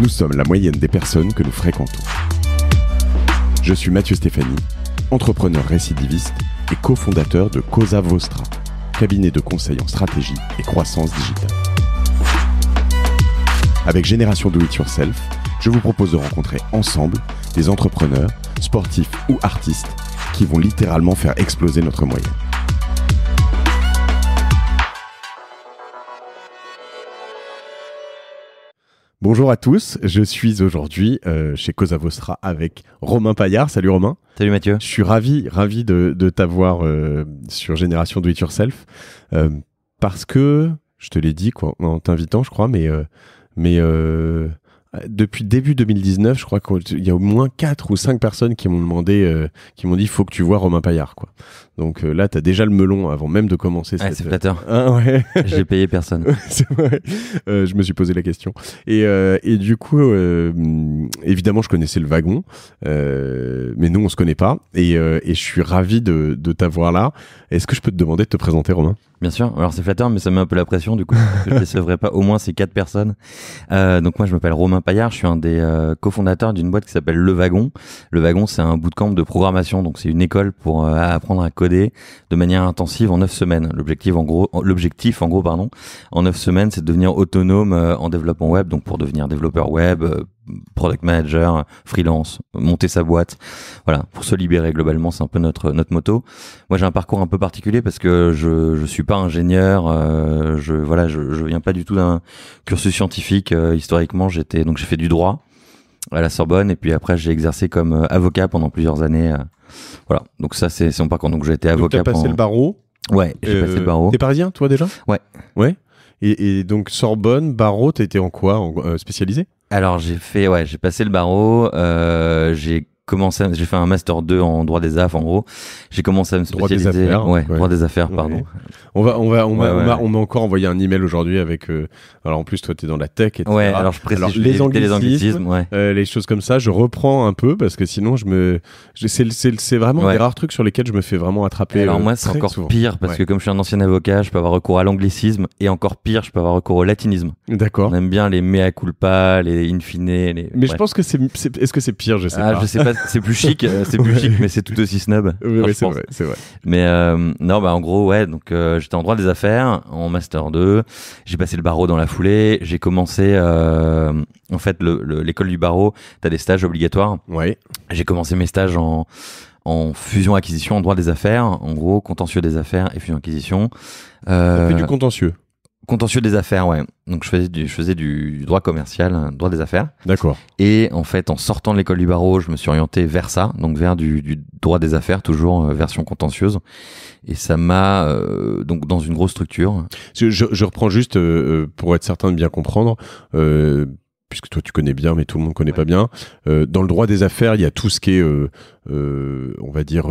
Nous sommes la moyenne des personnes que nous fréquentons. Je suis Mathieu Stéphanie, entrepreneur récidiviste et cofondateur de Cosa Vostra, cabinet de conseil en stratégie et croissance digitale. Avec Génération Do It Yourself, je vous propose de rencontrer ensemble des entrepreneurs, sportifs ou artistes qui vont littéralement faire exploser notre moyenne. Bonjour à tous, je suis aujourd'hui chez Cosa Vostra avec Romain Paillard. Salut Romain. Salut Mathieu. Je suis ravi de t'avoir sur Génération Do It Yourself parce que, je te l'ai dit quoi, en t'invitant je crois, mais depuis début 2019, je crois qu'il y a au moins 4 ou 5 personnes qui m'ont demandé, qui m'ont dit faut que tu vois Romain Paillard quoi. Donc là, t'as déjà le melon avant même de commencer. C'est flatteur. Ah ouais. J'ai payé personne. C'est vrai. Je me suis posé la question. Et du coup, évidemment, je connaissais le wagon, mais nous, on se connaît pas. Et je suis ravi de t'avoir là. Est-ce que je peux te demander de te présenter, Romain ? Bien sûr. Alors c'est flatteur, mais ça met un peu la pression du coup. Parce que je ne décevrai pas au moins ces 4 personnes. Donc moi, je m'appelle Romain Paillard. Je suis un des cofondateurs d'une boîte qui s'appelle Le Wagon. Le Wagon, c'est un bootcamp de programmation. Donc c'est une école pour apprendre à coder de manière intensive en 9 semaines. L'objectif en gros, en 9 semaines, c'est de devenir autonome en développement web. Donc pour devenir développeur web, product manager, freelance, monter sa boîte. Voilà, pour se libérer globalement, c'est un peu notre motto. Moi, j'ai un parcours un peu particulier parce que je suis pas ingénieur, je viens pas du tout d'un cursus scientifique. Historiquement, j'ai fait du droit à la Sorbonne et puis après j'ai exercé comme avocat pendant plusieurs années. Voilà, donc ça c'est mon parcours. Donc j'ai été avocat. Donc t'as passé le barreau. Ouais, j'ai passé le barreau. T'es parisien, toi déjà ? Ouais. Ouais. Et donc Sorbonne, barreau, t'étais en quoi, spécialisé ? Alors j'ai passé le barreau. J'ai fait un master 2 en droit des affaires en gros. J'ai commencé à me spécialiser. Droit des affaires. Ouais. Droit des affaires, pardon. On m'a encore envoyé un email aujourd'hui avec. Alors en plus toi t'es dans la tech, etc. Ouais. Alors je précise les anglicismes, ouais. Les choses comme ça. Je reprends un peu parce que sinon c'est vraiment des rares trucs sur lesquels je me fais vraiment attraper. Alors moi c'est encore souvent. pire parce que comme je suis un ancien avocat, je peux avoir recours à l'anglicisme et encore pire, je peux avoir recours au latinisme. D'accord. On aime bien les mea culpa, les in fine. Mais je pense que est-ce que c'est pire, je sais pas. Je sais pas. C'est plus chic, mais c'est tout aussi snob. Oui, c'est vrai. Mais non, en gros, ouais. Donc j'étais en droit des affaires, en master 2. J'ai passé le barreau dans la foulée. J'ai commencé, en fait, l'école du barreau. T'as des stages obligatoires. Ouais. J'ai commencé mes stages en fusion-acquisition, en droit des affaires. En gros, contentieux des affaires et fusion-acquisition. T'as fait du contentieux. Contentieux des affaires, ouais. Donc je faisais du droit commercial, droit des affaires. D'accord. Et en fait, en sortant de l'école du barreau, je me suis orienté vers ça, donc vers du droit des affaires, toujours version contentieuse. Et ça m'a donc dans une grosse structure. Je reprends juste pour être certain de bien comprendre. Puisque toi tu connais bien, mais tout le monde connaît pas bien. Dans le droit des affaires, il y a tout ce qui est, on va dire.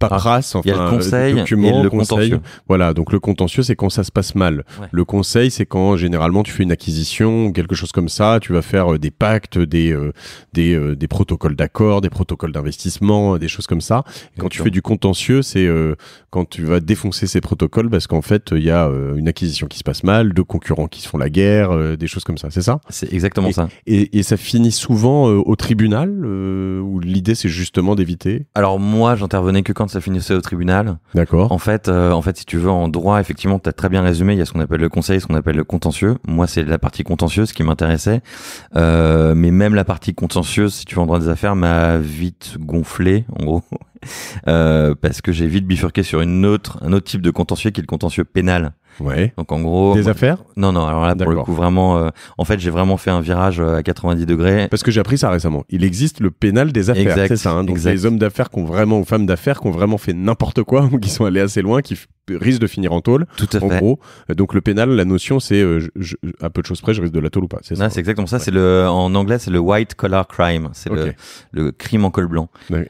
Paperasse, il y a le conseil document, et le conseil. contentieux. Voilà, donc le contentieux, c'est quand ça se passe mal. Ouais. Le conseil, c'est quand généralement tu fais une acquisition ou quelque chose comme ça, tu vas faire des pactes, des protocoles d'accord, des protocoles d'investissement, des choses comme ça. Et quand tu fais du contentieux, c'est quand tu vas défoncer ces protocoles parce qu'en fait, il y a une acquisition qui se passe mal, 2 concurrents qui se font la guerre, des choses comme ça, c'est ça ? C'est exactement ça. Et ça finit souvent au tribunal, où l'idée, c'est justement d'éviter ? Alors moi, j'intervenais que quand ça finissait au tribunal. D'accord. En fait, si tu veux, en droit, effectivement, tu as très bien résumé. Il y a ce qu'on appelle le conseil, ce qu'on appelle le contentieux. Moi, c'est la partie contentieuse qui m'intéressait. Mais même la partie contentieuse, si tu veux, en droit des affaires, m'a vite gonflé, en gros. Parce que j'ai vite bifurqué sur un autre type de contentieux qui est le contentieux pénal. Ouais. Donc en gros. Des affaires ? Non, alors là, pour le coup, vraiment, en fait, j'ai vraiment fait un virage à 90 degrés. Parce que j'ai appris ça récemment. Il existe le pénal des affaires, exact, c'est ça. Hein. Donc les hommes d'affaires qui ont vraiment, ou femmes d'affaires qui ont vraiment fait n'importe quoi, ou qui sont allés assez loin, qui risquent de finir en tôle. Tout à fait. En gros, donc le pénal, la notion, c'est à peu de choses près, je risque de la tôle ou pas. C'est ça. Non, c'est exactement ça. Ouais. En anglais, c'est le white collar crime. C'est le crime en col blanc. Ouais,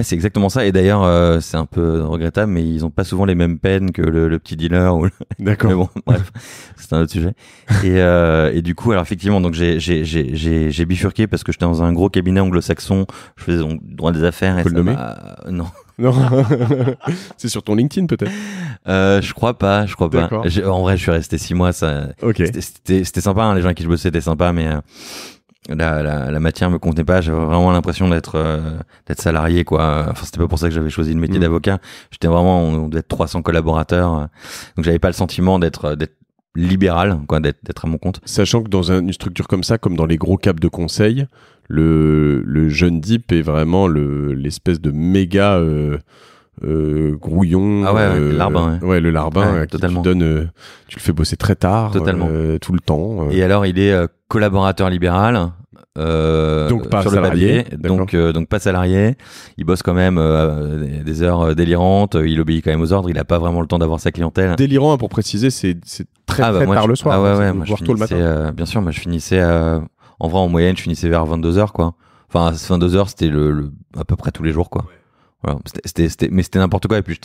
c'est exactement ça. Et d'ailleurs, c'est un peu regrettable, mais ils ont pas souvent les mêmes peines que le petit dealer. D'accord. Mais bon, bref, c'est un autre sujet. Et du coup, alors effectivement, donc j'ai bifurqué parce que j'étais dans un gros cabinet anglo-saxon. Je faisais donc droit des affaires. Faut le nommer ? Non. Non. C'est sur ton LinkedIn peut-être. Je crois pas. D'accord. En vrai, je suis resté 6 mois. Ça, Ok. c'était sympa. Hein, les gens avec qui je bossais étaient sympas, mais la matière me convenait pas. J'avais vraiment l'impression d'être salarié, quoi. Enfin, c'était pas pour ça que j'avais choisi le métier d'avocat. J'étais vraiment, on devait être 300 collaborateurs, donc j'avais pas le sentiment d'être libéral, quoi, d'être à mon compte. Sachant que dans une structure comme ça, comme dans les gros cabs de conseil, le jeune deep est vraiment l'espèce de méga grouillon. Ah ouais, le larbin. Ouais, le larbin qui totalement. te donne, tu le fais bosser très tard, Totalement. tout le temps. Et alors, il est collaborateur libéral. Donc pas sur salarié, le papier, donc pas salarié. Il bosse quand même des heures délirantes. Il obéit quand même aux ordres. Il a pas vraiment le temps d'avoir sa clientèle. Délirant, pour préciser, c'est très tard le soir. Moi, voire tôt le matin. Bien sûr, moi je finissais en vrai en moyenne, je finissais vers 22h, quoi. Enfin, 22h, c'était à peu près tous les jours, quoi. Voilà, mais c'était n'importe quoi. Et puis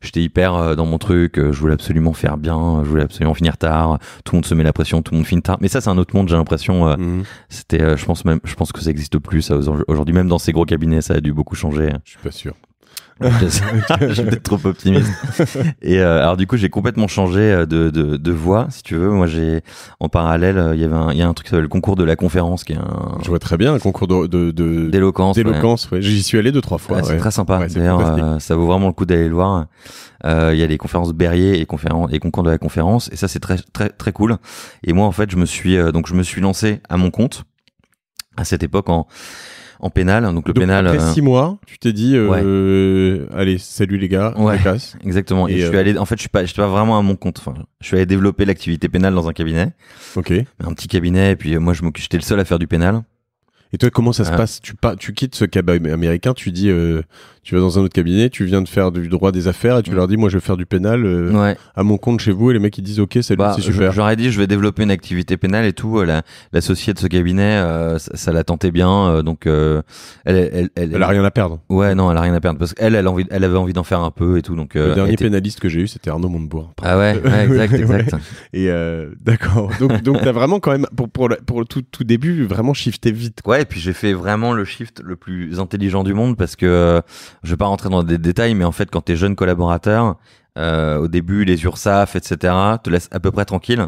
j'étais hyper dans mon truc. Je voulais absolument faire bien. Je voulais absolument finir tard. Tout le monde se met la pression. Tout le monde finit tard. Mais ça, c'est un autre monde. J'ai l'impression. C'était. Je pense que ça existe plus. Ça, aujourd'hui, même dans ces gros cabinets, ça a dû beaucoup changer. Je suis pas sûr. J'ai peut-être trop optimiste. Et alors du coup, j'ai complètement changé de voie, si tu veux. Moi, en parallèle, il y a un truc qui s'appelle le concours de la conférence, qui est Je vois très bien un concours d'éloquence. Ouais. J'y suis allé 2-3 fois. C'est très sympa. Ouais, d'ailleurs, ça vaut vraiment le coup d'aller le voir. Il y a les conférences Berrier et concours de la conférence, et ça, c'est très très très cool. Et moi, en fait, je me suis lancé à mon compte à cette époque en pénal. Donc pénal. Après 6 mois, tu t'es dit, allez, salut les gars, on casse. Exactement. Et je suis allé, en fait, j'étais pas vraiment à mon compte. Enfin, je suis allé développer l'activité pénale dans un cabinet. Ok. Un petit cabinet, et puis moi, j'étais le seul à faire du pénal. Et toi, comment ça se passe? Tu quittes ce cabinet américain, tu dis, tu vas dans un autre cabinet, tu viens de faire du droit des affaires et tu leur dis, moi, je vais faire du pénal à mon compte chez vous, et les mecs ils disent, ok, salut, c'est super. J'aurais dit, je vais développer une activité pénale et tout. L'associée de ce cabinet, ça la tentait bien, donc elle a rien à perdre. Ouais, non, elle a rien à perdre parce qu'elle avait envie d'en faire un peu et tout. Donc le dernier pénaliste que j'ai eu, c'était Arnaud Montebourg. Ah ouais, exact. Et d'accord. Donc t'as vraiment quand même pour le tout début vraiment shifté vite. Ouais, et puis j'ai fait vraiment le shift le plus intelligent du monde parce que je vais pas rentrer dans des détails, mais en fait, quand t'es jeune collaborateur, au début, les URSAF, etc., te laissent à peu près tranquille.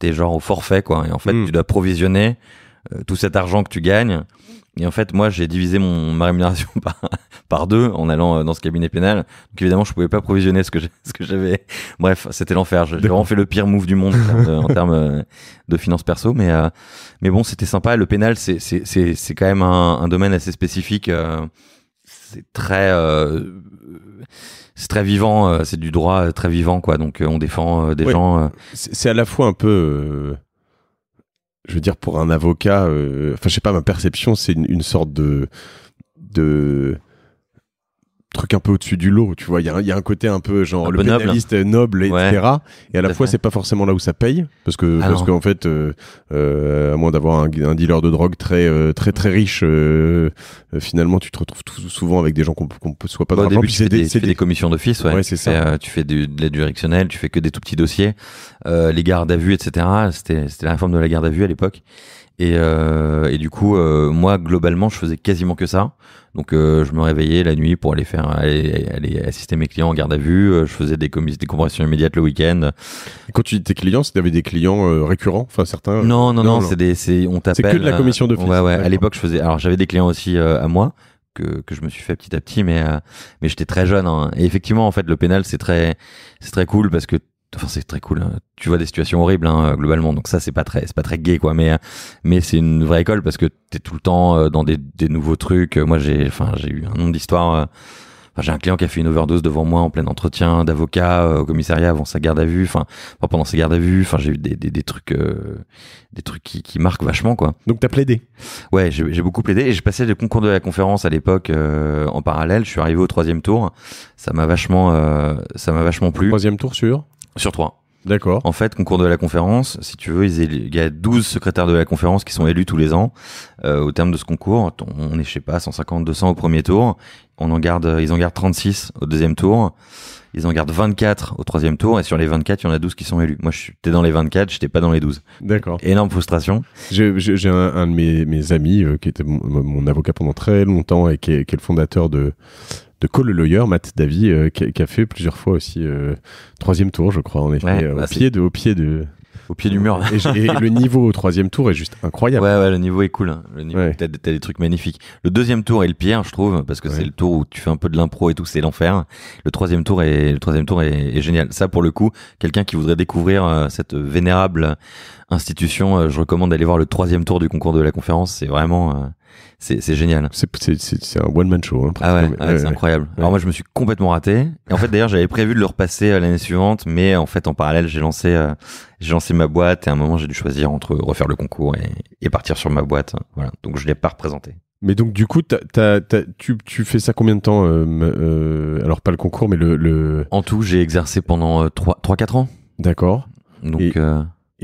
T'es genre au forfait, quoi. Et en fait, tu dois provisionner tout cet argent que tu gagnes. Et en fait, moi, j'ai divisé ma rémunération par 2 en allant dans ce cabinet pénal. Donc évidemment, je pouvais pas provisionner ce que j'avais. Bref, c'était l'enfer. J'ai vraiment fait le pire move du monde en termes de finances perso. Mais bon, c'était sympa. Le pénal, c'est quand même un domaine assez spécifique. C'est très vivant. C'est du droit très vivant, quoi. Donc on défend des gens. C'est à la fois un peu. Je veux dire, pour un avocat, enfin, je sais pas, ma perception, c'est une sorte de truc un peu au-dessus du lot, tu vois. Il y a un côté un peu genre le pénaliste noble, etc. Et à la fois, c'est pas forcément là où ça paye, parce qu'en fait, à moins d'avoir un dealer de drogue très riche, finalement, tu te retrouves souvent avec des gens qu'on soit pas. Au début, tu fais des commissions d'office, ouais, c'est ça. Tu fais de l'aide juridictionnelle, tu fais que des tout petits dossiers, les gardes à vue, etc. C'était la réforme de la garde à vue à l'époque. Et du coup, moi, globalement, je faisais quasiment que ça. Donc, je me réveillais la nuit pour aller assister mes clients en garde à vue. Je faisais des comparutions immédiates le week-end. Et quand tu dis tes clients, c'était des clients récurrents, enfin certains. Non, on t'appelle. C'est que de la commission d'office. Ouais. À l'époque, alors j'avais des clients aussi à moi que je me suis fait petit à petit, mais j'étais très jeune. Hein. Et effectivement, en fait, le pénal, c'est très cool parce que c'est très cool. Hein. Tu vois des situations horribles, hein, globalement. Donc ça, c'est pas très gay, quoi. Mais c'est une vraie école parce que t'es tout le temps dans des nouveaux trucs. Moi, j'ai eu un nombre d'histoires. J'ai un client qui a fait une overdose devant moi en plein entretien d'avocat au commissariat avant sa garde à vue. Pendant sa garde à vue. J'ai eu des trucs qui marquent vachement, quoi. Donc t'as plaidé? Ouais, j'ai beaucoup plaidé et j'ai passé le concours de la conférence à l'époque en parallèle. Je suis arrivé au 3e tour. Ça m'a vachement plu. 3e tour sur 3. D'accord. En fait, concours de la conférence, si tu veux, il y a 12 secrétaires de la conférence qui sont élus tous les ans. Au terme de ce concours, on est, je sais pas, 150, 200 au premier tour. Ils en gardent 36 au 2e tour. Ils en gardent 24 au 3e tour. Et sur les 24, il y en a 12 qui sont élus. Moi, j'étais dans les 24, j'étais pas dans les 12. D'accord. Énorme frustration. J'ai un de mes amis qui était mon avocat pendant très longtemps et qui est le fondateur de Call a Lawyer, Matt Davy, qui a fait plusieurs fois aussi 3e tour, je crois, en effet, au pied du mur. Et le niveau au 3e tour est juste incroyable. Ouais, le niveau est cool. Hein. Le niveau, t'as des trucs magnifiques. Le 2e tour est le pire, je trouve, parce que c'est le tour où tu fais un peu de l'impro et tout, c'est l'enfer. Le 3e tour est génial. Ça, pour le coup, quelqu'un qui voudrait découvrir cette vénérable institution, je recommande d'aller voir le 3e tour du concours de la conférence. C'est vraiment, c'est génial. C'est un one-man show. Hein, c'est incroyable. Alors moi, je me suis complètement raté. Et en fait, d'ailleurs, j'avais prévu de le repasser l'année suivante, mais en fait, en parallèle, j'ai lancé ma boîte et à un moment, j'ai dû choisir entre refaire le concours et partir sur ma boîte. Voilà. Donc, je l'ai pas représenté. Mais donc, du coup, tu fais ça combien de temps alors, pas le concours, mais le... En tout, j'ai exercé pendant 3-4 ans. D'accord. Donc,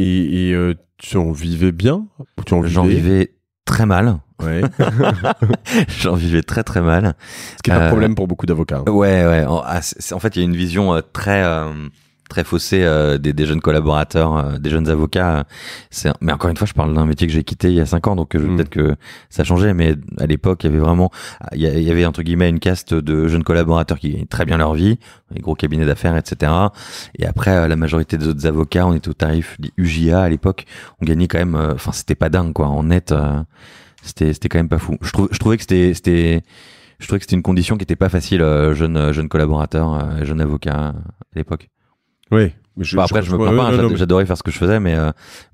et tu en vivais bien? J'en vivais très mal. Ouais. J'en vivais très très mal. Ce qui est un problème pour beaucoup d'avocats. Hein. Ouais. En fait, il y a une vision très faussée des jeunes collaborateurs, des jeunes avocats. Mais encore une fois, je parle d'un métier que j'ai quitté il y a 5 ans, donc peut-être que ça a changé. Mais à l'époque, il y avait vraiment, il y avait entre guillemets une caste de jeunes collaborateurs qui gagnaient très bien leur vie, les gros cabinets d'affaires, etc. Et après, la majorité des autres avocats, on était au tarif des UJA à l'époque. On gagnait quand même, enfin, c'était pas dingue, quoi. En net, c'était quand même pas fou. Je trouvais que c'était une condition qui était pas facile, jeune collaborateur, jeune avocat à l'époque. Oui. Après, je me plains pas. J'adorais faire ce que je faisais, mais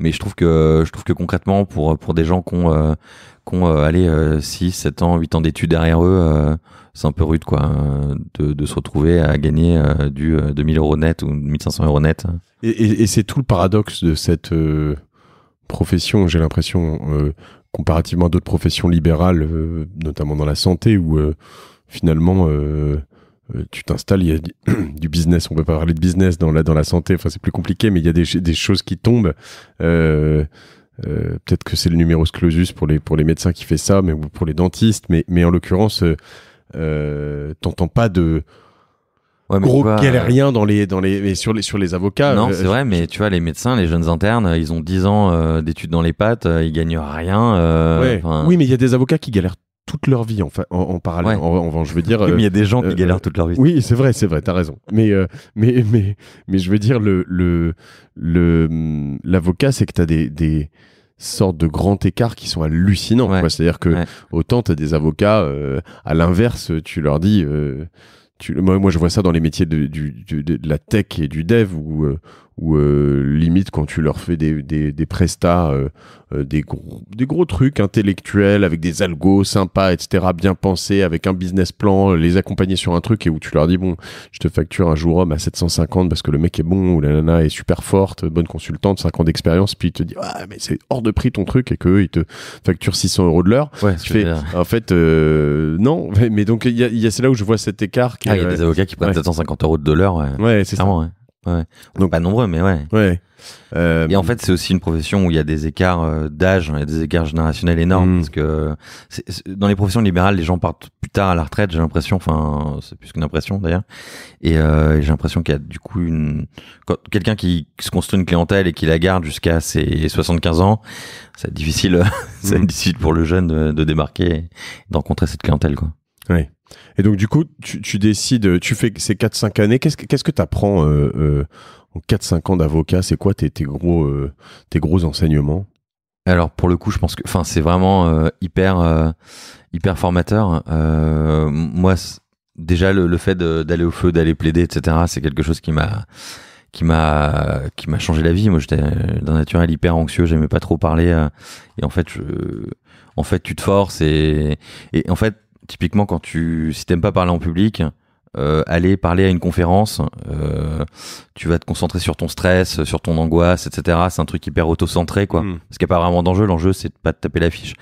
je trouve que concrètement, pour des gens qui ont 6, 7 ans, 8 ans d'études derrière eux, c'est un peu rude, quoi, de se retrouver à gagner du 2000 € net ou 1500 € net. Et c'est tout le paradoxe de cette profession, j'ai l'impression, comparativement à d'autres professions libérales, notamment dans la santé, où finalement tu t'installes, il y a du business, on peut pas parler de business dans la santé, enfin c'est plus compliqué, mais il y a des choses qui tombent. Peut-être que c'est le numerus clausus pour les médecins qui fait ça, mais pour les dentistes, mais en l'occurrence, t'entends pas de gros galériens mais sur les avocats. Non, c'est vrai, mais tu vois, les médecins, les jeunes internes, ils ont 10 ans d'études dans les pattes, ils gagnent rien. Oui, mais il y a des avocats qui galèrent toute leur vie en parallèle. Je veux dire. Oui, mais il y a des gens qui galèrent toute leur vie. Oui, c'est vrai, t'as raison. Mais je veux dire, l'avocat, c'est que t'as des sortes de grands écarts qui sont hallucinants. Quoi. C'est-à-dire que autant t'as des avocats, à l'inverse, tu leur dis. Moi, je vois ça dans les métiers de la tech et du dev où limite quand tu leur fais des prestats, des gros trucs intellectuels avec des algos sympas, etc., bien pensés, avec un business plan, les accompagner sur un truc et où tu leur dis bon, je te facture un jour homme à 750 parce que le mec est bon ou la nana est super forte, bonne consultante, 5 ans d'expérience, puis il te dit mais c'est hors de prix ton truc et qu'eux ils te facturent 600 € de l'heure. Tu fais en fait non, mais donc c'est là où je vois cet écart. Il y a des avocats qui prennent 750 € de l'heure. Ouais, c'est clairement, ça. Ouais. Donc pas nombreux, mais ouais. Et en fait, c'est aussi une profession où il y a des écarts d'âge, il y a des écarts générationnels énormes, parce que dans les professions libérales, les gens partent plus tard à la retraite, j'ai l'impression, enfin, c'est plus qu'une impression d'ailleurs. Et j'ai l'impression qu'il y a du coup quelqu'un qui se construit une clientèle et qui la garde jusqu'à ses 75 ans, c'est difficile, c'est difficile pour le jeune de débarquer et de rencontrer cette clientèle, quoi. Ouais. Et donc du coup, tu décides, tu fais ces 4-5 années, qu'est-ce que tu apprends en 4-5 ans d'avocat? C'est quoi tes gros enseignements? Alors pour le coup, je pense que c'est vraiment hyper formateur. Moi, déjà le fait d'aller au feu, d'aller plaider, etc., c'est quelque chose qui m'a changé la vie. Moi, j'étais d'un naturel hyper anxieux, j'aimais pas trop parler, et en fait tu te forces et en fait typiquement si t'aimes pas parler en public, aller parler à une conférence, tu vas te concentrer sur ton stress, sur ton angoisse, etc. C'est un truc hyper auto-centré, quoi. Parce qu'il n'y a pas vraiment d'enjeu. L'enjeu, c'est de pas te taper l'affiche.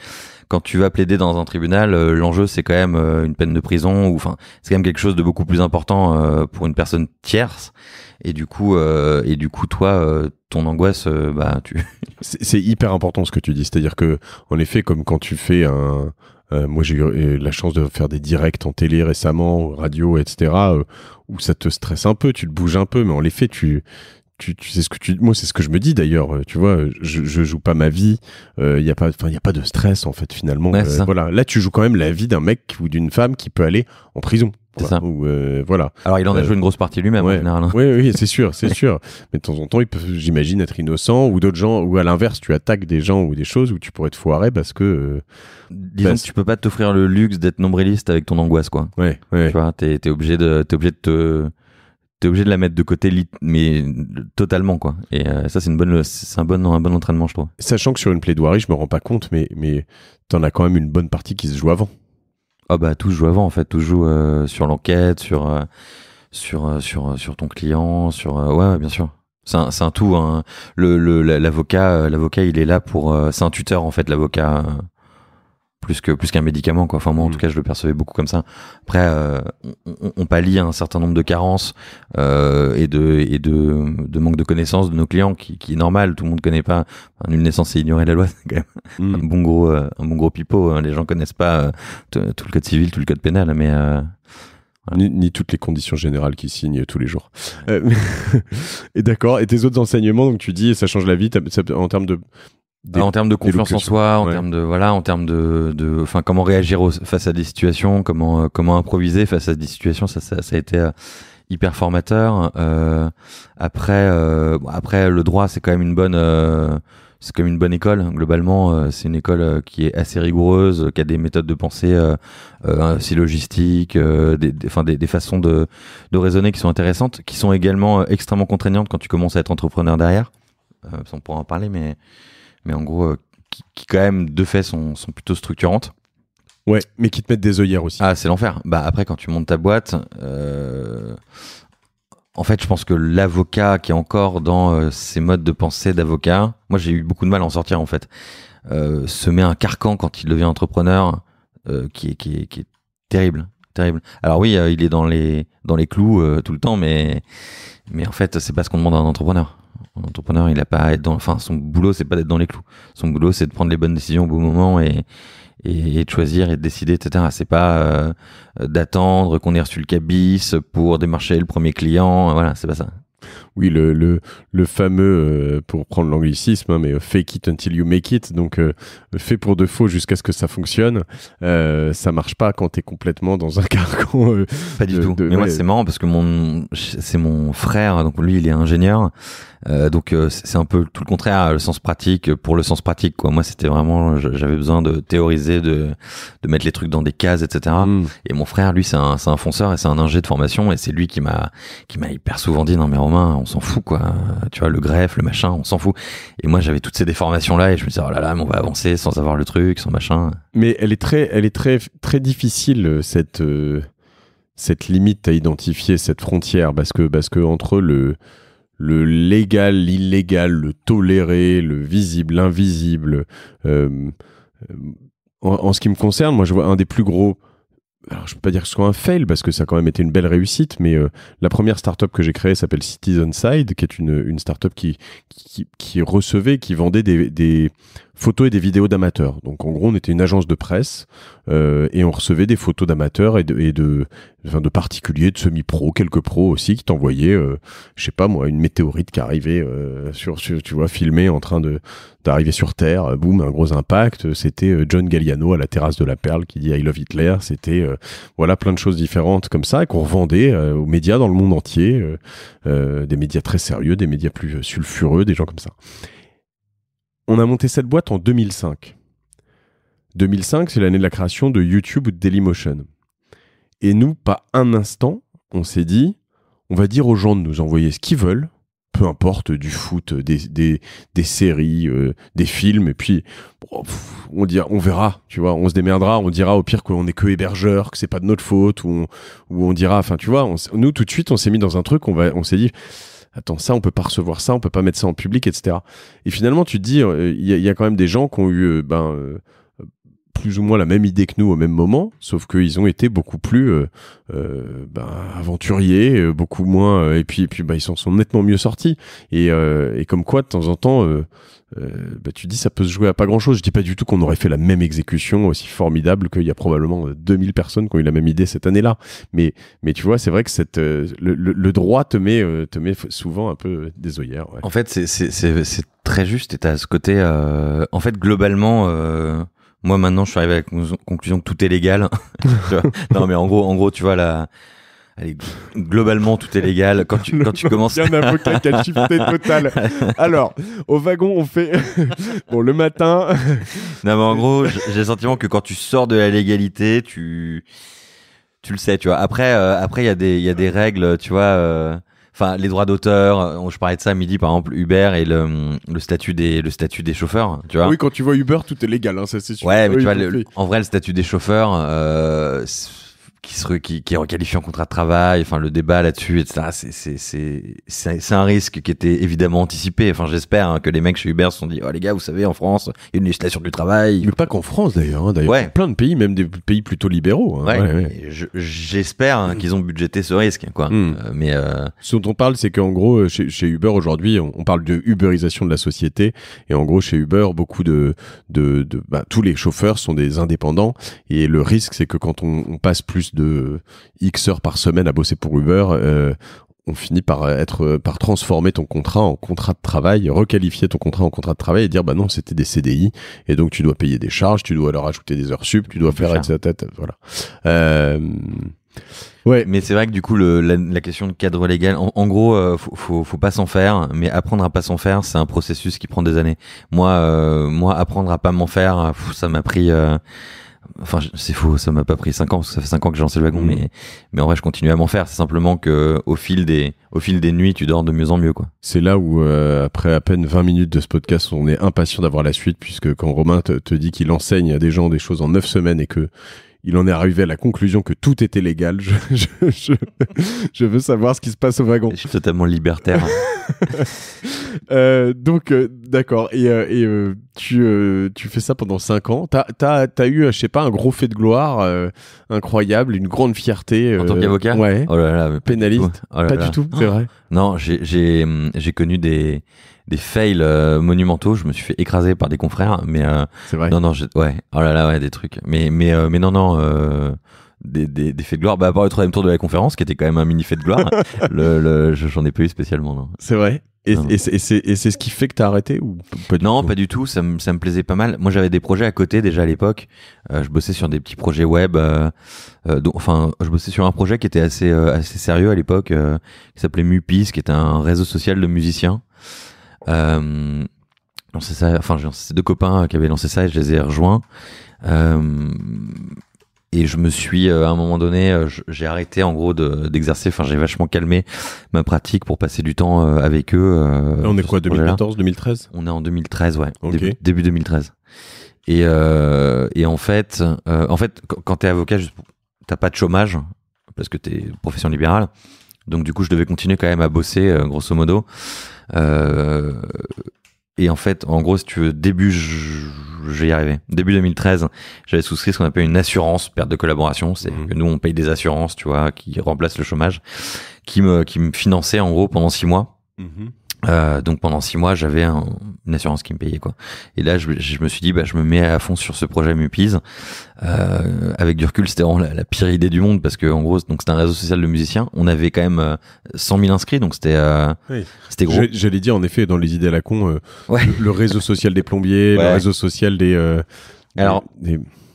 Quand tu vas plaider dans un tribunal, l'enjeu, c'est quand même une peine de prison, c'est quand même quelque chose de beaucoup plus important pour une personne tierce. Et du coup, toi, ton angoisse, C'est hyper important ce que tu dis. C'est-à-dire que, en effet, comme quand tu fais moi, j'ai eu la chance de faire des directs en télé récemment, radio, etc., où ça te stresse un peu, tu te bouges un peu, mais en effet, tu sais ce que moi, c'est ce que je me dis d'ailleurs. Tu vois, je joue pas ma vie. Il y a pas de stress en fait finalement. Ouais, voilà. Là, tu joues quand même la vie d'un mec ou d'une femme qui peut aller en prison. C'est ça. Ou, voilà. Alors il en a joué une grosse partie lui-même en général. Oui, c'est sûr. Mais de temps en temps, ils peuvent, j'imagine, être innocents, ou d'autres gens, ou à l'inverse, tu attaques des gens ou des choses où tu pourrais te foirer parce que. Disons que tu peux pas t'offrir le luxe d'être nombriliste avec ton angoisse, quoi. Ouais. Tu vois, t'es obligé de la mettre de côté, mais totalement, quoi. Et ça, c'est un bon entraînement, je trouve. Sachant que sur une plaidoirie, je me rends pas compte, mais t'en as quand même une bonne partie qui se joue avant. Ah bah tout se joue avant, en fait. Tout se joue sur l'enquête, sur ton client, ouais, bien sûr. C'est un tout. Hein. L'avocat, il est là pour. C'est un tuteur, en fait, l'avocat. Plus qu'un médicament, quoi. Enfin, moi, en tout cas, je le percevais beaucoup comme ça. Après, on pallie un certain nombre de carences et de manque de connaissances de nos clients, qui est normal. Tout le monde connaît pas. Nul n'est censé ignorer la loi, c'est quand même un bon gros pipeau. Hein. Les gens connaissent pas tout le code civil, tout le code pénal, mais voilà. Ni toutes les conditions générales qu'ils signent tous les jours. Et d'accord. Et tes autres enseignements, donc tu dis, ça change la vie en termes de. En termes de confiance en soi, en termes de enfin, comment réagir face à des situations, comment improviser face à des situations, ça a été hyper formateur. Après, le droit, c'est quand même une bonne école. Globalement, c'est une école qui est assez rigoureuse, qui a des méthodes de pensée syllogistiques, des façons de raisonner qui sont intéressantes, qui sont également extrêmement contraignantes quand tu commences à être entrepreneur derrière. On pourra en parler, mais en gros, qui quand même, de fait, sont plutôt structurantes. Ouais, mais qui te mettent des œillères aussi. Ah, c'est l'enfer. Bah, après, quand tu montes ta boîte, en fait, je pense que l'avocat qui est encore dans ses modes de pensée d'avocat, moi, j'ai eu beaucoup de mal à en sortir, en fait, se met un carcan quand il devient entrepreneur qui est terrible. Alors oui, il est dans les clous tout le temps, mais en fait, c'est pas ce qu'on demande à un entrepreneur. Un entrepreneur, il a pas à être son boulot, c'est pas d'être dans les clous. Son boulot, c'est de prendre les bonnes décisions au bon moment et de choisir et de décider, etc. C'est pas d'attendre qu'on ait reçu le cabis pour démarcher le premier client. Voilà, c'est pas ça. Oui, le fameux, pour prendre l'anglicisme, hein, mais fake it until you make it, donc fait pour de faux jusqu'à ce que ça fonctionne. Ça marche pas quand t'es complètement dans un carcan. Pas du tout. Mais moi, c'est marrant parce que c'est mon frère, donc lui, il est ingénieur. Donc c'est un peu tout le contraire, le sens pratique pour le sens pratique, quoi. Moi, c'était vraiment, j'avais besoin de théoriser, de mettre les trucs dans des cases, etc. Et mon frère, lui, c'est un fonceur et c'est un ingé de formation, et c'est lui qui m'a hyper souvent dit, non mais Romain, on s'en fout, quoi. Tu vois, le greffe, le machin, on s'en fout. Et moi, j'avais toutes ces déformations là et je me disais, oh là là, mais on va avancer sans avoir le truc, sans machin. Mais elle est très très difficile, cette limite à identifier, cette frontière, parce que entre le légal, l'illégal, le toléré, le visible, l'invisible. En ce qui me concerne, moi, je vois un des plus gros. Alors, je peux pas dire que ce soit un fail parce que ça a quand même été une belle réussite, mais la première startup que j'ai créée s'appelle CitizenSide, qui est une startup qui recevait, qui vendait des photos et des vidéos d'amateurs. Donc, en gros, on était une agence de presse et on recevait des photos d'amateurs et de particuliers, de semi-pros, quelques pros aussi, qui t'envoyaient, je sais pas moi, une météorite qui arrivait sur tu vois, filmée en train d'arriver sur Terre, boum, un gros impact. C'était John Galliano à la terrasse de la Perle qui dit I love Hitler. C'était voilà, plein de choses différentes comme ça, et qu'on revendait aux médias dans le monde entier, des médias très sérieux, des médias plus sulfureux, des gens comme ça. On a monté cette boîte en 2005. 2005, c'est l'année de la création de YouTube ou de Dailymotion. Et nous, pas un instant, on s'est dit, on va dire aux gens de nous envoyer ce qu'ils veulent, peu importe, du foot, des séries, des films, et puis on verra, tu vois, on se démerdera, on dira au pire qu'on est que hébergeur, que c'est pas de notre faute, ou on dira, enfin tu vois, nous tout de suite on s'est mis dans un truc, on s'est dit, attends, ça on peut pas recevoir ça, on peut pas mettre ça en public, etc. Et finalement tu te dis, il y a quand même des gens qui ont eu plus ou moins la même idée que nous au même moment, sauf qu'ils ont été beaucoup plus aventuriers, beaucoup moins, et puis ils s'en sont nettement mieux sortis. Et comme quoi, de temps en temps, tu dis ça peut se jouer à pas grand-chose. Je dis pas du tout qu'on aurait fait la même exécution aussi formidable qu'il y a probablement 2000 personnes qui ont eu la même idée cette année-là. Mais tu vois, c'est vrai que le droit te met souvent un peu des œillères. Ouais. En fait, c'est très juste, et t'as ce côté... en fait, globalement... Moi maintenant, je suis arrivé à la conclusion que tout est légal. Non, mais en gros, tu vois là. Allez, globalement, tout est légal. Quand tu commences. Il y a un avocat qui a shifté total. Alors, au wagon, on fait. Bon, le matin. Non, mais en gros, j'ai le sentiment que quand tu sors de la légalité, tu le sais, tu vois. Après, il y a des règles, tu vois. Enfin, les droits d'auteur. Je parlais de ça à midi, par exemple, Uber et le statut des chauffeurs, tu vois. Oui, quand tu vois Uber, tout est légal, hein, ça c'est sûr. Ouais, mais oui, tu vois, en vrai, le statut des chauffeurs. Qui est requalifié en contrat de travail, enfin le débat là-dessus, etc. C'est un risque qui était évidemment anticipé. Enfin, j'espère que les mecs chez Uber se sont dit, oh les gars, vous savez, en France, il y a une législation du travail. Mais pas qu'en France d'ailleurs. Hein. D'ailleurs, plein de pays, même des pays plutôt libéraux. Hein. Ouais. J'espère qu'ils ont budgété ce risque, quoi. Mais ce dont on parle, c'est qu'en gros, chez Uber aujourd'hui, on parle de uberisation de la société, et en gros, chez Uber, beaucoup tous les chauffeurs sont des indépendants, et le risque, c'est que quand on passe plus de X heures par semaine à bosser pour Uber, on finit par transformer ton contrat en contrat de travail, requalifier ton contrat en contrat de travail et dire bah non, c'était des CDI et donc tu dois payer des charges, tu dois leur ajouter des heures sup, tu dois faire etc. Voilà. Ouais, mais c'est vrai que du coup la question de cadre légal, en gros, faut pas s'en faire, mais apprendre à pas s'en faire, c'est un processus qui prend des années. Moi, apprendre à pas m'en faire, ça m'a pris. Enfin, c'est faux, ça m'a pas pris 5 ans, parce que ça fait 5 ans que j'ai lancé le wagon, mais en vrai, je continue à m'en faire. C'est simplement que au fil des nuits, tu dors de mieux en mieux, quoi. C'est là où, après à peine 20 minutes de ce podcast, on est impatient d'avoir la suite, puisque quand Romain te dit qu'il enseigne à des gens des choses en 9 semaines et que il en est arrivé à la conclusion que tout était légal, je veux savoir ce qui se passe au wagon. Je suis totalement libertaire. Donc, d'accord. Et tu fais ça pendant 5 ans. T'as eu, je sais pas, un gros fait de gloire incroyable, une grande fierté. En tant qu'avocat ? Ouais. Oh là là, pénaliste. Pas du tout, c'est vrai. Non, j'ai connu des fails monumentaux. Je me suis fait écraser par des confrères, mais c'est vrai. Non, ouais. Oh là là, ouais, des trucs. Mais non. Des faits de gloire, à part le 3e tour de la conférence qui était quand même un mini fait de gloire. J'en ai pas eu spécialement, non. C'est vrai. Et c'est ce qui fait que t'as arrêté ou pas du Non, tout. pas du tout. Ça me plaisait pas mal. Moi, j'avais des projets à côté déjà à l'époque. Je bossais sur des petits projets web. Je bossais sur un projet qui était assez sérieux à l'époque, qui s'appelait Mupis, qui était un réseau social de musiciens. C'est ça. Enfin, c'est 2 copains qui avaient lancé ça et je les ai rejoints. Et je me suis, à un moment donné, j'ai arrêté en gros d'exercer. Enfin, j'ai vachement calmé ma pratique pour passer du temps avec eux. Là, on est quoi, 2014, 2013 ? On est en 2013, ouais. Okay. Début 2013. Et en fait, quand t'es avocat, t'as pas de chômage parce que t'es profession libérale. Donc du coup, je devais continuer quand même à bosser, grosso modo. Et en fait, en gros, si tu veux, je vais y arriver. Début 2013, j'avais souscrit ce qu'on appelle une assurance perte de collaboration. C'est que nous, on paye des assurances, tu vois, qui remplacent le chômage, qui me finançait en gros pendant 6 mois. Donc pendant 6 mois, j'avais une assurance qui me payait, quoi. Et là, je me suis dit, je me mets à fond sur ce projet Mupiz. Avec du recul, c'était vraiment la pire idée du monde parce que en gros, donc c'était un réseau social de musiciens. On avait quand même 100 000 inscrits, donc c'était gros. J'allais dire en effet dans les idées à la con, ouais. le réseau social des plombiers, ouais. Le réseau social des.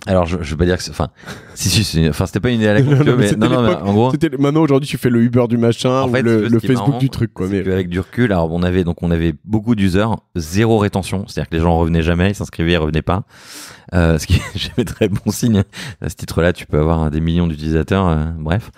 Alors, je veux pas dire que enfin c'était pas une idée à la con, mais en gros. Maintenant, aujourd'hui, tu fais le Uber du machin, en fait, le Facebook marrant, du truc, quoi. Mais avec du recul, alors on avait beaucoup d'users, 0 rétention, c'est-à-dire que les gens revenaient jamais, ils s'inscrivaient, ils revenaient pas. Ce qui est jamais très bon signe. À ce titre-là, tu peux avoir des millions d'utilisateurs, bref.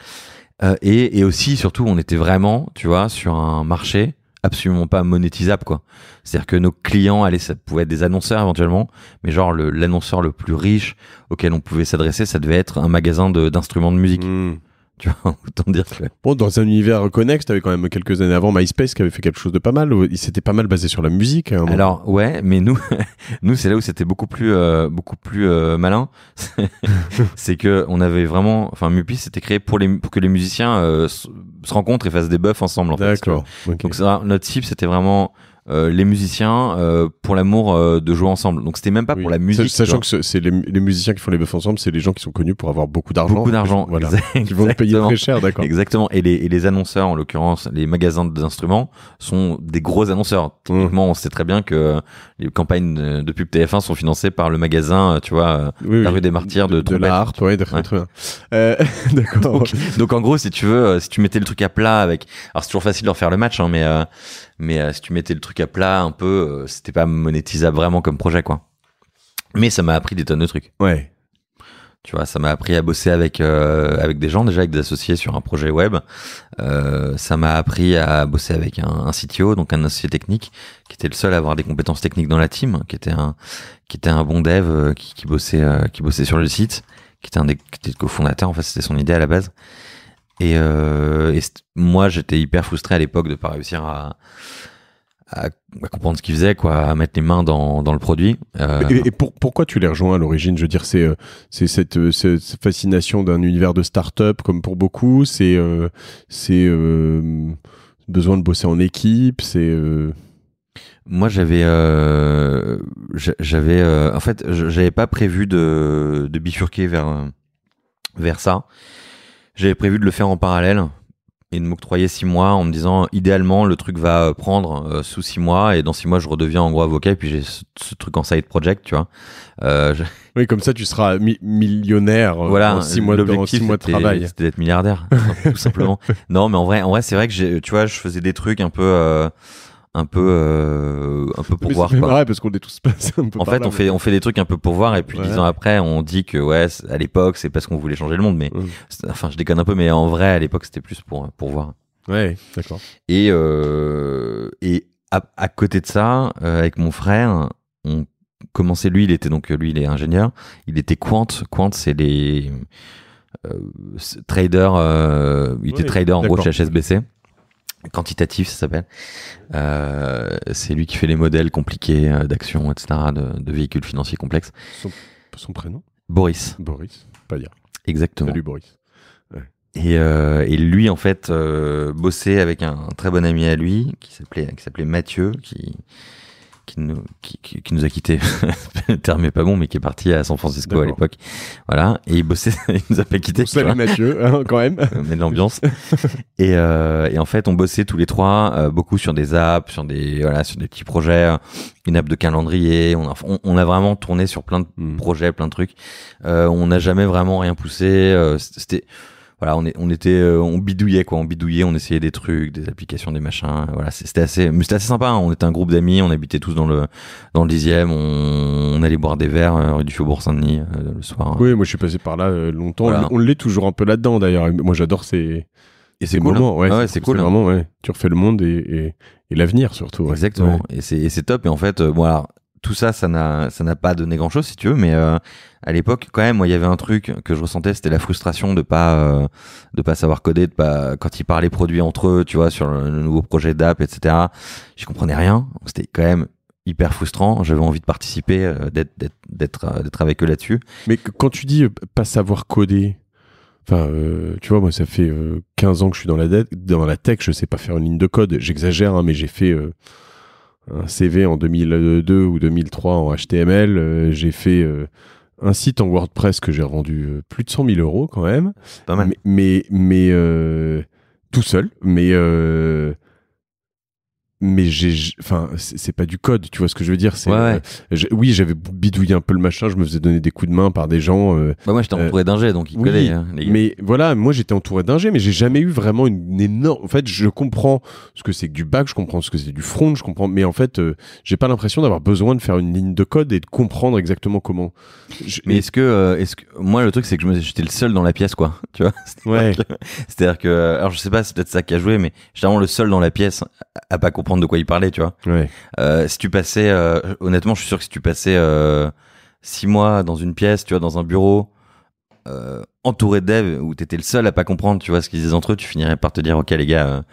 Et aussi, surtout, on était vraiment, tu vois, sur un marché absolument pas monétisable, quoi. C'est-à-dire que nos clients, ça pouvait être des annonceurs éventuellement, mais genre l'annonceur le plus riche auquel on pouvait s'adresser, ça devait être un magasin d'instruments de musique. Tu vois, autant dire que... Bon, dans un univers connexe, t'avais quand même quelques années avant MySpace qui avait fait quelque chose de pas mal. Il s'était pas mal basé sur la musique. Hein, alors, ouais, mais nous, c'est là où c'était beaucoup plus malin. C'est que on avait vraiment, enfin, Mupis, c'était créé pour que les musiciens se rencontrent et fassent des buffs ensemble. En D'accord. fait, okay. Donc, notre cible, c'était vraiment les musiciens pour l'amour de jouer ensemble. Donc c'était même pas pour la musique. Sachant que c'est les musiciens qui font les bœufs ensemble, c'est les gens qui sont connus pour avoir beaucoup d'argent. Beaucoup d'argent, voilà. Qui vont payer très cher, d'accord. Exactement. Et les annonceurs, en l'occurrence, les magasins d'instruments, sont des gros annonceurs. Typiquement, on sait très bien que les campagnes de pub TF1 sont financées par le magasin, tu vois, la rue des Martyrs de la harpe, ouais, très bien. D'accord. Donc en gros, si tu veux, si tu mettais le truc à plat avec, alors c'est toujours facile de refaire le match, hein, mais si tu mettais le truc à plat un peu, c'était pas monétisable vraiment comme projet, quoi. Mais ça m'a appris des tonnes de trucs. Ouais. Tu vois, ça m'a appris à bosser avec des gens, déjà avec des associés sur un projet web. Ça m'a appris à bosser avec un CTO, donc un associé technique, qui était le seul à avoir des compétences techniques dans la team, qui était un bon dev qui bossait sur le site, qui était le cofondateur. En fait, c'était son idée à la base. Et moi, j'étais hyper frustré à l'époque de pas réussir à comprendre ce qu'il faisait, quoi, à mettre les mains dans le produit. Et pourquoi tu les rejoins à l'origine? Je veux dire, c'est cette fascination d'un univers de start-up comme pour beaucoup. C'est besoin de bosser en équipe. Moi, j'avais en fait, j'avais pas prévu de bifurquer vers ça. J'avais prévu de le faire en parallèle et de m'octroyer 6 mois en me disant, idéalement, le truc va prendre sous 6 mois et dans 6 mois, je redeviens en gros avocat et puis j'ai ce truc en side project, tu vois. Oui, comme ça, tu seras millionnaire voilà, en 6 mois de travail. C'était d'être milliardaire, tout simplement. Non, mais en vrai, c'est vrai que tu vois, je faisais des trucs un peu pour voir, c'est quoi. vrai parce qu'on est tous passés un peu en fait, on fait des trucs un peu pour voir et puis 10 ans après, on dit que ouais, à l'époque, c'est parce qu'on voulait changer le monde, mais enfin, je déconne un peu, mais en vrai, à l'époque, c'était plus pour voir. Ouais, d'accord. Et à côté de ça, avec mon frère, on commençait, lui, il est ingénieur, il était quant, c'est les traders, il était trader en gros chez HSBC. Quantitatif, ça s'appelle. C'est lui qui fait les modèles compliqués d'actions, etc., de véhicules financiers complexes. Son prénom? Boris Payard. Exactement. Salut Boris. Ouais. Et lui, en fait, bossait avec un très bon ami à lui qui s'appelait Mathieu, qui nous a quittés. Le terme est pas bon, mais qui est parti à San Francisco. D'accord. À l'époque. Voilà. Et il bossait, il nous a pas quittés. Salut Mathieu, hein, quand même. Mais de l'ambiance. Et en fait, on bossait tous les trois, beaucoup sur des apps, sur des petits projets, une app de calendrier. On a vraiment tourné sur plein de projets, plein de trucs. On n'a jamais vraiment rien poussé. C'était, voilà, on bidouillait, quoi. On bidouillait, on essayait des trucs, des applications, des machins. Voilà, c'était assez sympa, hein. On était un groupe d'amis, on habitait tous dans le 10e, on allait boire des verres rue du Faubourg Saint-Denis le soir. Oui, moi je suis passé par là longtemps. Voilà. On l'est toujours un peu là-dedans d'ailleurs. Moi j'adore ces cool, moments. Hein. Ouais, c'est cool. C'est vraiment, ouais. Tu refais le monde et l'avenir surtout. Ouais. Exactement. Ouais. Et c'est top. Et en fait, voilà. Tout ça n'a pas donné grand chose, si tu veux, mais à l'époque, quand même, moi, il y avait un truc que je ressentais, c'était la frustration de pas savoir coder, quand ils parlaient produits entre eux, tu vois, sur le nouveau projet d'app, etc. Je comprenais rien. C'était quand même hyper frustrant. J'avais envie de participer, d'être avec eux là-dessus. Mais quand tu dis pas savoir coder, enfin, tu vois, moi, ça fait 15 ans que je suis dans la tech, je sais pas faire une ligne de code. J'exagère, hein, mais j'ai fait un CV en 2002 ou 2003 en HTML. J'ai fait un site en WordPress que j'ai revendu plus de 100 000 euros quand même. Pas mal. Mais tout seul. Mais enfin, c'est pas du code, tu vois ce que je veux dire. C'est, ouais. Oui, j'avais bidouillé un peu le machin, je me faisais donner des coups de main par des gens. Moi, j'étais entouré d'ingé, donc ils collaient. Hein, les gars. Mais voilà, moi j'étais entouré d'ingé, mais j'ai jamais eu vraiment une énorme. En fait, je comprends ce que c'est que du back, je comprends ce que c'est du front, je comprends. Mais en fait, j'ai pas l'impression d'avoir besoin de faire une ligne de code et de comprendre exactement comment. Mais est-ce que moi le truc c'est que j'étais le seul dans la pièce, quoi. Tu vois. C'est-à-dire que, alors je sais pas, c'est peut-être ça qui a joué, mais j'étais vraiment le seul dans la pièce à pas comprendre de quoi il parlait, tu vois. Ouais. Si tu passais, honnêtement, je suis sûr que si tu passais 6 mois dans une pièce, tu vois, dans un bureau, entouré de devs, où t'étais le seul à pas comprendre, tu vois, ce qu'ils disaient entre eux, tu finirais par te dire, ok les gars,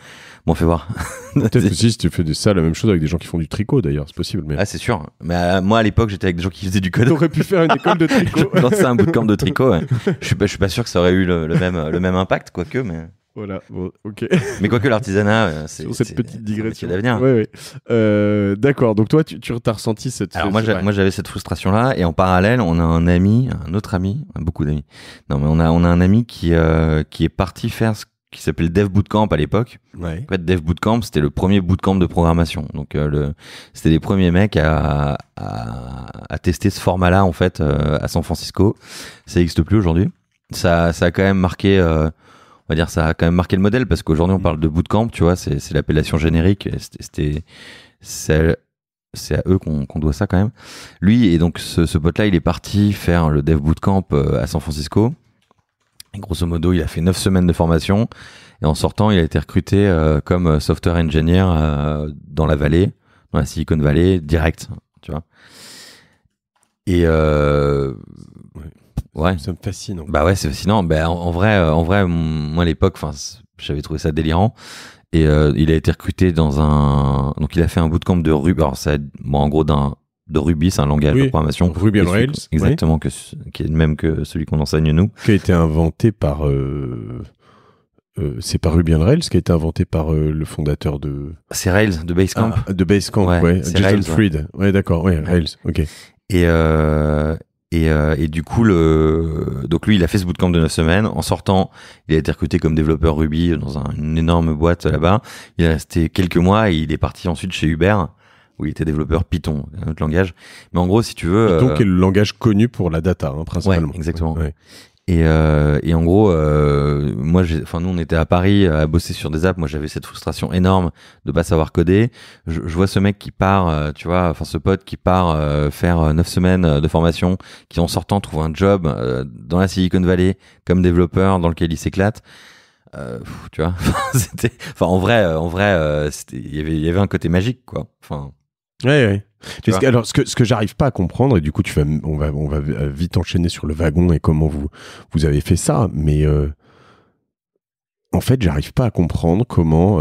bon, fais voir. Peut-être aussi si tu fais de ça, la même chose avec des gens qui font du tricot d'ailleurs, c'est possible. Mais... Ah, c'est sûr. Mais moi à l'époque, j'étais avec des gens qui faisaient du code. T'aurais pu faire une école de tricot. C'est un bootcamp de tricot. Ouais. Je suis pas sûr que ça aurait eu le même impact, quoique, mais. Voilà, bon, ok. Mais quoique l'artisanat, c'est cette petite digression. C'est l'avenir. Ouais. D'accord, donc toi, tu as ressenti cette... Alors moi j'avais cette frustration-là, et en parallèle, on a un autre ami, beaucoup d'amis. Non, mais on a un ami qui est parti faire ce qui s'appelait Dev Bootcamp à l'époque. Ouais. En fait, Dev Bootcamp, c'était le premier bootcamp de programmation. Donc c'était les premiers mecs à tester ce format-là en fait à San Francisco. Ça n'existe plus aujourd'hui. Ça a quand même marqué... on va dire ça a quand même marqué le modèle, parce qu'aujourd'hui on parle de bootcamp, tu vois, c'est l'appellation générique. C'est à eux qu'on doit ça quand même. Lui, et donc ce pote-là, il est parti faire le Dev Bootcamp à San Francisco. Et grosso modo, il a fait 9 semaines de formation, et en sortant, il a été recruté comme software engineer dans la vallée, dans la Silicon Valley, direct, tu vois. Et ouais. Ça me fascine. Bah ouais, c'est fascinant. Bah, en vrai, moi à l'époque, j'avais trouvé ça délirant. Et il a été recruté donc il a fait un bootcamp de Ruby. Alors en gros de Ruby, c'est un langage de programmation. Ruby on Rails. Exactement, qui est le même que celui qu'on enseigne nous. Qui a été inventé par... c'est pas Ruby on Rails qui a été inventé par le fondateur de... C'est Rails, de Basecamp. De Basecamp, ouais. C'est Jason Rails, Fried. Ouais, d'accord, ouais, Rails, ok. Et du coup, donc lui, il a fait ce bootcamp de 9 semaines. En sortant, il a été recruté comme développeur Ruby dans une énorme boîte là-bas. Il est resté quelques mois, et il est parti ensuite chez Uber, où il était développeur Python, un autre langage. Mais en gros, si tu veux... Python qui est le langage connu pour la data, principalement. Ouais, exactement. Ouais. Et en gros, nous on était à Paris à bosser sur des apps. Moi j'avais cette frustration énorme de pas savoir coder. Je vois ce mec qui part, ce pote qui part faire 9 semaines de formation, qui en sortant trouve un job dans la Silicon Valley comme développeur, dans lequel il s'éclate. Tu vois, en vrai, il y avait un côté magique, quoi. Ouais. Alors, ce que j'arrive pas à comprendre, et du coup, on va vite enchaîner sur le wagon et comment vous avez fait ça, mais en fait, j'arrive pas à comprendre comment.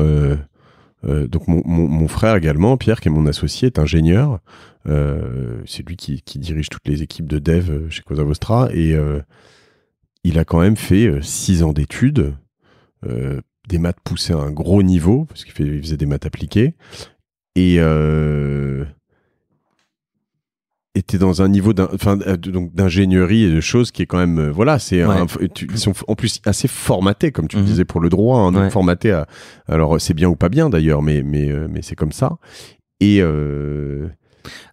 Donc, mon frère également, Pierre, qui est mon associé, est ingénieur. C'est lui qui dirige toutes les équipes de dev chez Cosa Vostra, et il a quand même fait 6 ans d'études, des maths poussées à un gros niveau, parce qu'il faisait des maths appliquées. Et était dans un niveau d'ingénierie et de choses qui est quand même ils sont en plus assez formatés, comme tu le disais, pour le droit, donc formatés alors c'est bien ou pas bien d'ailleurs, mais c'est comme ça. Et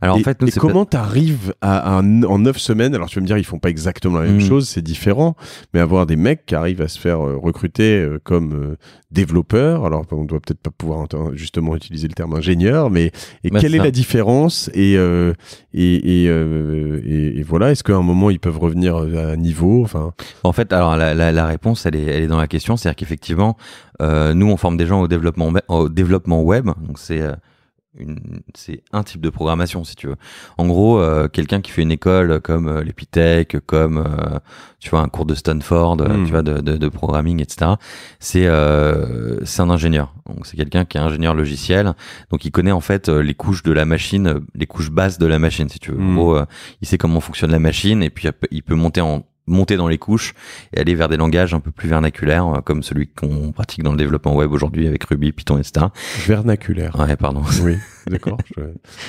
alors en fait, nous, comment t'arrives en 9 semaines, alors tu vas me dire ils font pas exactement la même chose, c'est différent, mais avoir des mecs qui arrivent à se faire recruter comme développeurs, alors on doit peut-être pas pouvoir justement utiliser le terme ingénieur, mais quelle est la différence, et voilà, est-ce qu'à un moment ils peuvent revenir à niveau, En fait, alors la réponse elle est dans la question, c'est-à-dire qu'effectivement nous on forme des gens au développement web, donc c'est un type de programmation, si tu veux. En gros, quelqu'un qui fait une école comme l'Epitech, comme tu vois un cours de Stanford, tu vois de programming, etc. C'est un ingénieur. Donc c'est quelqu'un qui est ingénieur logiciel. Donc il connaît en fait les couches de la machine, les couches basses de la machine, si tu veux. En gros, il sait comment fonctionne la machine, et puis il peut monter dans les couches et aller vers des langages un peu plus vernaculaires, comme celui qu'on pratique dans le développement web aujourd'hui avec Ruby, Python, etc. Vernaculaire. Ouais, pardon. Oui, d'accord.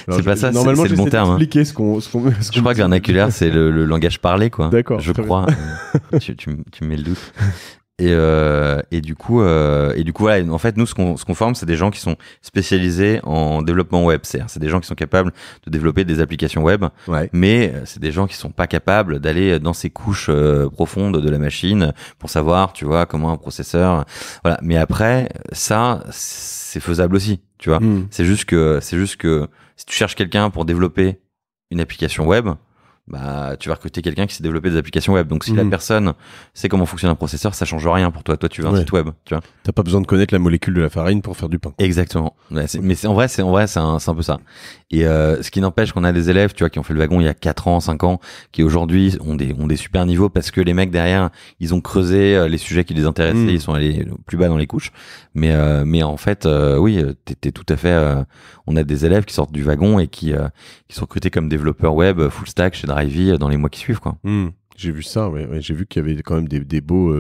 C'est pas ça, normalement, c'est le bon terme. Je crois que vernaculaire, c'est le langage parlé, quoi. D'accord. Je crois. Tu me mets le doute. Et du coup voilà, en fait nous ce qu'on forme, c'est des gens qui sont spécialisés en développement web, c'est des gens qui sont capables de développer des applications web, mais c'est des gens qui sont pas capables d'aller dans ces couches profondes de la machine pour savoir, tu vois, comment un processeur, voilà. Mais après ça, c'est faisable aussi, tu vois. C'est juste que si tu cherches quelqu'un pour développer une application web, bah tu vas recruter quelqu'un qui sait développer des applications web. Donc si la personne sait comment fonctionne un processeur, ça change rien pour toi. Toi tu veux un site web, tu vois. T'as pas besoin de connaître la molécule de la farine pour faire du pain. Exactement. Mais en vrai c'est un peu ça. Et ce qui n'empêche qu'on a des élèves, tu vois, qui ont fait le wagon il y a 4 ans, 5 ans, qui aujourd'hui ont des super niveaux, parce que les mecs derrière, ils ont creusé les sujets qui les intéressaient, ils sont allés plus bas dans les couches. Mais en fait, oui, t'es tout à fait. On a des élèves qui sortent du wagon et qui sont recrutés comme développeurs web full stack chez Drivey dans les mois qui suivent, quoi. J'ai vu ça, ouais. J'ai vu qu'il y avait quand même des beaux.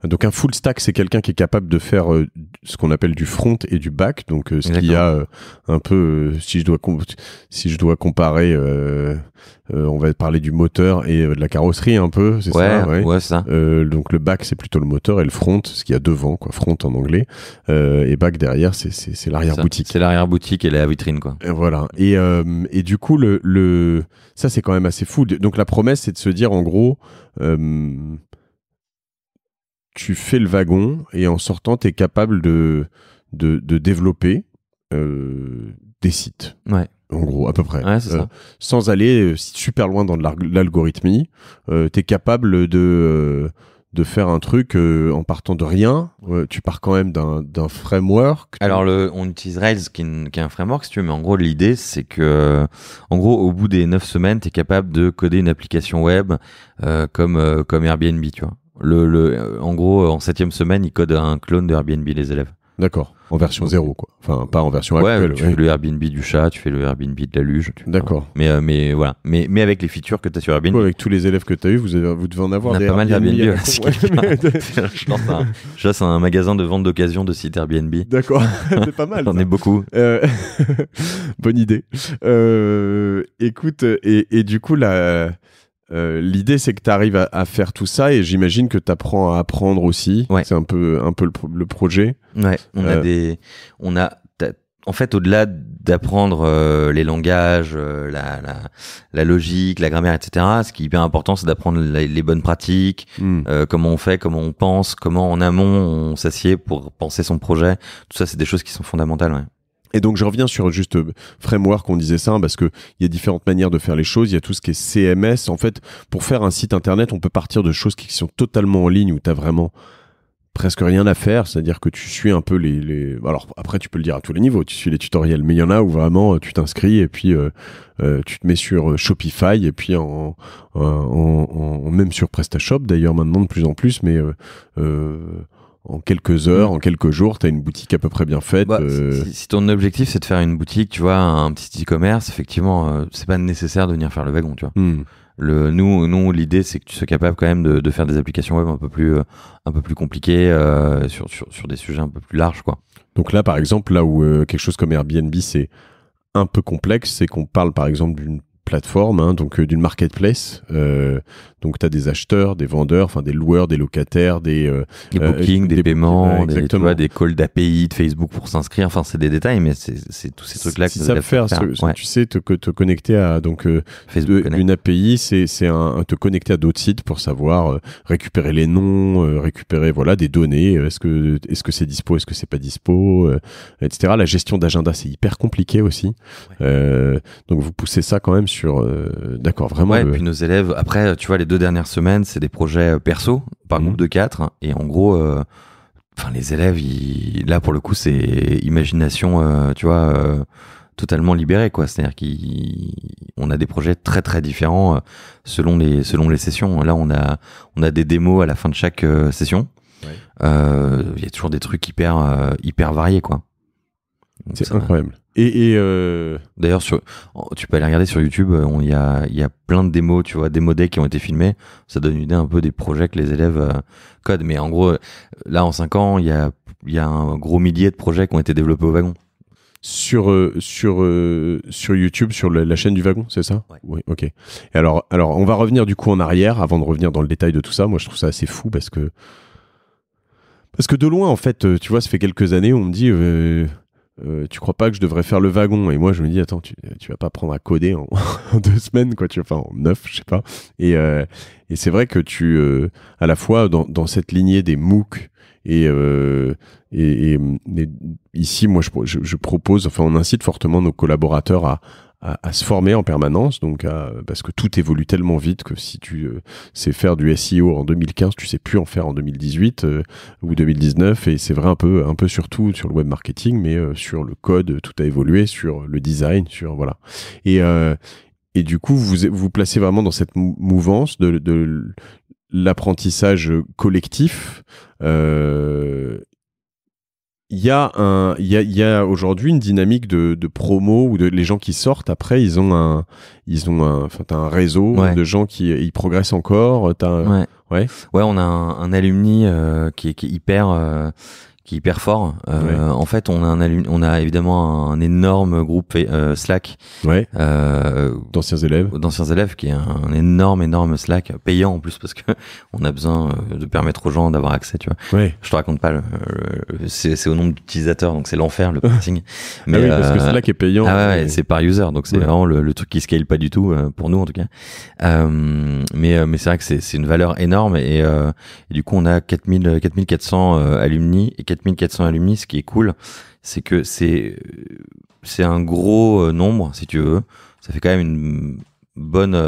Donc un full stack, c'est quelqu'un qui est capable de faire ce qu'on appelle du front et du back. Donc ce qu'il y a un peu, si je dois comparer, on va parler du moteur et de la carrosserie un peu, c'est ça. Ouais, c'est ça. Donc le back, c'est plutôt le moteur, et le front, ce qu'il y a devant, quoi, front en anglais, et back derrière, c'est l'arrière-boutique. C'est l'arrière-boutique et la vitrine, quoi. Et voilà. Et du coup, ça, c'est quand même assez fou. Donc la promesse, c'est de se dire, en gros, tu fais le wagon et en sortant, tu es capable de développer des sites. Ouais. En gros, à peu près. Ouais, c'est ça. Sans aller super loin dans de l'algorithmie, tu es capable de faire un truc en partant de rien. Tu pars quand même d'un framework. Alors, on utilise Rails, qui est un framework, si tu veux, mais en gros, l'idée, c'est que, en gros, au bout des 9 semaines, tu es capable de coder une application web comme Airbnb, tu vois. En gros, en 7e semaine, ils codent un clone de Airbnb, les élèves. D'accord. En version 0, quoi. Enfin, pas en version actuelle. Tu fais le Airbnb du chat, tu fais le Airbnb de la luge. D'accord. Mais voilà. Mais avec les features que tu as sur Airbnb. Avec tous les élèves que tu as eu, vous devez en avoir des pas mal d'Airbnb. Je lance un magasin de vente d'occasion de sites Airbnb. D'accord. C'est pas mal. J'en ai beaucoup. Bonne idée. Écoute, et du coup, l'idée, c'est que tu arrives à faire tout ça, et j'imagine que tu apprends à apprendre aussi. Ouais. C'est un peu le projet. Ouais, en fait, au-delà d'apprendre les langages, la logique, la grammaire, etc., ce qui est hyper important, c'est d'apprendre les bonnes pratiques, comment on fait, comment on pense, comment en amont on s'assied pour penser son projet. Tout ça, c'est des choses qui sont fondamentales. Ouais. Et donc, je reviens sur juste framework, on disait ça, parce qu'il y a différentes manières de faire les choses. Il y a tout ce qui est CMS. En fait, pour faire un site internet, on peut partir de choses qui sont totalement en ligne, où tu as vraiment presque rien à faire. C'est-à-dire que tu suis un peu Alors, après, tu peux le dire à tous les niveaux. Tu suis les tutoriels. Mais il y en a où vraiment, tu t'inscris et puis tu te mets sur Shopify, et puis même sur PrestaShop, d'ailleurs, maintenant, de plus en plus. Mais en quelques heures, en quelques jours, tu as une boutique à peu près bien faite. Si ton objectif, c'est de faire une boutique, tu vois, un petit e-commerce, effectivement, c'est pas nécessaire de venir faire le wagon, tu vois. Nous, l'idée, c'est que tu sois capable quand même de faire des applications web un peu plus compliquées sur des sujets un peu plus larges, quoi. Donc là, par exemple, là où quelque chose comme Airbnb, c'est un peu complexe, c'est qu'on parle par exemple d'une plateforme, donc d'une marketplace. Donc tu as des acheteurs, des vendeurs, enfin des loueurs, des locataires, des bookings, des paiements, tu vois, des calls d'API de Facebook pour s'inscrire. Enfin, c'est des détails, mais c'est tous ces trucs-là que tu savent faire. Tu sais te connecter à une API, c'est te connecter à d'autres sites pour savoir récupérer les noms, récupérer des données. Est-ce que c'est dispo, est-ce que c'est pas dispo, etc. La gestion d'agenda, c'est hyper compliqué aussi. Donc vous poussez ça quand même sur d'accord, vraiment. Et puis nos élèves, après, tu vois, les 2 dernières semaines, c'est des projets perso par groupe de 4, et en gros, les élèves, là pour le coup, c'est imagination, tu vois, totalement libérée, quoi. C'est-à-dire qu'on a des projets très très différents selon les sessions. Là, on a des démos à la fin de chaque session. Il y a toujours des trucs hyper variés, quoi. Donc c'est incroyable. Et d'ailleurs, tu peux aller regarder sur YouTube, il y a plein de démos, tu vois, démo day qui ont été filmés. Ça donne une idée un peu des projets que les élèves codent. Mais en gros, là, en 5 ans, il y a un gros millier de projets qui ont été développés au wagon. Sur YouTube, sur la chaîne du wagon, c'est ça ? Ouais. Oui, ok. Et alors, on va revenir du coup en arrière avant de revenir dans le détail de tout ça. Moi, je trouve ça assez fou parce que de loin, en fait, tu vois, ça fait quelques années, on me dit tu crois pas que je devrais faire le wagon? Et moi, je me dis, attends, tu vas pas apprendre à coder en 2 semaines, quoi, en 9, je sais pas. Et c'est vrai que à la fois dans cette lignée des MOOC et ici, moi, je propose, on incite fortement nos collaborateurs à se former en permanence, donc parce que tout évolue tellement vite que si tu sais faire du SEO en 2015, tu sais plus en faire en 2018 ou 2019, et c'est vrai un peu surtout sur le web marketing, mais sur le code, tout a évolué, sur le design, voilà. Et du coup, vous placez vraiment dans cette mouvance de l'apprentissage collectif. il y a aujourd'hui une dynamique de promo où les gens qui sortent après, t'as un réseau de gens qui ils progressent encore. Ouais, on a un alumni qui est hyper fort. En fait, on a évidemment un énorme groupe Slack. D'anciens élèves qui est un énorme Slack payant en plus parce que on a besoin de permettre aux gens d'avoir accès, tu vois. Ouais. Je te raconte pas c'est au nombre d'utilisateurs, donc c'est l'enfer le pricing. Mais parce que Slack est payant. C'est par user, donc c'est vraiment le truc qui scale pas du tout pour nous en tout cas. Mais c'est vrai que c'est une valeur énorme et du coup on a 4400 alumni et 4400 alumni. Ce qui est cool, c'est que c'est un gros nombre, si tu veux. Ça fait quand même une bonne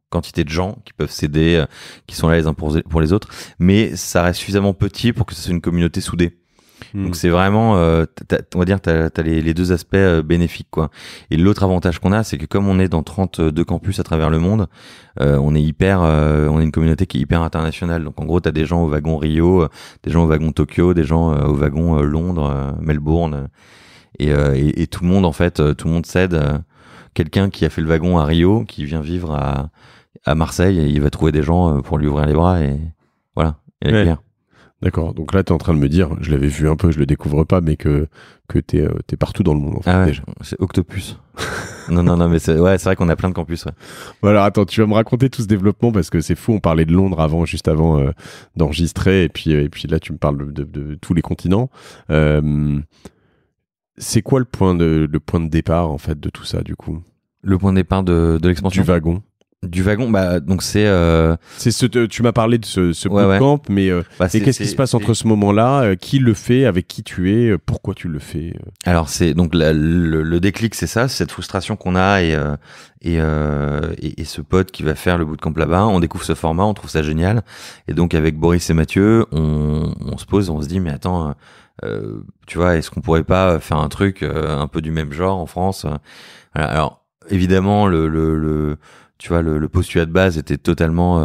quantité de gens qui peuvent s'aider, qui sont là les uns pour les autres, mais ça reste suffisamment petit pour que ce soit une communauté soudée. Donc c'est vraiment, on va dire, t'as les deux aspects bénéfiques, quoi. Et l'autre avantage qu'on a, c'est que comme on est dans 32 campus à travers le monde, on est une communauté qui est hyper internationale. Donc en gros, t'as des gens au wagon Rio, des gens au wagon Tokyo, des gens au wagon Londres, Melbourne, et tout le monde, en fait, tout le monde s'aide. Quelqu'un qui a fait le wagon à Rio, qui vient vivre à Marseille, et il va trouver des gens pour lui ouvrir les bras, et voilà, il est clair. D'accord, donc là tu es en train de me dire, je l'avais vu un peu, je le découvre pas, mais que t'es partout dans le monde en fait, déjà. C'est Octopus. non, mais c'est vrai qu'on a plein de campus. Ouais. Voilà, attends, tu vas me raconter tout ce développement parce que c'est fou, on parlait de Londres juste avant d'enregistrer, et puis là tu me parles de tous les continents. C'est quoi le point de départ en fait de tout ça du coup? Le point de départ de l'expansion du wagon, donc c'est tu m'as parlé de ce bootcamp, mais qu'est-ce qui se passe entre ce moment-là, qui le fait, avec qui tu es, pourquoi tu le fais? Alors c'est donc le déclic, c'est ça, c'est cette frustration qu'on a et ce pote qui va faire le bootcamp là-bas, on découvre ce format, on trouve ça génial, et donc avec Boris et Mathieu, on se pose, on se dit mais attends, tu vois, est-ce qu'on pourrait pas faire un truc un peu du même genre en France? Voilà. Alors évidemment tu vois, le postulat de base était totalement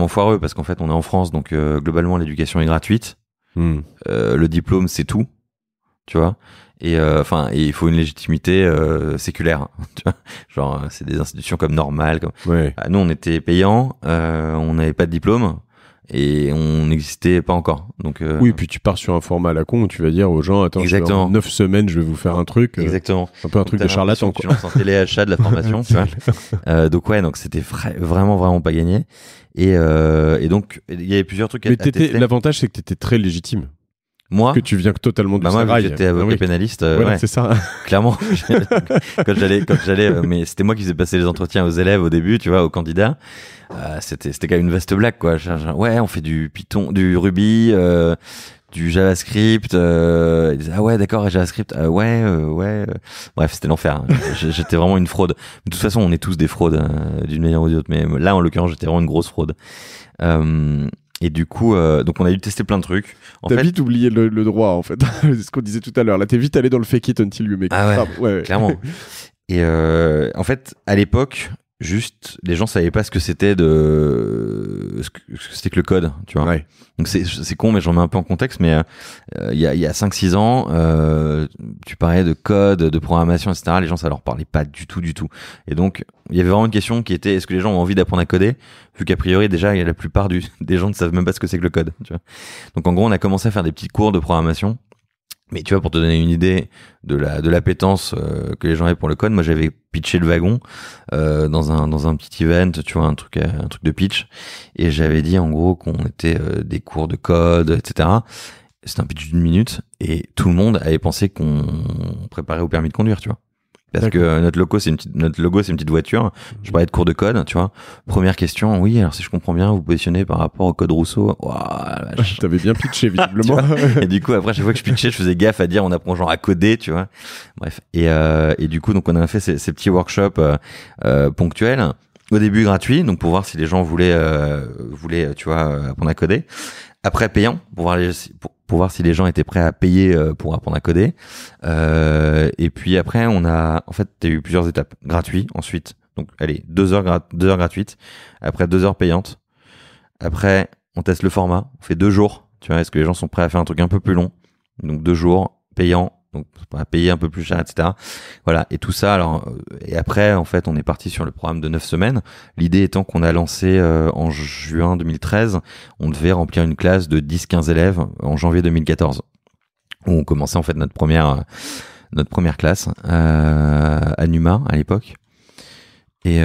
foireux parce qu'en fait on est en France, donc globalement l'éducation est gratuite. Le diplôme c'est tout, tu vois, et il faut une légitimité séculaire, tu vois, genre c'est des institutions comme Normal, nous on était payants, on n'avait pas de diplôme et on n'existait pas encore, donc oui, puis tu pars sur un format à la con où tu vas dire aux gens attends, en 9 semaines je vais vous faire un truc, exactement, un peu un truc de charlatan, tu lances un téléachat de la formation, tu vois. Donc c'était vraiment pas gagné, et donc il y avait plusieurs trucs à tester. L'avantage c'est que t'étais très légitime. Moi, que tu viens totalement du moi Serail. J'étais avocat pénaliste. C'est ça. Clairement. quand j'allais, mais c'était moi qui faisais passer les entretiens aux élèves au début, tu vois, aux candidats. C'était quand même une vaste blague, quoi. On fait du Python, du Ruby, du JavaScript. Ils disaient, ah ouais, d'accord, JavaScript. Ouais. Bref, c'était l'enfer. J'étais vraiment une fraude. De toute façon, on est tous des fraudes d'une manière ou d'une autre. Mais là, en l'occurrence, j'étais vraiment une grosse fraude. Et du coup, donc on a dû tester plein de trucs. T'as vite oublié le droit, en fait. C'est ce qu'on disait tout à l'heure. Là, t'es vite allé dans le fake it until you make it. Ah ouais, clairement. Et en fait, à l'époque, juste, les gens savaient pas ce que c'était ce que c'était que le code, tu vois. Ouais. Donc c'est con, mais j'en mets un peu en contexte, mais il y a 5-6 ans, tu parlais de code, de programmation, etc. Les gens, ça leur parlait pas du tout. Et donc, il y avait vraiment une question qui était, est-ce que les gens ont envie d'apprendre à coder? Vu qu'a priori, déjà, la plupart des gens ne savent même pas ce que c'est que le code, tu vois. Donc, en gros, on a commencé à faire des petits cours de programmation. Mais tu vois, pour te donner une idée de l'appétence que les gens avaient pour le code, moi j'avais pitché le wagon dans un petit event, tu vois, un truc de pitch, et j'avais dit en gros qu'on était des cours de code, etc. C'était un pitch d'1 minute, et tout le monde avait pensé qu'on préparait au permis de conduire, tu vois. Parce que notre logo c'est une petite voiture. Je parlais de cours de code, tu vois. Première question, oui, alors si je comprends bien, vous positionnez par rapport au code Rousseau. Waouh, t'avais bien pitché visiblement. Et du coup, après chaque fois que je pitchais, je faisais gaffe à dire on apprend genre à coder, tu vois. Bref. Et du coup, donc on a fait ces petits workshops ponctuels. Au début gratuit, donc pour voir si les gens voulaient tu vois, apprendre à coder. Après payant, pour voir si les gens étaient prêts à payer pour apprendre à coder. Et puis après, t'as eu plusieurs étapes. Gratuit, ensuite. Donc, allez, 2 heures gratuites. Après, 2 heures payantes. Après, on teste le format. On fait 2 jours. Tu vois, est-ce que les gens sont prêts à faire un truc un peu plus long? donc 2 jours payants. Donc, on va payer un peu plus cher, etc. Voilà. Et tout ça, alors, et après, en fait, on est parti sur le programme de 9 semaines. L'idée étant qu'on a lancé en juin 2013, on devait remplir une classe de 10-15 élèves en janvier 2014. Où on commençait, en fait, notre première classe, à Numa, à l'époque. Et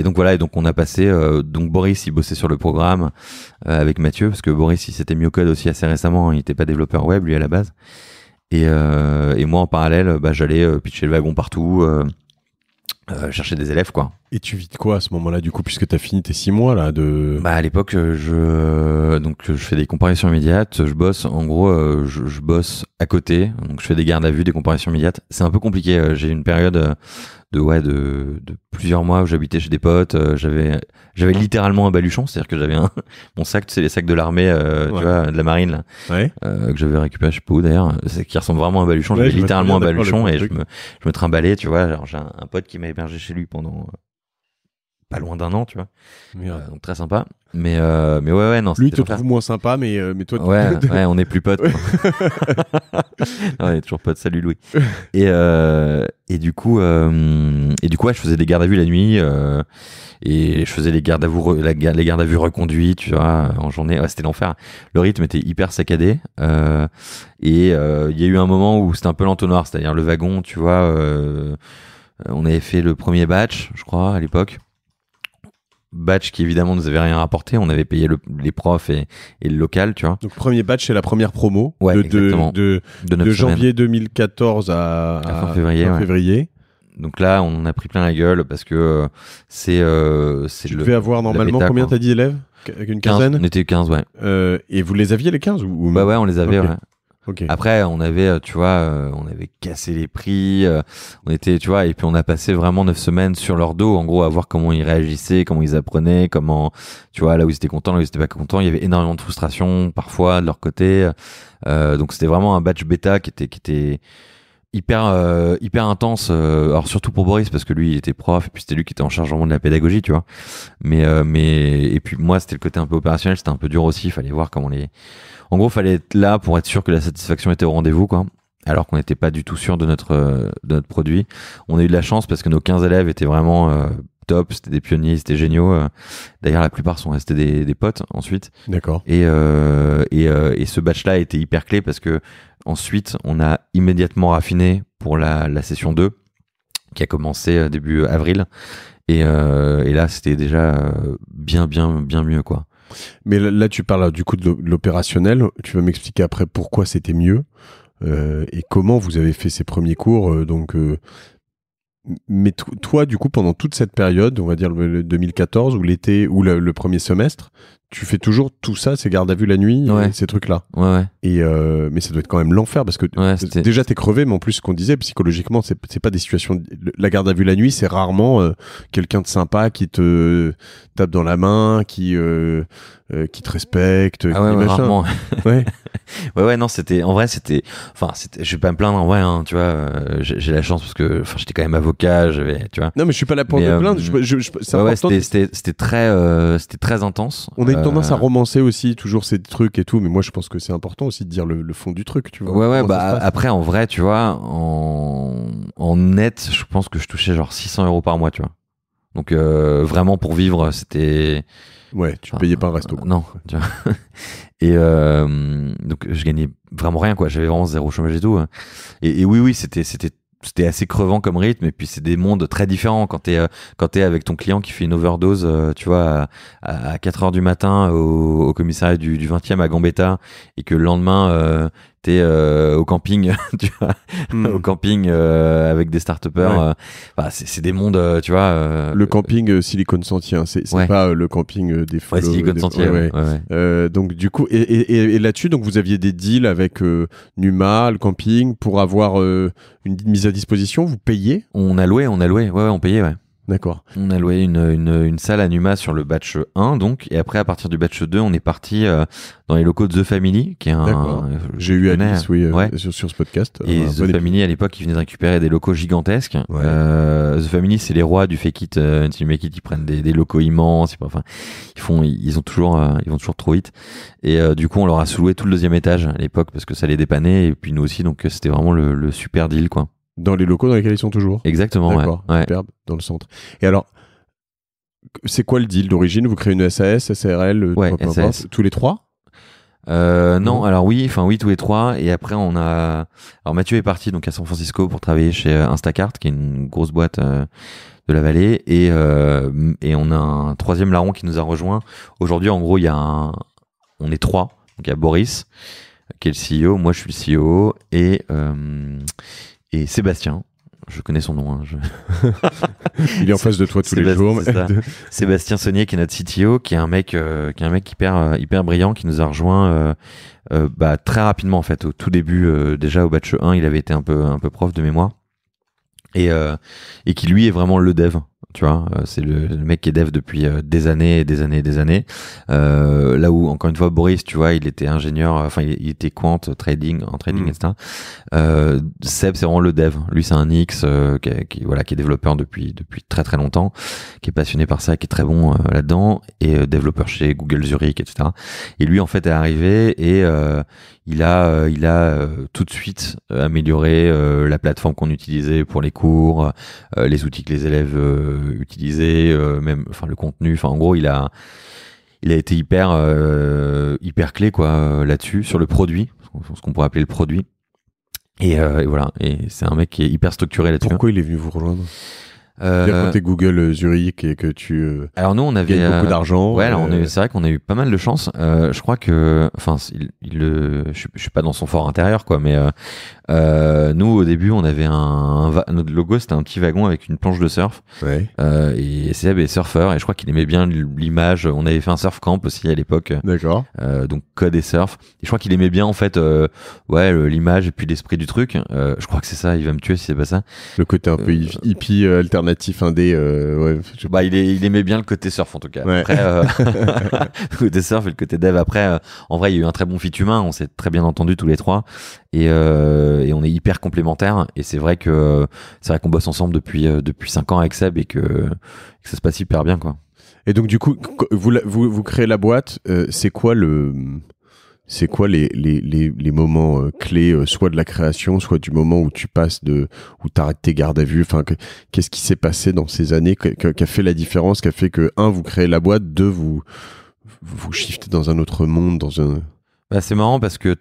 donc voilà, et donc on a passé, donc Boris, il bossait sur le programme, avec Mathieu, parce que Boris, il s'était mis au code aussi assez récemment, hein, il était pas développeur web, lui, à la base. Et moi en parallèle, j'allais pitcher le wagon partout, chercher des élèves, quoi. Et tu vis de quoi à ce moment-là, du coup, puisque t'as fini tes 6 mois là de. À l'époque, je fais des comparaisons immédiates. Je bosse, en gros, je bosse à côté. Donc je fais des gardes à vue, des comparaisons immédiates. C'est un peu compliqué. J'ai une période de plusieurs mois où j'habitais chez des potes. J'avais littéralement un baluchon, c'est-à-dire que j'avais mon sac, tu sais, les sacs de l'armée, tu vois, de la marine, là, que j'avais récupéré, je sais pas où d'ailleurs, c'est qui ressemble vraiment à un baluchon. J'avais littéralement un baluchon et je me trimballais, tu vois. Genre, j'ai un pote qui m'a hébergé chez lui pendant pas loin d'1 an, tu vois. Donc très sympa. Mais ouais, non. Lui, il te trouve moins sympa, mais toi. Ouais, on est plus potes. On est toujours potes. Salut Louis. Et du coup, ouais, je faisais des gardes à vue la nuit, et je faisais les gardes à vue reconduits, tu vois, en journée. Ouais, c'était l'enfer. Le rythme était hyper saccadé. Et il y a eu un moment où c'était un peu l'entonnoir, c'est-à-dire le wagon, tu vois. On avait fait le premier batch, je crois, à l'époque. Batch qui évidemment nous avait rien rapporté, on avait payé les profs et le local, tu vois. Donc premier batch, c'est la première promo, ouais, de janvier 2014 à fin février. Donc là, on a pris plein la gueule parce que c'est tu devais avoir normalement bêta, combien, t'as dit, élèves? Une quinzaine? On était 15, ouais. Et vous les aviez les 15 ou... Bah ouais, on les avait, okay. Ouais. Okay. Après, on avait, tu vois, on avait cassé les prix, on était, tu vois, et puis on a passé vraiment 9 semaines sur leur dos, en gros, à voir comment ils réagissaient, comment ils apprenaient, comment, tu vois, là où ils étaient contents, là où ils étaient pas contents. Il y avait énormément de frustration, parfois, de leur côté. Donc c'était vraiment un batch bêta qui était hyper intense, alors surtout pour Boris, parce que lui, il était prof, et puis c'était lui qui était en charge vraiment de la pédagogie, tu vois. Mais, et puis moi, c'était le côté un peu opérationnel, c'était un peu dur aussi, il fallait voir comment en gros, fallait être là pour être sûr que la satisfaction était au rendez-vous, quoi. Alors qu'on n'était pas du tout sûr de notre produit. On a eu de la chance parce que nos 15 élèves étaient vraiment top, c'était des pionniers, c'était géniaux. D'ailleurs, la plupart sont restés des potes ensuite. D'accord. Et ce batch-là était hyper clé parce que ensuite, on a immédiatement raffiné pour la session 2 qui a commencé début avril. Et là, c'était déjà bien mieux, quoi. Mais là, tu parles du coup de l'opérationnel. Tu vas m'expliquer après pourquoi c'était mieux et comment vous avez fait ces premiers cours. Mais toi, du coup, pendant toute cette période, on va dire le 2014 ou l'été ou le premier semestre, tu fais toujours tout ça, ces gardes à vue la nuit, ouais. Ces trucs-là. Ouais. Et mais ça doit être quand même l'enfer parce que déjà t'es crevé, mais en plus ce qu'on disait psychologiquement, c'est pas des situations. La garde à vue la nuit, c'est rarement quelqu'un de sympa qui te tape dans la main, qui te respecte. Ah ouais, rarement. Ouais. Non, je vais pas me plaindre en vrai, hein, tu vois, j'ai la chance parce que, j'étais quand même avocat, tu vois. Non, mais je suis pas là pour me plaindre. C'est important. C'était très intense. On a une tendance à romancer aussi toujours ces trucs et tout, mais moi je pense que c'est important aussi de dire le fond du truc, tu vois. Ouais, après en vrai, tu vois, en net, je pense que je touchais genre 600 € par mois, tu vois. Donc vraiment pour vivre, c'était... Ouais, tu payais pas un resto. Non, tu vois. Et donc je gagnais vraiment rien, quoi. J'avais vraiment zéro chômage et tout. Et oui, c'était assez crevant comme rythme, et puis c'est des mondes très différents quand t'es avec ton client qui fait une overdose, tu vois, à 4h du matin au commissariat du 20e à Gambetta, et que le lendemain t'es au camping, tu vois, au camping avec des start-upers. Ouais. C'est des mondes, tu vois. Le camping Silicon Sentier, hein, c'est pas le camping des follow. Ouais, Silicon Sentier. Ouais. Donc du coup, et là-dessus, donc vous aviez des deals avec Numa, le camping, pour avoir une mise à disposition. Vous payez? On a loué. Ouais, on payait. Ouais. D'accord. On a loué une salle à Numa sur le batch 1, donc, et après, à partir du batch 2, on est parti dans les locaux de The Family, qui est un... J'ai eu Alice, oui, sur ce podcast. Et The Family, à l'époque, ils venaient de récupérer des locaux gigantesques. Ouais. The Family, c'est les rois du fake it until you make it. Ils prennent des locaux immenses. Enfin, ils vont toujours trop vite. Et du coup, on leur a sous-loué tout le 2e étage à l'époque parce que ça les dépannait. Et puis nous aussi, donc c'était vraiment le super deal, quoi. Dans les locaux dans lesquels ils sont toujours. Exactement, d'accord, ouais. Superbe, dans le centre. Et alors, c'est quoi le deal d'origine? Vous créez une SAS, SARL, ouais, SAS. Tous les 3? Non, alors oui, tous les 3. Et après, alors Mathieu est parti donc à San Francisco pour travailler chez Instacart, qui est une grosse boîte de la vallée. Et on a un 3e larron qui nous a rejoint. Aujourd'hui, en gros, on est 3. Donc il y a Boris, qui est le CEO. Moi, je suis le CEO. Et Sébastien, je connais son nom. Il est en face de toi tous les jours. Sébastien Saunier, qui est notre CTO, qui est un mec hyper brillant, qui nous a rejoint très rapidement en fait. Au tout début, déjà au batch 1, il avait été un peu prof de mémoire et qui lui est vraiment le dev. Tu vois, c'est le mec qui est dev depuis des années et des années et des années. Là où, encore une fois, Boris, tu vois, il était ingénieur, il était quant, trading, etc. Seb, c'est vraiment le dev. Lui, c'est un X qui est développeur depuis très très longtemps, qui est passionné par ça, qui est très bon là-dedans, et développeur chez Google Zurich, etc. Et lui, en fait, est arrivé et il a tout de suite amélioré la plateforme qu'on utilisait pour les cours, les outils que les élèves utilisaient, même le contenu. En gros, il a été hyper clé quoi là-dessus, sur le produit, ce qu'on pourrait appeler le produit. Et voilà. Et c'est un mec qui est hyper structuré là-dessus. Pourquoi il est venu vous rejoindre? Quand t'es Google Zurich et que tu alors nous on avait gagnes beaucoup d'argent. Ouais, alors c'est vrai qu'on a eu pas mal de chance. Je crois que, je suis pas dans son fort intérieur quoi, mais nous au début on avait notre logo, c'était un petit wagon avec une planche de surf. Ouais. Et Seb est surfeur et je crois qu'il aimait bien l'image. On avait fait un surf camp aussi à l'époque. D'accord. Donc code et surf. Et je crois qu'il aimait bien en fait l'image et puis l'esprit du truc. Je crois que c'est ça. Il va me tuer si c'est pas ça. Le côté un peu hippie alternatif indé. Il aimait bien le côté surf en tout cas. Ouais. Après le côté surf et le côté dev. Après en vrai il y a eu un très bon fit humain. On s'est très bien entendu tous les trois et on est hyper complémentaires. Et c'est vrai qu'on bosse ensemble depuis 5 ans avec Seb et que ça se passe hyper bien quoi. Et donc du coup vous créez la boîte. C'est quoi les moments clés, soit de la création, soit du moment où tu passes où t'arrêtes tes gardes à vue. Enfin, qu'est-ce qui s'est passé dans ces années qui a fait la différence, qui a fait que vous créez la boîte, vous shiftez dans un autre monde, dans un... C'est marrant parce que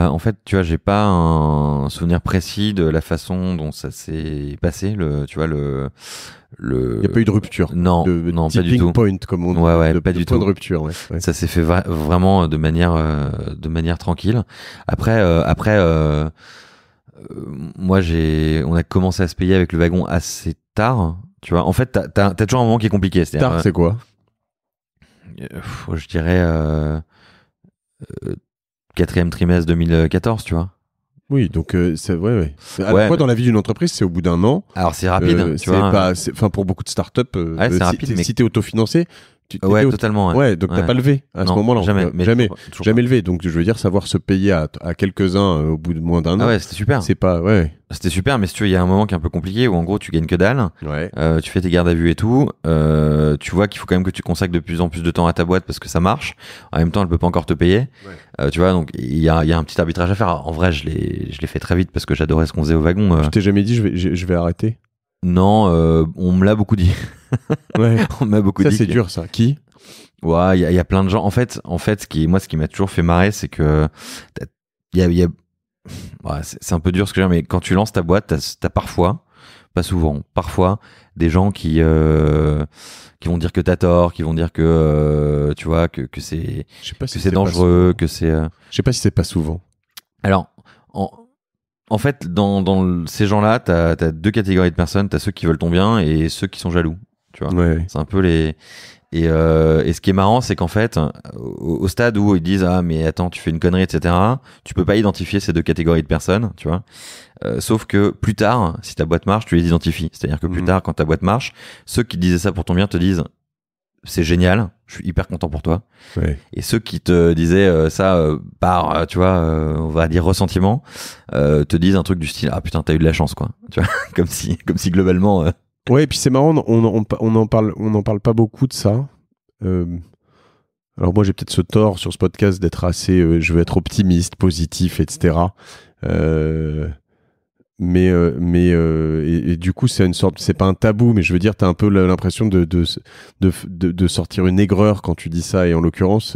en fait, tu vois, j'ai pas un souvenir précis de la façon dont ça s'est passé, Il n'y a pas eu de rupture. Non, pas du tout. Point, comme on dit. Ouais, pas du tout. De rupture, ouais. Ça s'est fait vraiment de manière tranquille. Après, moi, on a commencé à se payer avec le wagon assez tard. Tu vois, en fait, t'as toujours un moment qui est compliqué. Tard, c'est quoi? Je dirais 4e trimestre 2014, tu vois. Oui, donc c'est ouais. À la fois dans la vie d'une entreprise, c'est au bout d'un an. Alors c'est rapide, tu vois. Pour beaucoup de startups, c'est rapide, si t'es autofinancé, totalement. Ouais, donc t'as pas levé à ce moment-là. Jamais levé. Donc je veux dire, savoir se payer à quelques-uns au bout de moins d'un an. Ouais, c'était super. C'est pas, ouais. C'était super, mais si tu veux, il y a un moment qui est un peu compliqué où en gros tu gagnes que dalle. Ouais. Tu fais tes gardes à vue et tout. Tu vois qu'il faut quand même que tu consacres de plus en plus de temps à ta boîte parce que ça marche. En même temps, elle peut pas encore te payer. Ouais. Tu vois, donc il y a un petit arbitrage à faire. Alors, en vrai, je l'ai fait très vite parce que j'adorais ce qu'on faisait au wagon. Tu t'es jamais dit je vais arrêter? Non, on me l'a beaucoup dit. Ouais. On m'a beaucoup dit. Ça c'est dur, ça. Qui? Ouais, il y a plein de gens. En fait, ce qui m'a toujours fait marrer, c'est que c'est un peu dur ce que je veux dire, mais quand tu lances ta boîte, t'as parfois, pas souvent, parfois des gens qui vont dire que t'as tort, qui vont dire que tu vois que c'est dangereux, que c'est. Je sais pas si c'est pas souvent. Alors, en fait, dans ces gens-là, t'as deux catégories de personnes. T'as ceux qui veulent ton bien et ceux qui sont jaloux. Tu vois. Ouais. C'est un peu les. Et ce qui est marrant, c'est qu'en fait, au stade où ils disent ah mais attends, tu fais une connerie, etc. Tu peux pas identifier ces deux catégories de personnes, tu vois. Sauf que plus tard, si ta boîte marche, tu les identifies. C'est-à-dire que plus tard, quand ta boîte marche, ceux qui disaient ça pour ton bien te disent c'est génial, je suis hyper content pour toi. Ouais. Et ceux qui te disaient ça par, tu vois, on va dire ressentiment, te disent un truc du style ah putain t'as eu de la chance quoi. Tu vois, comme si globalement. Ouais, et puis c'est marrant, on en parle pas beaucoup de ça. Alors moi j'ai peut-être ce tort sur ce podcast d'être assez, je veux être optimiste, positif, etc. Et du coup c'est une sorte, c'est pas un tabou, mais je veux dire t'as un peu l'impression de sortir une aigreur quand tu dis ça, et en l'occurrence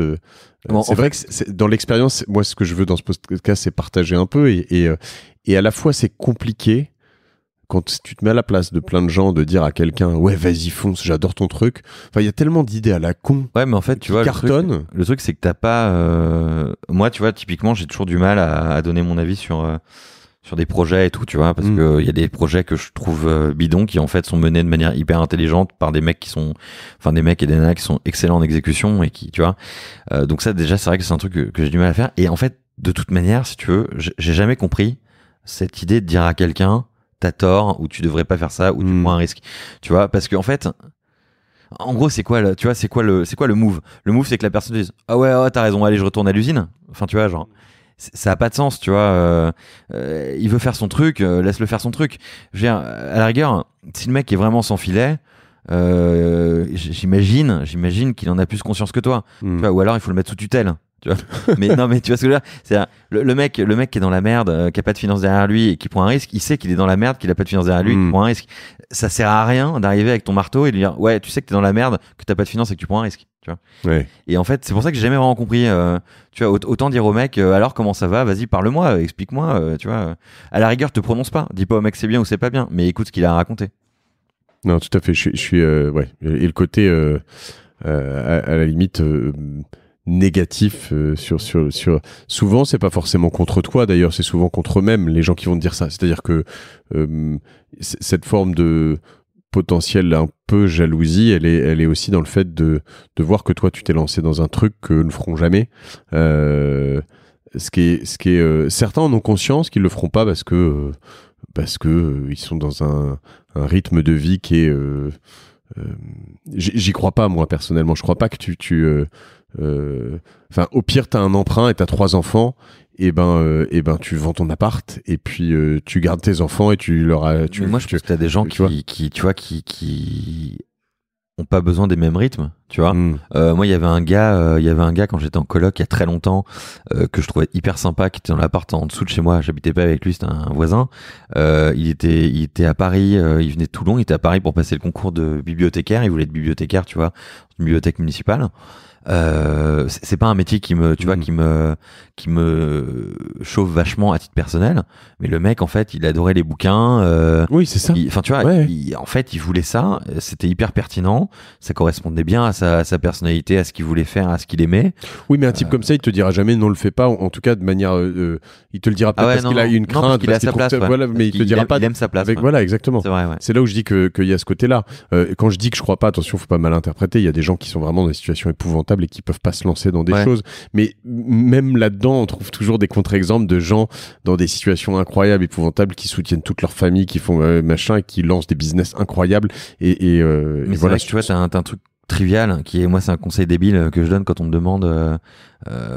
c'est vrai que dans l'expérience, moi ce que je veux dans ce podcast c'est partager un peu, et à la fois c'est compliqué quand tu te mets à la place de plein de gens de dire à quelqu'un ouais vas-y fonce, j'adore ton truc. Enfin il y a tellement d'idées à la con. Ouais mais en fait tu vois cartonne. Le truc c'est que t'as pas moi tu vois typiquement j'ai toujours du mal à donner mon avis sur des projets et tout, tu vois, parce que il y a des projets que je trouve bidons qui en fait sont menés de manière hyper intelligente par des mecs des mecs et des nanas qui sont excellents en exécution et qui, tu vois. Donc ça déjà c'est vrai que c'est un truc que j'ai du mal à faire. Et en fait de toute manière, si tu veux, j'ai jamais compris cette idée de dire à quelqu'un t'as tort ou tu devrais pas faire ça ou tu prends un risque, tu vois, parce que en fait. En gros, c'est quoi, tu vois, c'est quoi le move? Le move, c'est que la personne dise ah ouais, t'as raison, allez, je retourne à l'usine. Enfin, tu vois, genre. Ça a pas de sens, tu vois. Il veut faire son truc, laisse-le faire son truc. Je veux dire, à la rigueur, si le mec est vraiment sans filet, j'imagine qu'il en a plus conscience que toi. Tu vois, ou alors il faut le mettre sous tutelle. Tu vois. Mais non, mais tu vois ce que je veux dire. C'est le mec qui est dans la merde, qui a pas de finances derrière lui et qui prend un risque. Il sait qu'il est dans la merde, qu'il a pas de finances derrière lui, qu'il prend un risque. Ça sert à rien d'arriver avec ton marteau et de lui dire ouais, tu sais que t'es dans la merde, que t'as pas de finances et que tu prends un risque. Tu vois. Ouais. Et en fait, c'est pour ça que j'ai jamais vraiment compris. Tu vois, autant dire au mec, alors comment ça va? Vas-y, parle-moi, explique-moi. Tu vois, à la rigueur, te prononce pas. Dis pas au mec c'est bien ou c'est pas bien, mais écoute ce qu'il a à raconter. Non, tout à fait. Je suis ouais. Et le côté à la limite négatif sur souvent c'est pas forcément contre toi d'ailleurs, c'est souvent contre eux-mêmes les gens qui vont te dire ça. C'est-à-dire que cette forme de potentiel un peu jalousie, elle est aussi dans le fait de voir que toi tu t'es lancé dans un truc que ne feront jamais. Ce qui est certains en ont conscience qu'ils le feront pas parce que ils sont dans un rythme de vie qui est j'y crois pas moi personnellement. Je crois pas que enfin au pire t'as un emprunt et t'as 3 enfants. Et ben tu vends ton appart et puis tu gardes tes enfants et tu leur as. Mais moi je pense que t'as des gens qui ont pas besoin des mêmes rythmes, tu vois. Moi il y avait un gars quand j'étais en coloc il y a très longtemps que je trouvais hyper sympa, qui était dans l'appart en dessous de chez moi. J'habitais pas avec lui, c'était un voisin. Il était à Paris, il venait de Toulon, il était à Paris pour passer le concours de bibliothécaire. Il voulait être bibliothécaire, tu vois, une bibliothèque municipale. C'est pas un métier qui me chauffe vachement à titre personnel, mais le mec en fait il adorait les bouquins, oui c'est ça, enfin tu vois, ouais. en fait il voulait ça, c'était hyper pertinent, ça correspondait bien à sa personnalité, à ce qu'il voulait faire, à ce qu'il aimait. Oui mais un type comme ça il te dira jamais non le fais pas, en tout cas de manière il te le dira peut-être parce qu'il a une crainte, parce qu'il a sa place, voilà, mais il te dira pas, il aime sa place, voilà exactement, c'est vrai, ouais. C'est là où je dis qu'il y a ce côté là. Quand je dis que je crois pas, attention faut pas mal interpréter, il y a des gens qui sont vraiment dans des situations épouvantables et qui peuvent pas se lancer dans des choses, mais même là-dedans on trouve toujours des contre-exemples de gens dans des situations incroyables, épouvantables, qui soutiennent toute leur famille, qui font machin et qui lancent des business incroyables mais et voilà, vrai que, tu vois, t'as un truc trivial qui est, moi c'est un conseil débile que je donne quand on me demande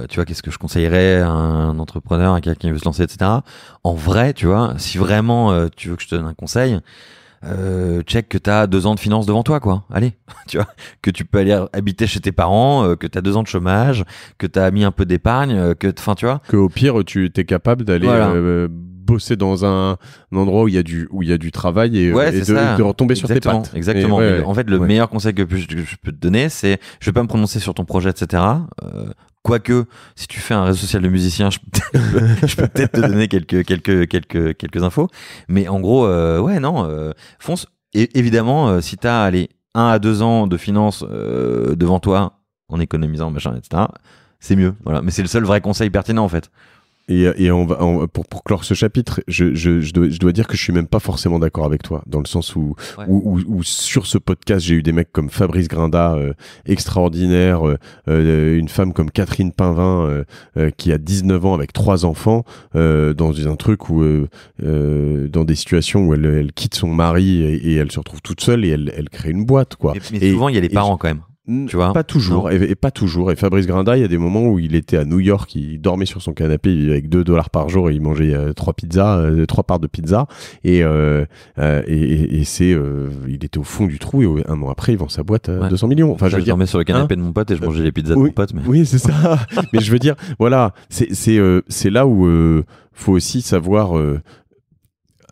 tu vois, qu'est-ce que je conseillerais à un entrepreneur, à quelqu'un qui veut se lancer, etc. En vrai, tu vois, si vraiment tu veux que je te donne un conseil, check que t'as 2 ans de finances devant toi, quoi. Allez, tu vois, que tu peux aller habiter chez tes parents, que t'as 2 ans de chômage, que t'as mis un peu d'épargne, enfin, tu vois. Que au pire, tu t'es capable d'aller bosser dans un endroit où il y a du travail et de retomber sur tes pattes. Exactement. En fait, le meilleur conseil que je peux te donner, c'est, je vais pas me prononcer sur ton projet, etc. Quoique, si tu fais un réseau social de musicien, je peux peut-être te donner quelques infos. Mais en gros, fonce. Et évidemment, si t'as 1 à 2 ans de finances devant toi, en économisant, machin, etc., c'est mieux. Voilà. Mais c'est le seul vrai conseil pertinent, en fait. Pour clore ce chapitre, je dois dire que je suis même pas forcément d'accord avec toi, dans le sens où sur ce podcast, j'ai eu des mecs comme Fabrice Grinda, extraordinaire, une femme comme Catherine Painvin, qui a 19 ans avec 3 enfants, dans un truc où, dans des situations où elle quitte son mari et elle se retrouve toute seule et elle crée une boîte, quoi. Mais souvent, il y a les parents quand même. Tu vois, pas toujours, et pas toujours. Et Fabrice Grinda, il y a des moments où il était à New York, il dormait sur son canapé, il vivait avec $2 par jour et il mangeait 3 parts de pizza. Et c'est, il était au fond du trou et un an après, il vend sa boîte à 200 millions. Enfin, je dormais sur le canapé de mon pote et je mangeais les pizzas de mon pote. Mais... Oui, c'est ça. Mais je veux dire, voilà, c'est là où faut aussi savoir,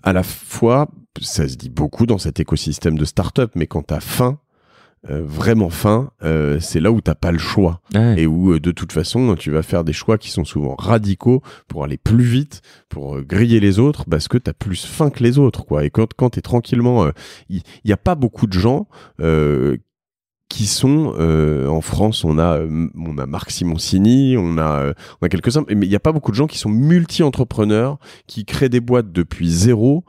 à la fois, ça se dit beaucoup dans cet écosystème de start-up, mais quand t'as faim, vraiment faim, c'est là où t'as pas le choix et où de toute façon tu vas faire des choix qui sont souvent radicaux pour aller plus vite, pour griller les autres parce que t'as plus faim que les autres, quoi. Et quand t'es tranquillement, il y a pas beaucoup de gens qui sont en France, on a Marc Simoncini, on a quelques-uns, mais il y a pas beaucoup de gens qui sont multi-entrepreneurs, qui créent des boîtes depuis zéro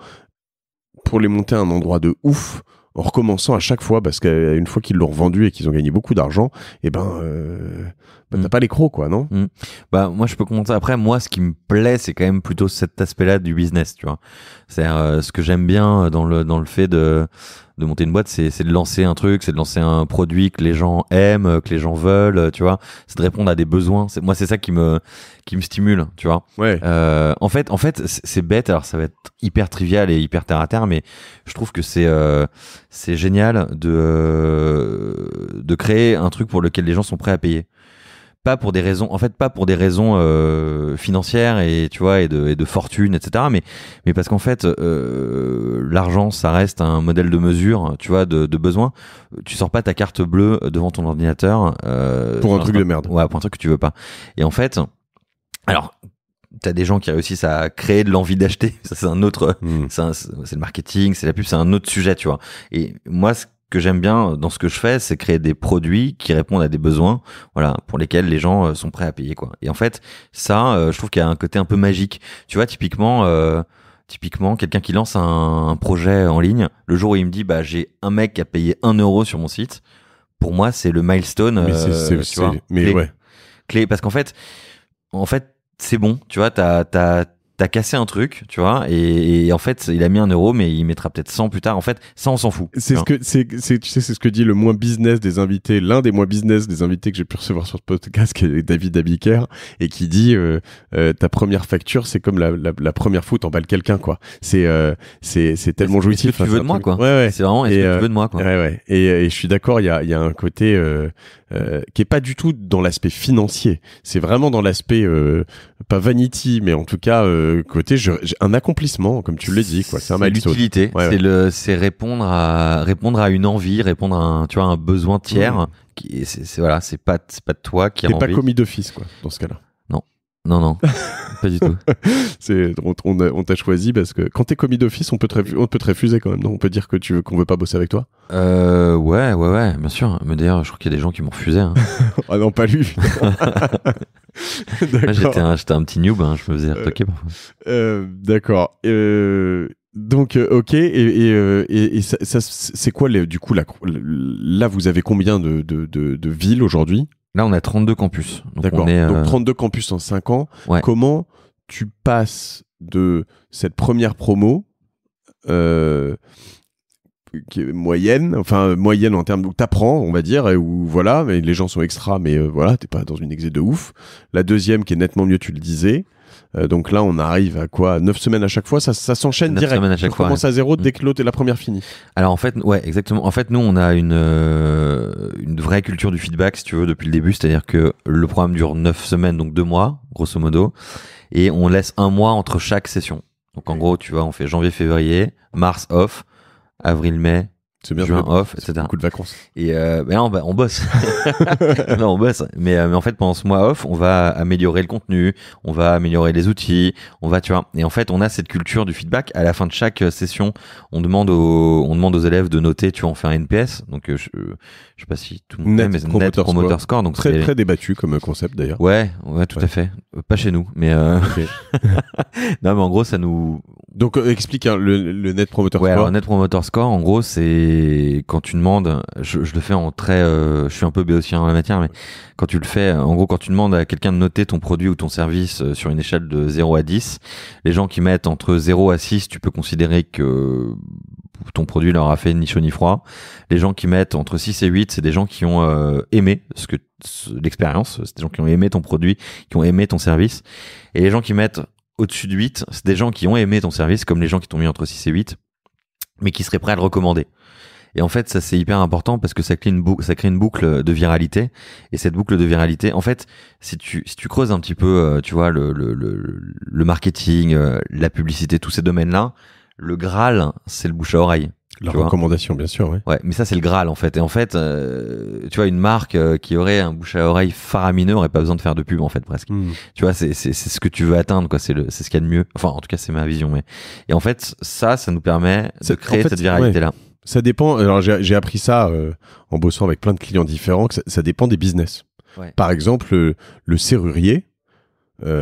pour les monter à un endroit de ouf, en recommençant à chaque fois, parce qu'une fois qu'ils l'ont revendu et qu'ils ont gagné beaucoup d'argent, t'as pas les crocs, quoi, non? Bah, moi, je peux commenter. Après, moi, ce qui me plaît, c'est quand même plutôt cet aspect-là du business, tu vois. C'est-à-dire, ce que j'aime bien dans le fait de monter une boîte, c'est de lancer un truc, c'est de lancer un produit que les gens aiment, que les gens veulent, tu vois. C'est de répondre à des besoins. Moi, c'est ça qui me stimule, tu vois. Ouais. En fait, c'est bête. Alors, ça va être hyper trivial et hyper terre à terre, mais je trouve que c'est génial de créer un truc pour lequel les gens sont prêts à payer. Pas pour des raisons financières et tu vois et de fortune, etc. Mais parce qu'en fait l'argent, ça reste un modèle de mesure, tu vois, de besoin. Tu sors pas ta carte bleue devant ton ordinateur pour un truc de merde. Ouais, pour un truc que tu veux pas. Et en fait, alors t'as des gens qui réussissent à créer de l'envie d'acheter. Ça, c'est un autre, c'est le marketing, c'est la pub, c'est un autre sujet, tu vois. Et moi, ce que j'aime bien dans ce que je fais, c'est créer des produits qui répondent à des besoins, voilà, pour lesquels les gens sont prêts à payer, quoi. Et en fait, ça, je trouve qu'il y a un côté un peu magique. Tu vois, typiquement, quelqu'un qui lance un projet en ligne, le jour où il me dit, bah, j'ai un mec qui a payé 1 euro sur mon site, pour moi, c'est le milestone, tu vois, clé, parce qu'en fait, c'est bon, tu vois, t'as cassé un truc, tu vois, et en fait, il a mis 1 euro, mais il mettra peut-être 100 plus tard. En fait, ça, on s'en fout. C'est ce que dit le moins business des invités, l'un des moins business des invités que j'ai pu recevoir sur ce podcast, qui est David Abiker, et qui dit, ta première facture, c'est comme la première fois où t'emballes quelqu'un, quoi. C'est tellement jouissif. Est-ce que tu veux de moi, quoi. Ouais. C'est vraiment, est-ce que tu veux de moi, quoi. Ouais. Et je suis d'accord, il y a un côté, qui est pas du tout dans l'aspect financier. C'est vraiment dans l'aspect, pas vanity, mais en tout cas, côté j'ai un accomplissement, comme tu l'as dit, quoi. C'est un milestone. L'utilité. C'est répondre à une envie, répondre à un besoin tiers. C'est pas de toi qui a envie. T'es pas commis d'office, quoi, dans ce cas-là. Non, pas du tout. On t'a choisi parce que quand t'es commis d'office, on peut te refuser quand même, non? On peut dire qu'on veut pas bosser avec toi? Ouais, bien sûr. Mais d'ailleurs, je crois qu'il y a des gens qui m'ont refusé. Hein. Ah non, pas lui. Moi, j'étais un petit noob, hein, je me faisais retoquer parfois. D'accord. Donc, ok. Et ça c'est quoi, du coup, là, vous avez combien de villes aujourd'hui? Là, on a 32 campus. Donc d'accord. Donc 32 campus en 5 ans. Ouais. Comment tu passes de cette première promo qui est moyenne en termes où t'apprends, on va dire, et où voilà, mais les gens sont extra, mais voilà, t'es pas dans une exé de ouf. La deuxième qui est nettement mieux, tu le disais. Donc là, on arrive à quoi? 9 semaines à chaque fois, ça s'enchaîne direct. 9 semaines à chaque fois. On commence à zéro dès que l'autre est la première finie. Alors en fait, ouais, exactement. En fait, nous, on a une vraie culture du feedback, si tu veux, depuis le début. C'est-à-dire que le programme dure 9 semaines, donc 2 mois, grosso modo. Et on laisse 1 mois entre chaque session. Donc en gros, tu vois, on fait janvier, février, mars off, avril, mai, C'est bien. Juin off, etc. Beaucoup de vacances. Et on bosse. Non, on bosse. Mais en fait, pendant ce mois off, on va améliorer le contenu, on va améliorer les outils, tu vois. Et en fait, on a cette culture du feedback. À la fin de chaque session, on demande aux élèves de noter. Tu vois, on fait un NPS. Donc, je sais pas si tout le monde Net Promoter Score. Donc très débattu comme concept d'ailleurs. Ouais, tout à fait. Pas chez nous, mais okay. Non, mais en gros, ça nous. Donc explique le Net Promoter Score. Alors, Net Promoter Score, en gros, c'est quand tu demandes, je le fais en très, je suis un peu béotien en la matière, mais quand tu le fais, en gros, quand tu demandes à quelqu'un de noter ton produit ou ton service sur une échelle de 0 à 10, les gens qui mettent entre 0 à 6, tu peux considérer que ton produit leur a fait ni chaud ni froid. Les gens qui mettent entre 6 et 8, c'est des gens qui ont aimé l'expérience, c'est des gens qui ont aimé ton produit, qui ont aimé ton service. Et les gens qui mettent au-dessus de 8, c'est des gens qui ont aimé ton service, comme les gens qui t'ont mis entre 6 et 8, mais qui seraient prêts à le recommander. Et en fait, ça c'est hyper important parce que ça crée une boucle de viralité. Et cette boucle de viralité, en fait, si tu creuses un petit peu, tu vois, le marketing, la publicité, tous ces domaines-là, le Graal, c'est le bouche à oreille. La recommandation, bien sûr, ouais. Mais ça, c'est le Graal, en fait. Et en fait, tu vois, une marque qui aurait un bouche à oreille faramineux aurait pas besoin de faire de pub, en fait, presque. Tu vois, c'est ce que tu veux atteindre, quoi. C'est ce qu'il y a de mieux. Enfin, en tout cas, c'est ma vision. Mais... Et en fait, ça nous permet de créer cette viralité-là. Ouais. Ça dépend. Alors, j'ai appris ça en bossant avec plein de clients différents, que ça dépend des business. Ouais. Par exemple, le serrurier,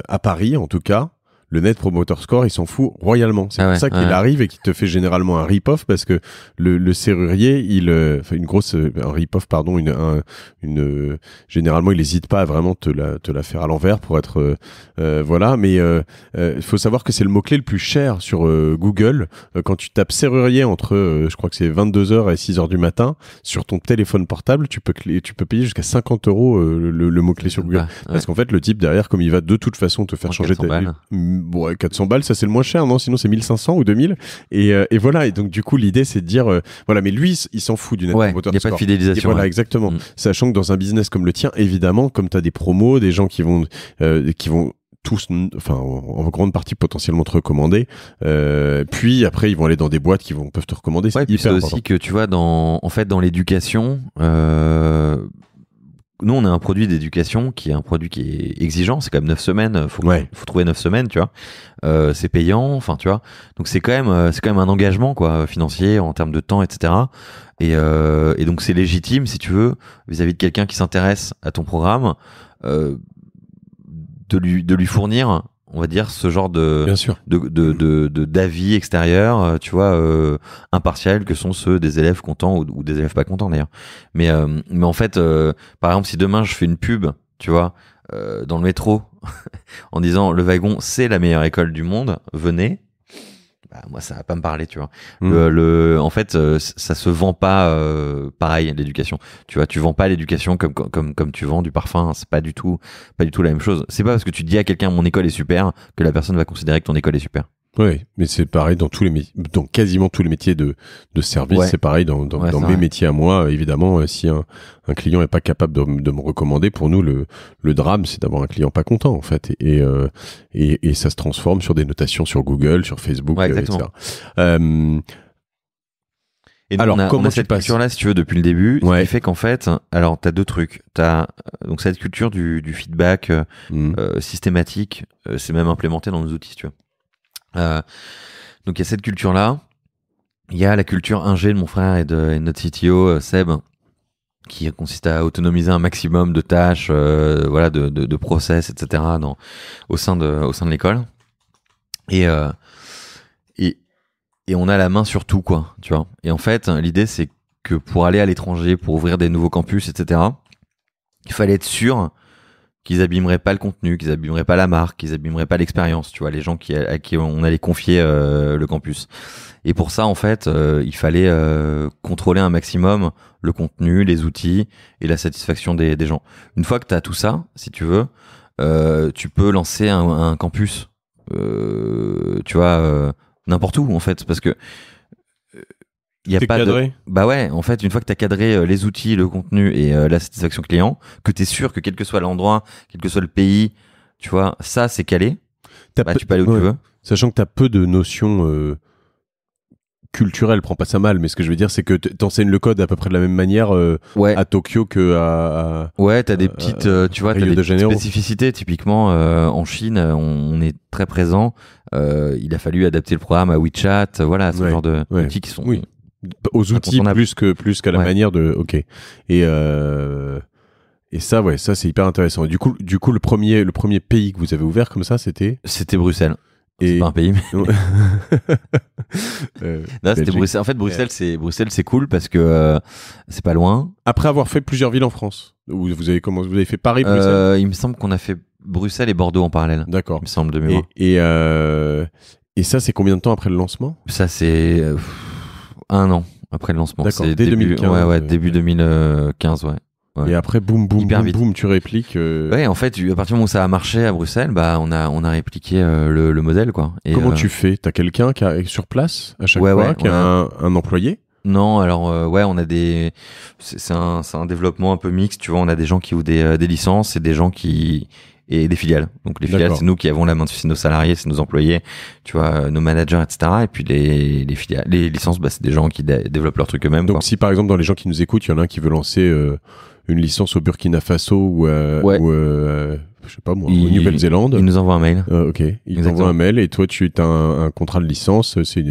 à Paris, en tout cas, le Net Promoter Score, il s'en fout royalement. C'est pour ça qu'il arrive et qu'il te fait généralement un rip-off parce que le serrurier, un rip-off, pardon, généralement, il n'hésite pas à vraiment te la faire à l'envers pour être, voilà. Mais il faut savoir que c'est le mot-clé le plus cher sur Google. Quand tu tapes serrurier entre, je crois que c'est 22h et 6h du matin, sur ton téléphone portable, tu peux payer jusqu'à 50 € le mot-clé sur Google. Parce qu'en fait, le type derrière, comme il va de toute façon te faire changer ta vie. Bon, 400 balles, ça c'est le moins cher, non? Sinon c'est 1500 ou 2000. Et voilà. Et donc du coup l'idée c'est de dire, voilà, mais lui il s'en fout du Net Promoter Score. Il n'y a pas de fidélisation. Voilà, exactement. Sachant que dans un business comme le tien, évidemment, comme tu as des promos, des gens qui vont tous, enfin en grande partie potentiellement te recommander. Puis après ils vont aller dans des boîtes qui peuvent te recommander. C'est hyper important. Aussi que tu vois dans l'éducation. Nous, on a un produit d'éducation qui est un produit qui est exigeant. C'est quand même 9 semaines. Faut trouver 9 semaines, tu vois. C'est payant, enfin, tu vois. Donc, c'est quand même un engagement, quoi, financier, en termes de temps, etc. Et donc, c'est légitime, si tu veux, vis-à-vis de quelqu'un qui s'intéresse à ton programme, de lui fournir, on va dire, ce genre d'avis extérieurs, tu vois, impartiels, que sont ceux des élèves contents ou des élèves pas contents d'ailleurs. Mais en fait, par exemple, si demain je fais une pub, tu vois, dans le métro, en disant le wagon c'est la meilleure école du monde, venez. Bah, moi ça va pas me parler, tu vois. En fait, ça se vend pas pareil, l'éducation, tu vois. Tu vends pas l'éducation comme tu vends du parfum, c'est pas du tout la même chose. C'est pas parce que tu dis à quelqu'un mon école est super que la personne va considérer que ton école est super. Oui, mais c'est pareil dans dans quasiment tous les métiers de service. C'est pareil dans mes métiers à moi. Évidemment, si un client est pas capable de me recommander, pour nous le drame, c'est d'avoir un client pas content en fait. Et ça se transforme sur des notations sur Google, sur Facebook, etc. Et donc, on a cette culture-là, si tu veux, depuis le début, ce qui fait qu'en fait, alors t'as deux trucs. T'as donc cette culture du feedback systématique, c'est même implémenté dans nos outils, si tu veux. Donc il y a cette culture-là. Il y a la culture ingé de mon frère et de notre CTO Seb, qui consiste à autonomiser un maximum de tâches, voilà, de process, etc. au sein de l'école. Et on a la main sur tout, quoi, tu vois. Et en fait, l'idée c'est que pour aller à l'étranger, pour ouvrir des nouveaux campus, etc., il fallait être sûr qu'ils abîmeraient pas le contenu, qu'ils abîmeraient pas la marque, qu'ils abîmeraient pas l'expérience, tu vois, les gens à qui on allait confier le campus. Et pour ça, en fait, il fallait contrôler un maximum le contenu, les outils et la satisfaction des gens. Une fois que tu as tout ça, si tu veux, tu peux lancer un campus, tu vois, n'importe où, en fait, parce que il y a pas cadré. Bah ouais, en fait, une fois que tu as cadré les outils, le contenu et la satisfaction client, que tu es sûr que quel que soit l'endroit, quel que soit le pays, tu vois, ça c'est calé. Tu peux aller où tu veux. Sachant que tu as peu de notions culturel, prends pas ça mal, mais ce que je veux dire, c'est que t'enseignes le code à peu près de la même manière à Tokyo que à ouais, t'as des petites, tu vois, t'as des petites spécificités. Typiquement, en Chine, on est très présent. Il a fallu adapter le programme à WeChat, voilà, ce genre de outils qui sont aux outils plus qu'à la manière de. Ok. Et ça, ça c'est hyper intéressant. Et du coup, le premier pays que vous avez ouvert comme ça, c'était Bruxelles. C'est pas un pays, mais non, c'était Bruxelles. En fait, Bruxelles, c'est cool parce que c'est pas loin. Après avoir fait plusieurs villes en France, vous avez fait Paris, Bruxelles. Il me semble qu'on a fait Bruxelles et Bordeaux en parallèle. D'accord. Il me semble de mémoire. Et ça, c'est combien de temps après le lancement ? Ça, c'est 1 an après le lancement. D'accord. C'est dès 2015. Début 2015, ouais. Et après, boum, tu répliques. Ouais, en fait, à partir du moment où ça a marché à Bruxelles, on a répliqué le modèle, quoi. Et comment tu fais ? T'as quelqu'un qui est sur place à chaque fois, qui a un employé ? Non, alors on a c'est un développement un peu mixte, tu vois. On a des gens qui ouvrent des licences et des gens et des filiales. Donc les filiales, c'est nous qui avons la main dessus, c'est nos salariés, c'est nos employés, tu vois, nos managers, etc. Et puis les filiales, les licences, c'est des gens qui développent leur truc eux-mêmes. Donc si par exemple dans les gens qui nous écoutent, il y en a un qui veut lancer une licence au Burkina Faso ou je sais pas moi, en Nouvelle-Zélande. Il nous envoie un mail. Ok. Il t'envoie un mail et toi tu as un contrat de licence. C'est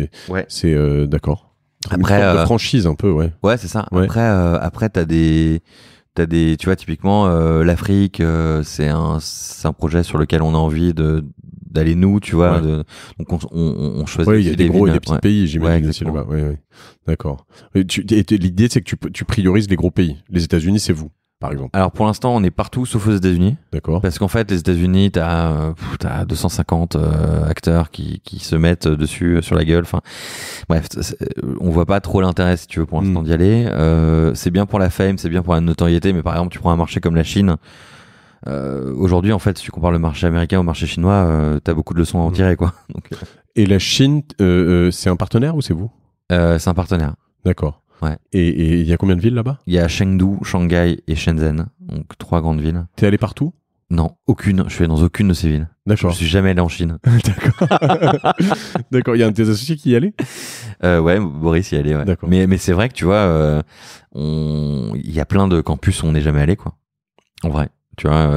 d'accord. Après, une sorte de franchise un peu, ouais. Ouais, c'est ça. Ouais. Après t'as des, tu vois, typiquement l'Afrique, c'est un projet sur lequel on a envie d'aller nous, tu vois. Donc on choisit. Oui, il y a des gros et des petits pays, j'imagine aussi là-bas. Ouais. D'accord. Et l'idée, c'est que tu priorises les gros pays. Les États-Unis, c'est vous, par exemple. Alors pour l'instant, on est partout sauf aux États-Unis. D'accord. Parce qu'en fait, les États-Unis, t'as 250 acteurs qui se mettent dessus sur la gueule. Enfin, bref, on voit pas trop l'intérêt, si tu veux, pour l'instant d'y aller. C'est bien pour la fame, c'est bien pour la notoriété, mais par exemple, tu prends un marché comme la Chine. Aujourd'hui, en fait, si tu compares le marché américain au marché chinois, t'as beaucoup de leçons à en tirer, quoi. Donc, Et la Chine, c'est un partenaire ou c'est vous ? C'est un partenaire. D'accord. Ouais. Et il y a combien de villes là-bas ? Il y a Chengdu, Shanghai et Shenzhen, donc 3 grandes villes. T'es allé partout ? Non, aucune. Je suis allé dans aucune de ces villes. D'accord. Je suis jamais allé en Chine. D'accord. D'accord. Il y a un de tes associés qui y allait ? Ouais, Boris y allait. Ouais. D'accord. Mais c'est vrai que tu vois, il y a plein de campus où on n'est jamais allé, quoi. En vrai, tu vois.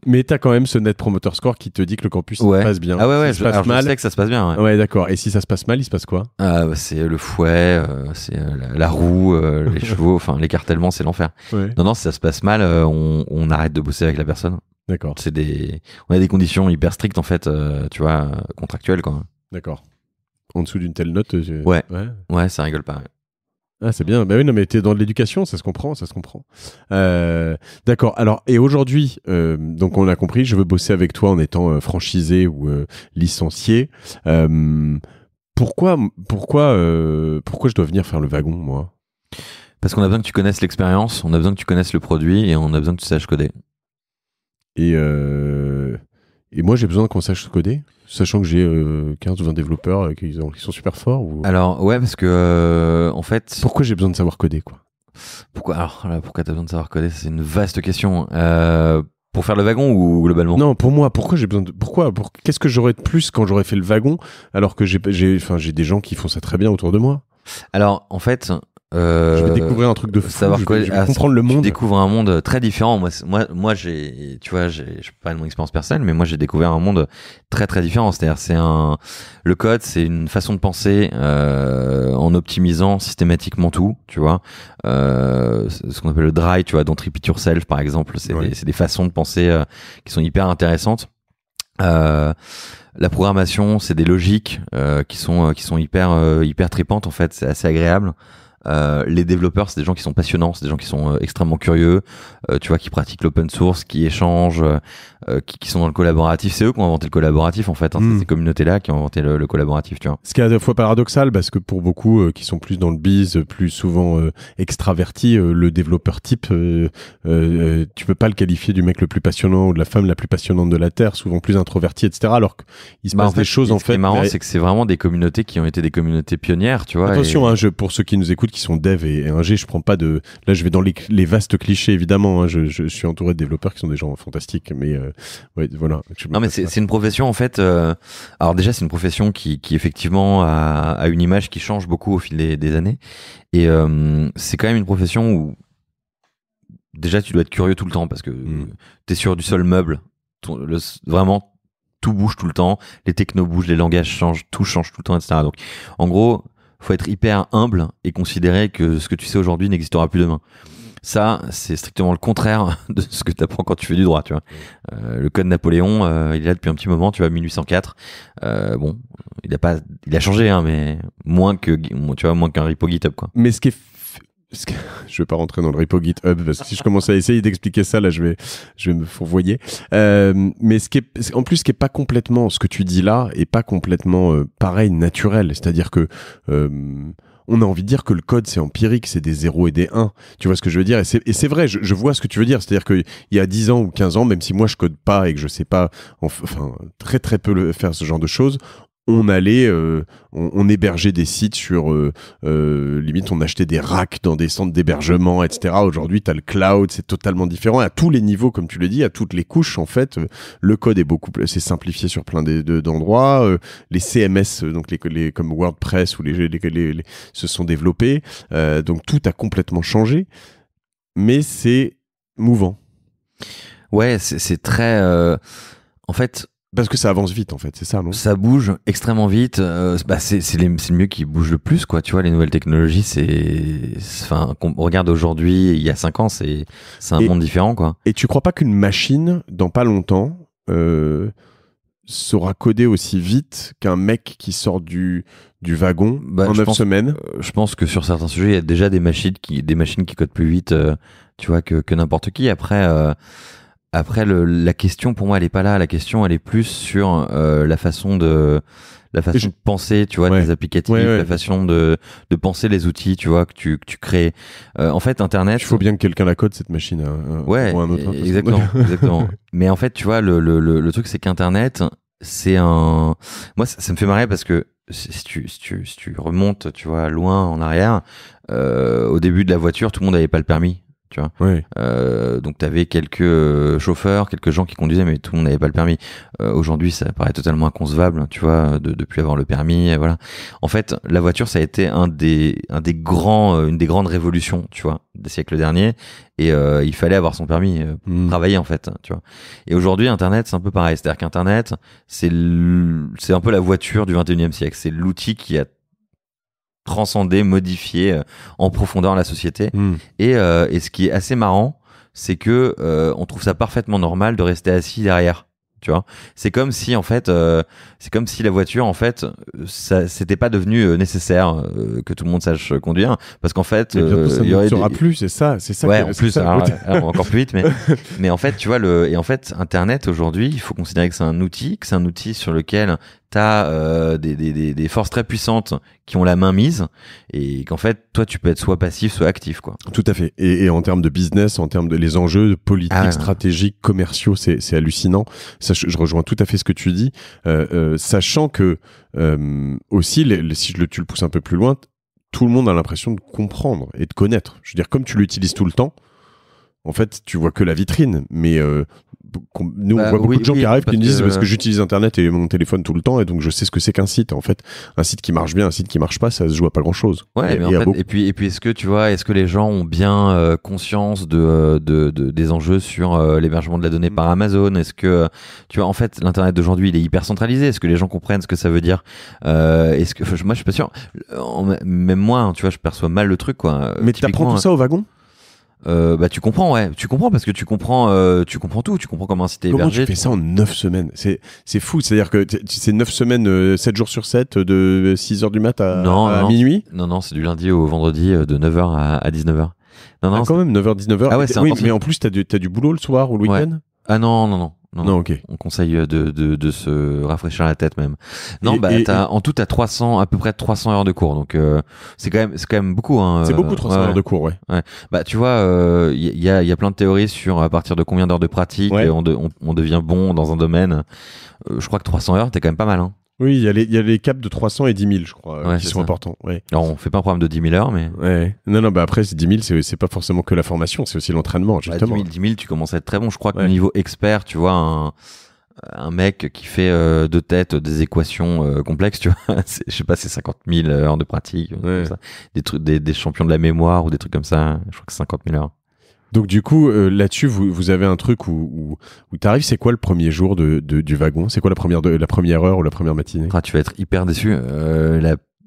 Mais t'as quand même ce Net Promoter Score qui te dit que le campus se passe bien. Ah ouais, si ça se passe mal, je sais que ça se passe bien. Ouais, d'accord. Et si ça se passe mal, il se passe quoi ? C'est le fouet, c'est la roue, les chevaux, enfin l'écartèlement, c'est l'enfer. Ouais. Non, si ça se passe mal, on arrête de bosser avec la personne. D'accord. On a des conditions hyper strictes en fait, tu vois, contractuelles, quoi. D'accord. En dessous d'une telle note. Ouais, ça rigole pas. Ouais. Ah, c'est bien. Bah oui, non, mais t'es dans de l'éducation, ça se comprend. D'accord. Alors, et aujourd'hui, donc on l'a compris, je veux bosser avec toi en étant franchisé ou licencié. Pourquoi je dois venir faire le wagon, moi ? Parce qu'on a besoin que tu connaisses l'expérience, on a besoin que tu connaisses le produit et on a besoin que tu saches coder. Et moi, j'ai besoin qu'on sache coder, sachant que j'ai 15 ou 20 développeurs qui sont super forts. Ou... Alors, ouais, parce que, en fait... Pourquoi j'ai besoin de savoir coder, quoi ? Pourquoi t'as besoin de savoir coder ? C'est une vaste question. Pour faire le wagon ou globalement ? Non, pour moi, pourquoi j'ai besoin de... Qu'est-ce que j'aurais de plus quand j'aurais fait le wagon, alors que j'ai des gens qui font ça très bien autour de moi ? Alors, en fait... je vais découvrir un truc de fou, savoir je vais comprendre le monde. Tu découvres un monde très différent. Moi, je parle de mon expérience personnelle, mais moi, j'ai découvert un monde très, très différent. C'est-à-dire, le code, c'est une façon de penser, en optimisant systématiquement tout, tu vois. Ce qu'on appelle le dry, tu vois, don't repeat yourself, par exemple. C'est des façons de penser, qui sont hyper intéressantes. La programmation, c'est des logiques, qui sont hyper tripantes, en fait. C'est assez agréable. Les développeurs, c'est des gens qui sont passionnants, c'est des gens qui sont extrêmement curieux, tu vois, qui pratiquent l'open source, qui échangent, qui sont dans le collaboratif. C'est eux qui ont inventé le collaboratif, en fait. C'est ces communautés-là qui ont inventé le collaboratif, tu vois. Ce qui est à la fois paradoxal, parce que pour beaucoup qui sont plus dans le biz, plus souvent extravertis, le développeur type, tu peux pas le qualifier du mec le plus passionnant ou de la femme la plus passionnante de la Terre, souvent plus introverti, etc. Alors qu'il se passe des choses, en fait. Ce qui est marrant, c'est que c'est vraiment des communautés qui ont été des communautés pionnières, tu vois. Attention, pour ceux qui nous écoutent, qui sont dev et ingé, je prends pas de... Là, je vais dans les vastes clichés, évidemment. Hein. Je suis entouré de développeurs qui sont des gens fantastiques, mais ouais, voilà. Non, mais c'est une profession, en fait... alors déjà, c'est une profession qui effectivement a une image qui change beaucoup au fil des années. Et c'est quand même une profession où déjà, tu dois être curieux tout le temps parce que t'es sur du sol meuble. Vraiment, tout bouge tout le temps. Les technos bougent, les langages changent, tout change tout le temps, etc. Donc, en gros, faut être hyper humble et considérer que ce que tu sais aujourd'hui n'existera plus demain. Ça, c'est strictement le contraire de ce que tu apprends quand tu fais du droit, tu vois. Le code Napoléon, il est là depuis un petit moment, tu vois, 1804. Bon, il a changé, hein, mais moins qu'un repo GitHub, quoi. Mais je vais pas rentrer dans le repo GitHub parce que si je commence à essayer d'expliquer ça, là, je vais me fourvoyer. Mais ce qui est pas complètement, ce que tu dis là, est pas complètement pareil, naturel. C'est-à-dire que on a envie de dire que le code, c'est empirique, c'est des 0 et des 1. Tu vois ce que je veux dire? Et c'est vrai, je vois ce que tu veux dire. C'est-à-dire qu'il y a 10 ans ou 15 ans, même si moi je code pas et que je sais pas, enfin, très très peu faire ce genre de choses, on allait, on hébergeait des sites sur, limite on achetait des racks dans des centres d'hébergement, etc. Aujourd'hui, tu as le cloud, c'est totalement différent. À tous les niveaux, comme tu le dis, à toutes les couches, en fait, le code est c'est simplifié sur plein d'endroits. Les CMS, donc les comme WordPress, ou se sont développés. Donc tout a complètement changé, mais c'est mouvant. Ouais, c'est très... en fait... Parce que ça avance vite, en fait, c'est ça, non? Ça bouge extrêmement vite. C'est le mieux qui bouge le plus, quoi. Tu vois, les nouvelles technologies, enfin, on regarde aujourd'hui, il y a 5 ans, c'est un monde différent, quoi. Et tu crois pas qu'une machine, dans pas longtemps, saura coder aussi vite qu'un mec qui sort du wagon en 9 semaines? Je pense que sur certains sujets, il y a déjà des machines qui codent plus vite, tu vois, que n'importe qui. Après, la question, pour moi, elle est pas là. La question, elle est plus sur la façon de penser, tu vois, des applicatifs, la façon de penser les outils, tu vois, que tu crées. En fait, Internet... Il faut bien que quelqu'un la code, cette machine, pour un autre. Exactement. Mais en fait, tu vois, le truc, c'est qu'Internet, c'est un... Moi, ça me fait marrer parce que si tu remontes, tu vois, loin en arrière, au début de la voiture, tout le monde n'avait pas le permis. Tu vois. Ouais. Donc t'avais quelques chauffeurs, quelques gens qui conduisaient, mais tout le monde n'avait pas le permis. Aujourd'hui, ça paraît totalement inconcevable, tu vois, de plus avoir le permis. Voilà. En fait, la voiture, ça a été une des grandes révolutions, tu vois, des siècles derniers. Et il fallait avoir son permis pour travailler, en fait, tu vois. Et aujourd'hui, Internet, c'est un peu pareil. C'est-à-dire qu'Internet, c'est un peu la voiture du 21e siècle. C'est l'outil qui a transcender, modifier en profondeur la société. Et ce qui est assez marrant, c'est que on trouve ça parfaitement normal de rester assis derrière. Tu vois, c'est comme si en fait, c'est comme si la voiture en fait, ça c'était pas devenu nécessaire que tout le monde sache conduire, parce qu'en fait, il y aurait plus, c'est ça. Ouais, en plus, alors, encore plus vite, mais en fait, tu vois et en fait, Internet aujourd'hui, il faut considérer que c'est un outil, sur lequel t'as des forces très puissantes qui ont la main mise, et qu'en fait, toi, tu peux être soit passif, soit actif, quoi. Tout à fait. Et en termes de business, en termes de les enjeux politiques, stratégiques, commerciaux, c'est hallucinant. Ça, je rejoins tout à fait ce que tu dis, sachant que aussi, si tu le pousses un peu plus loin, tout le monde a l'impression de comprendre et de connaître. Je veux dire, comme tu l'utilises tout le temps, en fait, tu vois que la vitrine, mais nous, on voit beaucoup de gens qui arrivent qui nous disent parce que j'utilise Internet et mon téléphone tout le temps, et donc je sais ce que c'est qu'un site. En fait, un site qui marche bien, un site qui marche pas, ça se joue à pas grand-chose. Ouais, mais en fait, et puis est-ce que les gens ont bien conscience des enjeux sur l'hébergement de la donnée par Amazon? Est-ce que tu vois, en fait, l'Internet d'aujourd'hui, il est hyper centralisé. Est-ce que les gens comprennent ce que ça veut dire? Moi, je suis pas sûr. Même moi, tu vois, je perçois mal le truc, quoi. Mais t'apprends tout ça au wagon? Tu comprends parce que tu comprends tout, tu comprends comment un site est hébergé. Comment tu fais ça en 9 semaines? C'est fou, c'est-à-dire que c'est 9 semaines, 7 jours sur 7, de 6h du mat à minuit? Non, c'est du lundi au vendredi, de 9h à 19h. Non, quand même, 9h, 19h. Ah ouais, c'est oui, mais en plus, t'as du boulot le soir ou le week-end? Ah non. Ok. On conseille de se rafraîchir la tête même. Non, en tout, t'as à peu près 300 heures de cours, donc c'est quand même beaucoup. Hein, c'est beaucoup 300 heures de cours, ouais. Bah, tu vois, il y a plein de théories sur à partir de combien d'heures de pratique on devient bon dans un domaine. Je crois que 300 heures, t'es quand même pas mal. Hein. Oui, il y a les caps de 300 et 10 000, je crois, Ouais, qui c'est sont ça. importants. Ouais. Alors, on fait pas un programme de 10 000 heures, mais Ouais. Non, bah après, 10 000, c'est pas forcément que la formation, c'est aussi l'entraînement, bah, justement. 10 000, tu commences à être très bon. Je crois que Ouais. le niveau expert, tu vois, un mec qui fait de tête des équations complexes, tu vois, je sais pas, c'est 50 000 heures de pratique, comme ça. Des trucs, des champions de la mémoire ou des trucs comme ça. Je crois que c'est 50 000 heures. Donc, du coup, là-dessus, vous avez un truc où t'arrives, c'est quoi le premier jour du wagon? C'est quoi la première heure ou la première matinée? Ah, tu vas être hyper déçu.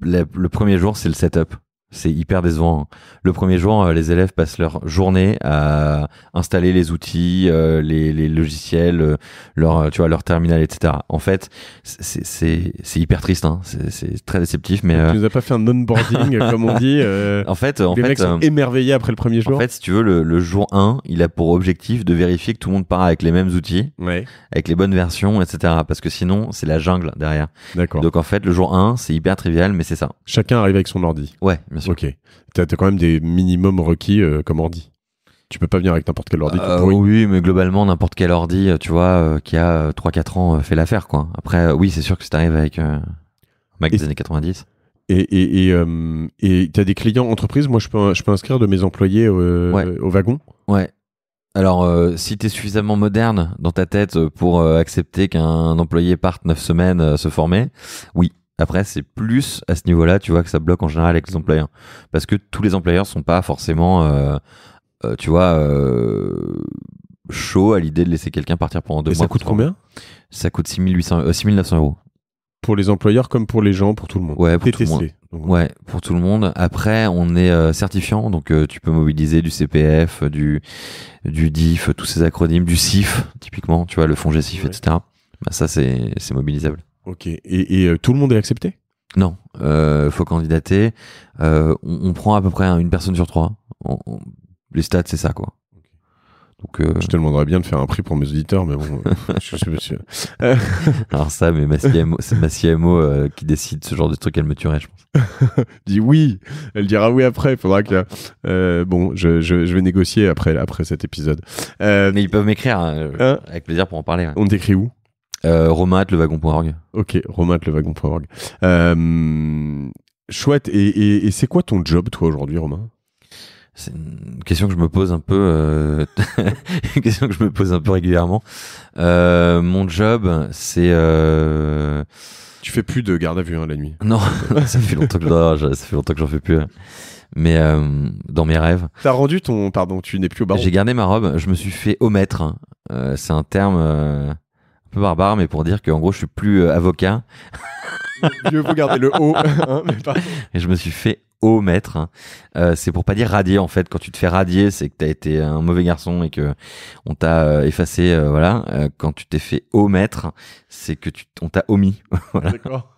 Le premier jour, c'est le setup. C'est hyper décevant. Le premier jour, les élèves passent leur journée à installer les outils, les logiciels, tu vois, leur terminal, etc. En fait, c'est hyper triste. Hein. C'est très déceptif, mais Tu nous as pas fait un onboarding, comme on dit. en fait, les mecs sont émerveillés après le premier jour. En fait, si tu veux, le jour 1, il a pour objectif de vérifier que tout le monde part avec les mêmes outils, Ouais. avec les bonnes versions, etc. Parce que sinon, c'est la jungle derrière. D'accord. Donc en fait, le jour 1, c'est hyper trivial, mais c'est ça. Chacun arrive avec son ordi. Ouais, bien sûr. Ok. T'as quand même des minimums requis comme ordi. Tu peux pas venir avec n'importe quel ordi tout pourri. Oui, mais globalement, n'importe quel ordi, tu vois, qui a 3-4 ans, fait l'affaire, quoi. Après, oui, c'est sûr que si t'arrives avec un Mac des années 90. Et t'as des clients entreprises. Moi, je peux inscrire de mes employés au wagon. Ouais. Alors, si t'es suffisamment moderne dans ta tête pour accepter qu'un employé parte 9 semaines se former, oui. Après, c'est plus à ce niveau-là, tu vois, que ça bloque en général avec les employeurs. Parce que tous les employeurs sont pas forcément, tu vois, chauds à l'idée de laisser quelqu'un partir pendant 2 mois. Ça coûte combien? Ça coûte 6 900 euros. Pour les employeurs comme pour les gens, pour tout le monde. Ouais, pour TTC. tout le monde. Ouais, pour tout le monde. Après, on est certifiant, donc tu peux mobiliser du CPF, du DIF, tous ces acronymes, du CIF, typiquement, tu vois, le fonds GESIF, etc. Bah, ça, c'est mobilisable. Ok. Et tout le monde est accepté? Non, faut candidater. On prend à peu près une personne sur 3. Les stats, c'est ça, quoi. Donc, je te demanderais bien de faire un prix pour mes auditeurs, mais bon, je sais monsieur. Alors ça, mais c'est ma CMO qui décide ce genre de truc, elle me tuerait, je pense. Dis oui, elle dira oui après. Il faudra que bon, je vais négocier après cet épisode. Mais ils peuvent m'écrire avec plaisir pour en parler. Ouais. On t'écrit où? Romain@lewagon.org. Ok, romain@lewagon.org. Chouette. Et c'est quoi ton job, toi, aujourd'hui, Romain? C'est une question que je me pose un peu, une question que je me pose un peu régulièrement. Mon job, c'est Tu fais plus de garde à vue la nuit? Non, ça fait longtemps que j'en fais plus. Mais dans mes rêves. T'as rendu ton... Pardon, tu n'es plus au barreau. J'ai gardé ma robe, je me suis fait omettre. C'est un terme un peu barbare, mais pour dire qu'en gros, je suis plus avocat. Mieux vaut garder le haut. Hein, mais et je me suis fait omettre. C'est pour pas dire radier, en fait. Quand tu te fais radier, c'est que t'as été un mauvais garçon et que on t'a effacé. Voilà. Quand tu t'es fait omettre, c'est que on t'a omis. Voilà. D'accord.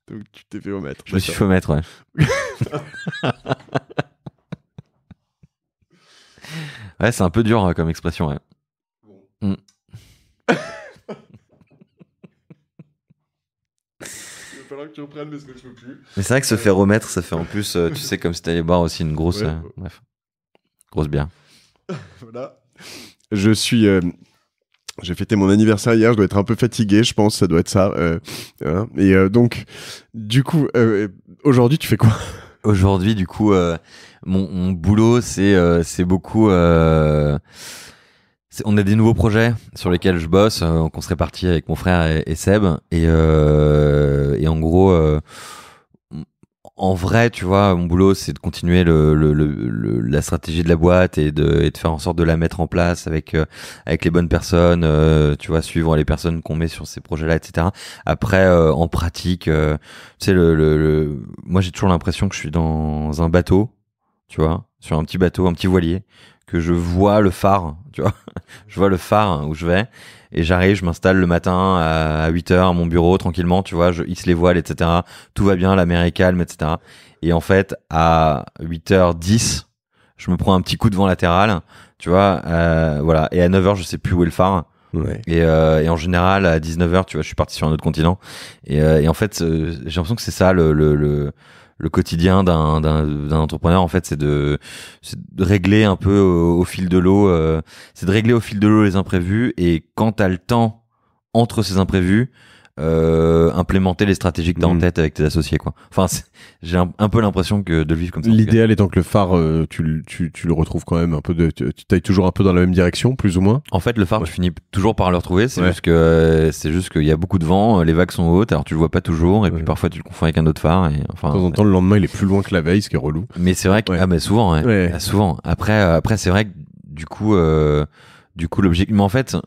Donc tu t'es fait omettre. Je me suis fait omettre, ouais. Ouais, c'est un peu dur comme expression, ouais. Bon. Il va falloir que tu reprennes parce que je peux plus. Mais c'est vrai que se faire remettre, ça fait en plus, tu sais, comme si t'allais boire aussi une grosse, bref, grosse bière. Voilà. J'ai fêté mon anniversaire hier, je dois être un peu fatigué, je pense, ça doit être ça. Donc, du coup, aujourd'hui, tu fais quoi? Aujourd'hui, du coup, mon boulot, c'est beaucoup... on a des nouveaux projets sur lesquels je bosse, qu'on se répartit avec mon frère et Seb. Et en gros... en vrai, tu vois, mon boulot, c'est de continuer la stratégie de la boîte et de faire en sorte de la mettre en place avec les bonnes personnes, tu vois, suivre les personnes qu'on met sur ces projets-là, etc. Après, en pratique, tu sais, moi, j'ai toujours l'impression que je suis dans un bateau, tu vois, sur un petit bateau, un petit voilier, que je vois le phare, tu vois, je vois le phare où je vais. Et j'arrive, je m'installe le matin à 8h à mon bureau, tranquillement, tu vois, je hisse les voiles, etc. Tout va bien, la mer est calme, etc. Et en fait, à 8h10, je me prends un petit coup de vent latéral, tu vois, voilà. Et à 9h, je sais plus où est le phare. Ouais. Et en général, à 19h, tu vois, je suis parti sur un autre continent. Et en fait, j'ai l'impression que c'est ça le quotidien d'un entrepreneur, en fait, c'est de régler un peu au fil de l'eau, c'est de régler au fil de l'eau les imprévus, et quand t'as le temps entre ces imprévus, implémenter les stratégies que t'as en tête avec tes associés, quoi. Enfin, j'ai un peu l'impression de le vivre comme ça. L'idéal étant que le phare, tu le retrouves quand même un peu tu t'ailles toujours un peu dans la même direction, plus ou moins. En fait, le phare, tu finis toujours par le retrouver. C'est juste qu'il y a beaucoup de vent, les vagues sont hautes, alors tu le vois pas toujours, et puis parfois tu le confonds avec un autre phare. Et, enfin, de temps en temps, le lendemain, il est plus loin que la veille, ce qui est relou. Mais c'est vrai que mais souvent, souvent. Après, c'est vrai que du coup, l'objectif. Mais en fait,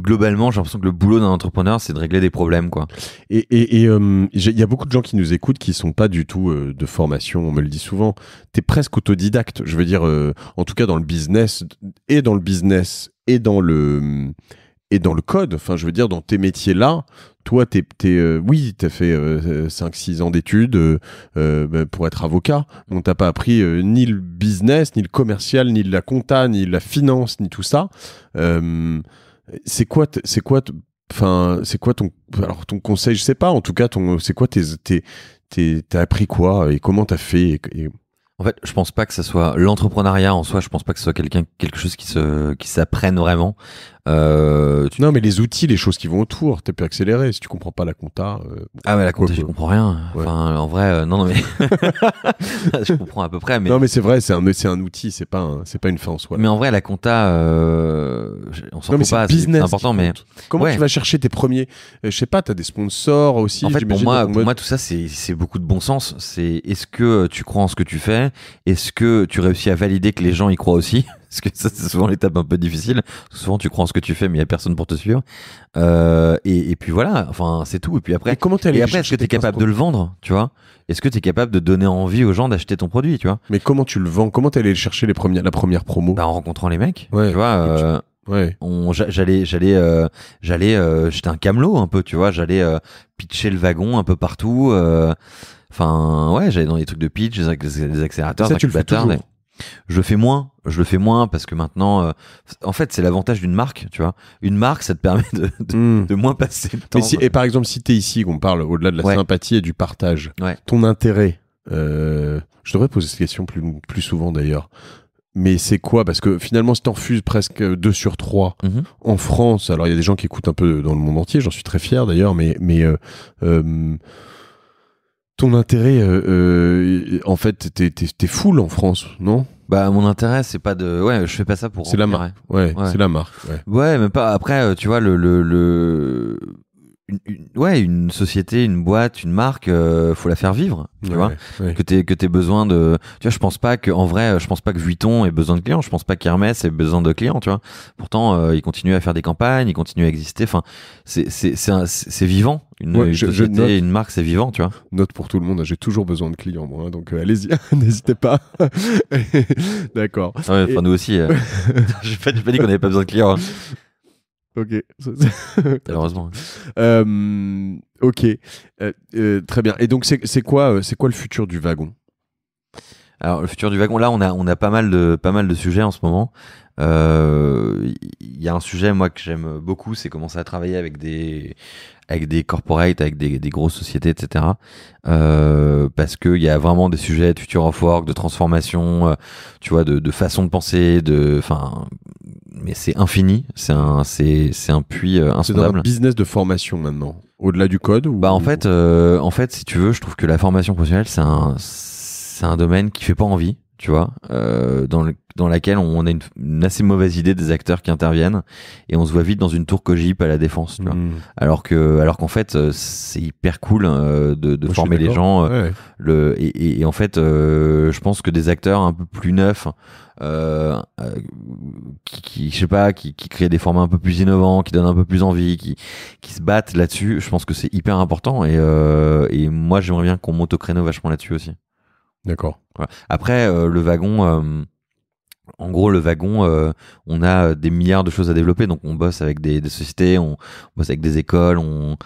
globalement, j'ai l'impression que le boulot d'un entrepreneur, c'est de régler des problèmes, quoi. Et il y a beaucoup de gens qui nous écoutent qui sont pas du tout de formation. On me le dit souvent. T'es presque autodidacte. Je veux dire, en tout cas dans le business et dans le code. Enfin, je veux dire, dans tes métiers là, toi, oui, t'as fait 5-6 ans d'études pour être avocat. Donc, t'as pas appris ni le business, ni le commercial, ni la compta, ni la finance, ni tout ça. C'est quoi ton conseil? Je sais pas. En tout cas, c'est quoi t'as appris quoi et comment t'as fait En fait, je pense pas que ça soit l'entrepreneuriat en soi. Je pense pas que ce soit quelque chose qui s'apprenne vraiment. Non, mais les outils, les choses qui vont autour, t'as pu accélérer. Si tu comprends pas la compta. Mais la compta, je comprends rien. Ouais. Enfin, en vrai, non, mais je comprends à peu près. Mais non, mais c'est vrai, c'est un outil, c'est pas une fin en soi. Mais en vrai, la compta, on s'en fout pas. C'est important, mais comment tu vas chercher tes premiers? Je sais pas, t'as des sponsors aussi. En fait, pour moi, tout ça, c'est beaucoup de bon sens. C'est est-ce que tu crois en ce que tu fais? Est-ce que tu réussis à valider que les gens y croient aussi? Parce que ça, c'est souvent l'étape un peu difficile. Souvent, tu crois en ce que tu fais, mais il y a personne pour te suivre. Et puis voilà. Enfin, c'est tout. Et puis après, est-ce que tu es capable de le vendre, tu vois? Est-ce que tu es capable de donner envie aux gens d'acheter ton produit, tu vois? Mais comment tu le vends? Comment t'es allé chercher la première promo? En rencontrant les mecs, tu vois. J'allais j'étais un camelot un peu, tu vois. J'allais pitcher le wagon un peu partout. J'allais dans les trucs de pitch, des accélérateurs, des incubateurs. Je le fais moins parce que maintenant, en fait, c'est l'avantage d'une marque, tu vois. Une marque, ça te permet de moins passer le temps. Et par exemple, si t'es ici, qu'on parle au-delà de la sympathie et du partage, ton intérêt, je devrais poser cette question plus souvent d'ailleurs. Mais c'est quoi? Parce que finalement, si t'en refuses presque 2 sur 3 en France, alors il y a des gens qui écoutent un peu dans le monde entier, j'en suis très fier d'ailleurs, mais ton intérêt, en fait, t'es full en France, non? Mon intérêt, c'est pas de. Ouais, je fais pas ça pour. C'est la marque. Ouais, c'est la marque. Ouais, mais pas. Après, tu vois, une société, une boîte, une marque, faut la faire vivre, tu vois. Que t'aies besoin de. Tu vois, je pense pas que Vuitton ait besoin de clients. Je pense pas qu'Hermès ait besoin de clients, tu vois. Pourtant, ils continuent à faire des campagnes, ils continuent à exister. Enfin, c'est vivant. Une société, une marque, c'est vivant, tu vois. Note pour tout le monde. J'ai toujours besoin de clients, moi. Donc, allez-y, n'hésitez pas. D'accord. Nous aussi. J'ai pas dit qu'on avait pas besoin de clients. Ok. Malheureusement. Ok. Très bien. Et donc, c'est quoi le futur du wagon? Alors, le futur du wagon, là, on a pas mal de sujets en ce moment. Il y a un sujet, moi, que j'aime beaucoup, c'est commencer à travailler avec des corporates, avec des grosses sociétés, etc. Parce qu'il y a vraiment des sujets de future of work, de transformation, tu vois, de façon de penser, mais c'est infini, c'est un puits insondable. C'est dans un business de formation maintenant, au-delà du code ou... En fait, si tu veux, je trouve que la formation professionnelle, c'est un domaine qui fait pas envie, tu vois, dans laquelle on a une assez mauvaise idée des acteurs qui interviennent et on se voit vite dans une tour Cogip à la défense, tu vois. Alors qu'en fait, c'est hyper cool de former les gens. Et en fait, je pense que des acteurs un peu plus neufs, qui je sais pas, qui créent des formats un peu plus innovants, qui donnent un peu plus envie, qui se battent là-dessus, je pense que c'est hyper important et moi j'aimerais bien qu'on monte au créneau vachement là-dessus aussi. D'accord. Voilà. Après, le wagon, en gros, le wagon, on a des milliards de choses à développer. Donc, on bosse avec des sociétés, on bosse avec des écoles, on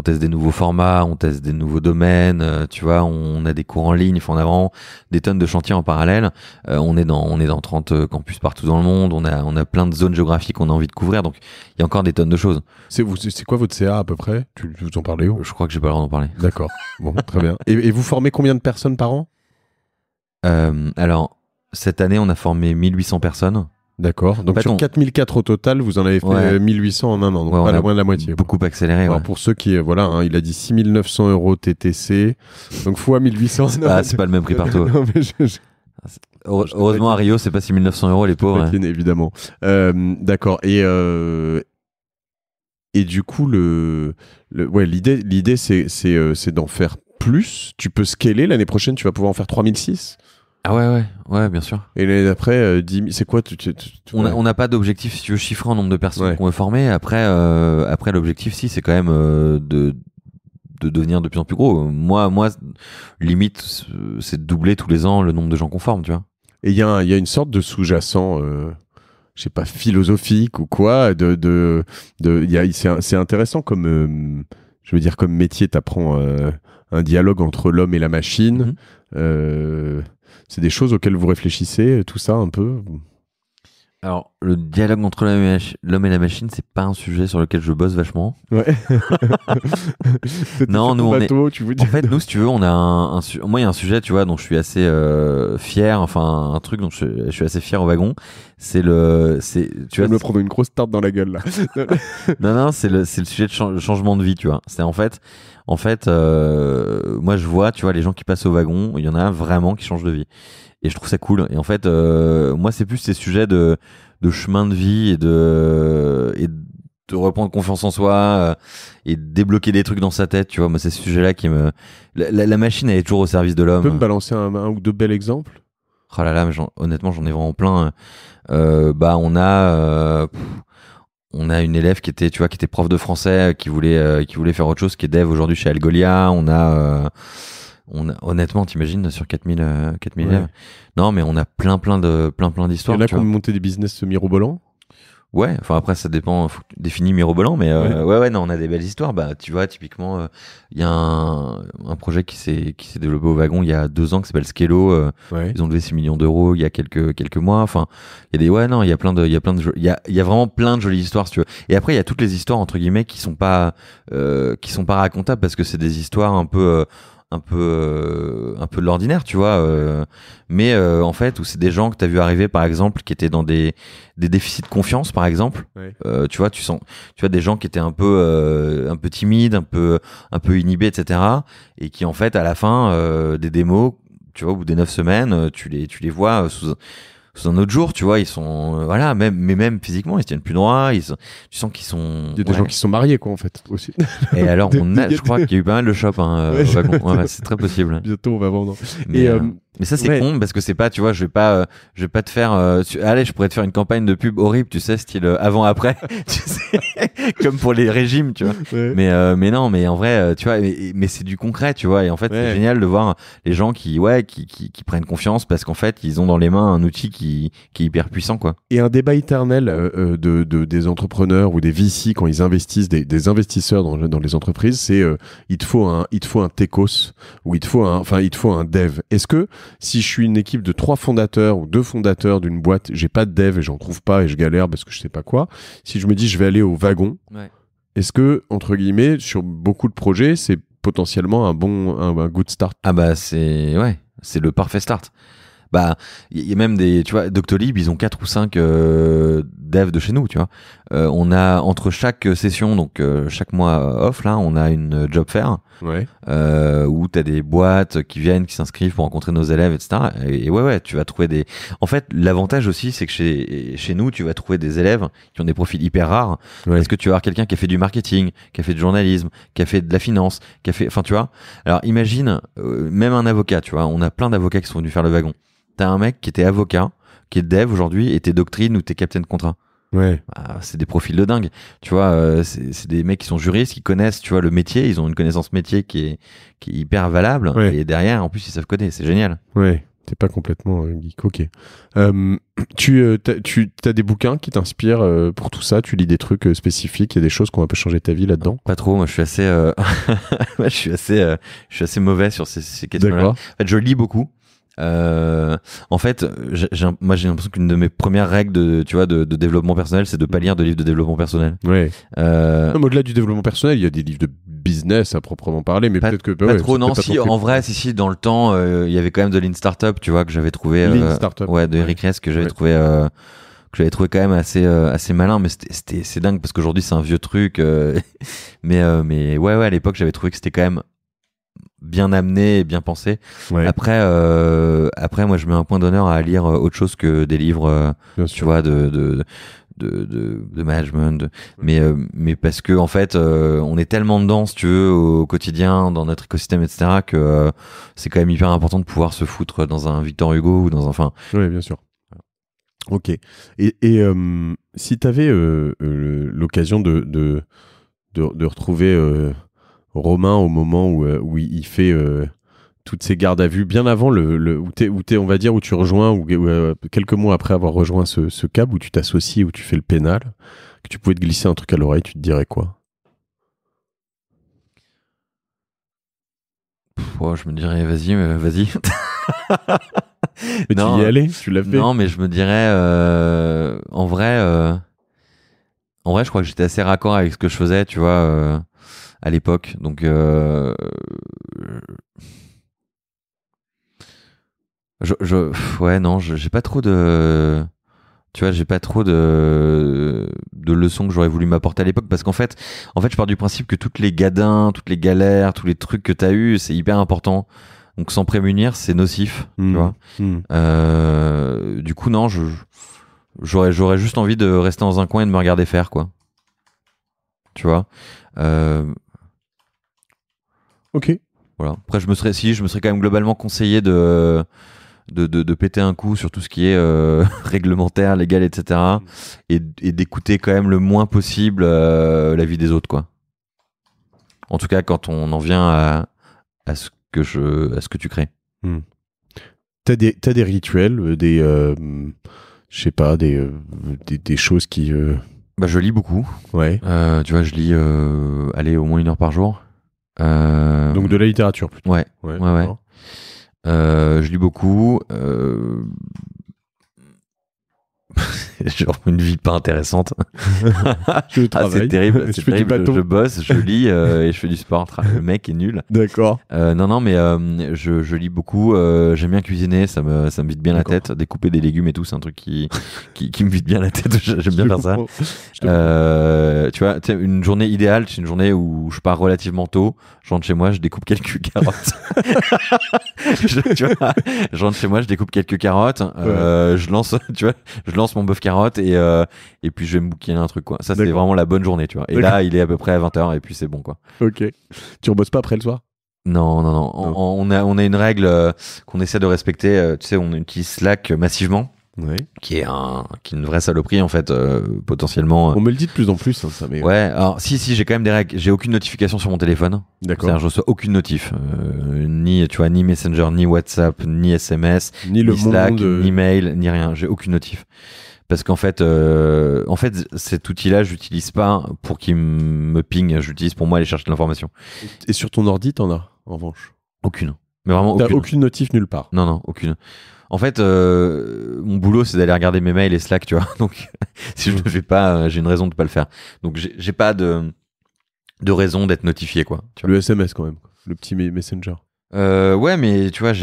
teste des nouveaux formats, on teste des nouveaux domaines. Tu vois, on a des cours en ligne. On a vraiment des tonnes de chantiers en parallèle. On est dans 30 campus partout dans le monde. On a plein de zones géographiques qu'on a envie de couvrir. Donc, il y a encore des tonnes de choses. C'est quoi votre CA à peu près? Vous en parlez où? Je crois que j'ai pas le droit d'en parler. D'accord. Bon, très bien. Et vous formez combien de personnes par an? Alors, cette année, on a formé 1800 personnes. D'accord. Donc En fait, sur 4004 au total, vous en avez fait 1800 en un an, donc Ouais, pas on la a moins de la moitié. beaucoup accéléré. Alors Ouais. pour ceux qui, il a dit 6900 € TTC, donc fois 1800. C'est pas le même prix partout. Non, mais Heureusement, à Rio, c'est pas 6900 € les pauvres. taquine, évidemment. D'accord. Et du coup, l'idée, c'est d'en faire plus. Tu peux scaler. L'année prochaine, tu vas pouvoir en faire 3006. Ah ouais, bien sûr. Et l'année d'après, 10 000. C'est quoi On n'a pas d'objectif, si tu veux, chiffrer en nombre de personnes qu'on veut former. Après, l'objectif, si, c'est quand même de devenir de plus en plus gros. Moi, limite, c'est de doubler tous les ans le nombre de gens qu'on forme, tu vois. Et il y a une sorte de sous-jacent, je sais pas, philosophique ou quoi. C'est intéressant comme, je veux dire, comme métier. T'apprends un dialogue entre l'homme et la machine. C'est des choses auxquelles vous réfléchissez, tout ça un peu? Alors, le dialogue entre l'homme et la machine, c'est pas un sujet sur lequel je bosse vachement. Ouais. Non, nous, bateau, en fait, nous, si tu veux, on a moi, il y a un sujet, tu vois, dont je suis assez fier, enfin, un truc dont je suis assez fier au wagon. Tu vas me prendre une grosse tarte dans la gueule, là. Non, c'est le sujet de changement de vie, tu vois. C'est en fait, moi, je vois, tu vois, les gens qui passent au wagon, il y en a vraiment qui changent de vie. Et je trouve ça cool. Et en fait, moi, c'est plus ces sujets de chemin de vie et de reprendre confiance en soi et de débloquer des trucs dans sa tête. Tu vois, moi, c'est ce sujet-là qui me. La machine, elle est toujours au service de l'homme. Tu peux me balancer un ou deux bels exemples? Oh là là, mais honnêtement, j'en ai vraiment plein. On a une élève qui était prof de français, qui voulait faire autre chose, qui est dev aujourd'hui chez Algolia. Honnêtement, t'imagines, sur 4000 élèves. Non, mais on a plein d'histoires. Il y en a qui ont monté des business mirobolants? Ouais, enfin après, ça dépend, faut que tu définis mirobolant, mais non, on a des belles histoires. Bah, tu vois, typiquement, il y a un projet qui s'est développé au wagon il y a 2 ans qui s'appelle Skello. Ils ont levé 6 millions d'euros il y a quelques mois. Enfin, il y a il y a vraiment plein de jolies histoires, si tu veux. Et après, il y a toutes les histoires, entre guillemets, qui sont pas racontables parce que c'est des histoires un peu de l'ordinaire, tu vois, mais en fait où c'est des gens que tu as vu arriver, par exemple, qui étaient dans des déficits de confiance, par exemple. Tu vois, tu vois des gens qui étaient un peu timides, un peu inhibés, etc., et qui en fait à la fin des démos, tu vois, au bout des 9 semaines, tu les vois sous un autre jour, tu vois, ils sont même physiquement, ils se tiennent plus droit, tu sens qu'ils sont. Il y a des gens qui sont mariés, quoi, en fait, aussi. Et alors, je crois qu'il y a eu pas mal de shops, au wagon. C'est très possible. Bientôt, on va vendre. Mais ça, c'est con, parce que c'est pas, tu vois, je vais pas te faire, allez, je pourrais te faire une campagne de pub horrible, tu sais, style avant-après, tu sais, comme pour les régimes, tu vois. Mais non, mais en vrai, tu vois, mais c'est du concret, tu vois, et en fait, c'est génial de voir les gens qui prennent confiance parce qu'en fait, ils ont dans les mains un outil qui est hyper puissant, quoi. Et un débat éternel des entrepreneurs ou des VC quand ils investissent, des investisseurs dans les entreprises, c'est il te faut un techos ou il te faut un dev. Est-ce que si je suis une équipe de 3 fondateurs ou 2 fondateurs d'une boîte, j'ai pas de dev et j'en trouve pas et je galère parce que je sais pas quoi, si je me dis je vais aller au wagon, est-ce que, entre guillemets, sur beaucoup de projets, c'est potentiellement un good start? Ah bah c'est le parfait start. Bah, il y a même tu vois, Doctolib, ils ont 4 ou 5 devs de chez nous, tu vois. On a, entre chaque session, donc chaque mois off, là, on a une job fair, où t'as des boîtes qui viennent, qui s'inscrivent pour rencontrer nos élèves, etc. Et tu vas trouver en fait, l'avantage aussi, c'est que chez nous, tu vas trouver des élèves qui ont des profils hyper rares, parce que tu vas avoir quelqu'un qui a fait du marketing, qui a fait du journalisme, qui a fait de la finance, enfin, tu vois. Alors, imagine, même un avocat, tu vois, on a plein d'avocats qui sont venus faire le wagon. T'as un mec qui était avocat, qui est dev aujourd'hui, et t'es doctrine ou t'es capitaine de contrat. C'est des profils de dingue. Tu vois, c'est des mecs qui sont juristes, qui connaissent, tu vois, le métier, ils ont une connaissance métier qui est hyper valable. Et derrière, en plus, ils savent coder. C'est génial. T'es pas complètement geek. Ok. Tu as des bouquins qui t'inspirent pour tout ça? Tu lis des trucs spécifiques? Il y a des choses qui ont un peu changé ta vie là-dedans? Pas trop. Moi, je suis assez, je suis assez mauvais sur ces questions-là. En fait, je lis beaucoup. En fait, moi j'ai l'impression qu'une de mes premières règles de développement personnel, c'est de pas lire de livres de développement personnel. Au-delà du développement personnel, il y a des livres de business à proprement parler, mais peut-être que pas trop. Non, si en vrai, si dans le temps, il y avait quand même de Lean Startup, tu vois, que j'avais trouvé, de Eric Ries, que j'avais trouvé j'avais trouvé quand même assez malin, mais c'est dingue parce qu'aujourd'hui c'est un vieux truc. Mais ouais, à l'époque j'avais trouvé que c'était quand même bien amené et bien pensé. Ouais. Après, moi je mets un point d'honneur à lire autre chose que des livres, tu vois, de management. Mais parce que en fait, on est tellement dedans, si tu veux, au quotidien, dans notre écosystème, etc., que c'est quand même hyper important de pouvoir se foutre dans un Victor Hugo ou dans un. Enfin. Oui, bien sûr. Ok. Et si tu avais l'occasion de retrouver Romain au moment où il fait toutes ces gardes à vue, bien avant on va dire, où tu rejoins, ou quelques mois après avoir rejoint ce cab, où tu t'associes, où tu fais le pénal, que tu pouvais te glisser un truc à l'oreille, tu te dirais quoi? Je me dirais, vas-y. Mais non, tu y es allé, tu l'as fait. Non, mais je me dirais, en vrai, je crois que j'étais assez raccord avec ce que je faisais, tu vois, à l'époque. Donc, ouais, non, j'ai pas trop de, tu vois, j'ai pas trop de leçons que j'aurais voulu m'apporter à l'époque, parce qu'en fait, je pars du principe que toutes les gadins, toutes les galères, tous les trucs que t'as eu, c'est hyper important. Donc, sans prémunir, c'est nocif, tu vois. Du coup, non, j'aurais juste envie de rester dans un coin et de me regarder faire, quoi. Tu vois. Ok. Voilà. Après, je me serais quand même globalement conseillé de péter un coup sur tout ce qui est réglementaire, légal, etc. Et d'écouter quand même le moins possible la vie des autres, quoi. En tout cas, quand on en vient à ce que tu crées. T'as des rituels, je sais pas, des choses qui. Bah, je lis beaucoup. Ouais. Tu vois, je lis allez, au moins 1 heure par jour. Donc de la littérature plutôt. Ouais. Je lis beaucoup. J'ai une vie pas intéressante. Je travaille. C'est terrible. Je fais du bateau. Je bosse, je lis et je fais du sport. Le mec est nul. D'accord. Non, mais je lis beaucoup. J'aime bien cuisiner. Ça me vide bien la tête. Découper des légumes et tout, c'est un truc qui me vide bien la tête. J'aime bien faire ça. Tu vois, une journée idéale, c'est une journée où je pars relativement tôt. Je rentre chez moi, je découpe quelques carottes. Je rentre chez moi, je découpe quelques carottes. Je lance mon bœuf carotte et puis je vais me bouquiner un truc, quoi. Ça, c'est vraiment la bonne journée, tu vois. Et là, il est à peu près à 20h et puis c'est bon, quoi. Ok. Tu rebosses pas après le soir? Non. On a une règle qu'on essaie de respecter. Tu sais, on utilise Slack massivement. Ouais. Qui est une vraie saloperie, en fait, potentiellement. On me le dit de plus en plus, hein, ça. Mais... Ouais, alors si, j'ai quand même des règles. J'ai aucune notification sur mon téléphone. D'accord. C'est-à-dire, je reçois aucune notif. Ni Messenger, ni WhatsApp, ni SMS, ni Slack, ni mail, ni rien. J'ai aucune notif. Parce qu'en fait, cet outil-là, j'utilise pas pour qu'il me ping. J'utilise pour moi aller chercher de l'information. Et sur ton ordi, t'en as, en revanche? Aucune. Mais vraiment aucune. T'as aucune notif nulle part? Non, aucune. En fait, mon boulot, c'est d'aller regarder mes mails et Slack, tu vois. Donc, si je le fais pas, j'ai une raison de pas le faire. Donc, j'ai pas de raison d'être notifié, quoi. Tu vois. Le SMS, quand même. Le petit Messenger. Ouais, mais tu vois,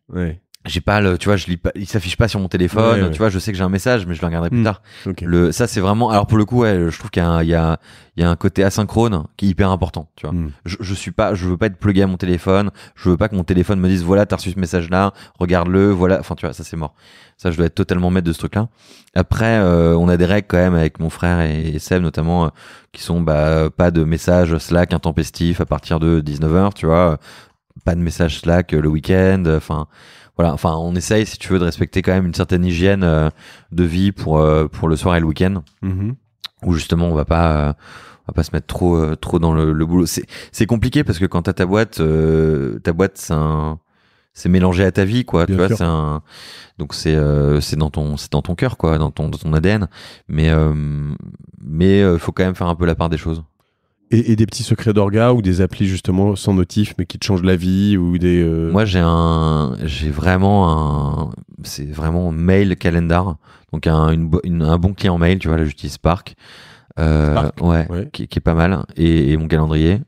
Ouais. j'ai pas tu vois, je lis pas, il s'affiche pas sur mon téléphone. Ouais. Tu vois, je sais que j'ai un message, mais je le regarderai plus tard. Okay. Ça, c'est vraiment. Alors, pour le coup, ouais, je trouve qu'il y a un côté asynchrone qui est hyper important. Tu vois, je veux pas être plugué à mon téléphone. Je veux pas que mon téléphone me dise voilà, t'as reçu ce message-là, regarde-le. Voilà. Enfin, tu vois, ça c'est mort. Ça, je dois être totalement maître de ce truc-là. Après, on a des règles quand même avec mon frère et Seb notamment, qui sont pas de messages Slack intempestifs à partir de 19h. Tu vois, pas de messages Slack le week-end. Voilà, on essaye, si tu veux, de respecter quand même une certaine hygiène de vie pour le soir et le week-end, où justement on va pas se mettre trop dans le boulot. C'est compliqué parce que quand t'as ta boîte c'est mélangé à ta vie, quoi. Tu vois, donc c'est dans ton cœur, quoi, dans ton ADN. Mais faut quand même faire un peu la part des choses. Et des petits secrets d'orga ou des applis justement sans notif mais qui te changent la vie ou des. Moi c'est vraiment mail calendar, donc un bon client mail, tu vois, là j'utilise Spark, ouais. Qui est pas mal, et mon calendrier,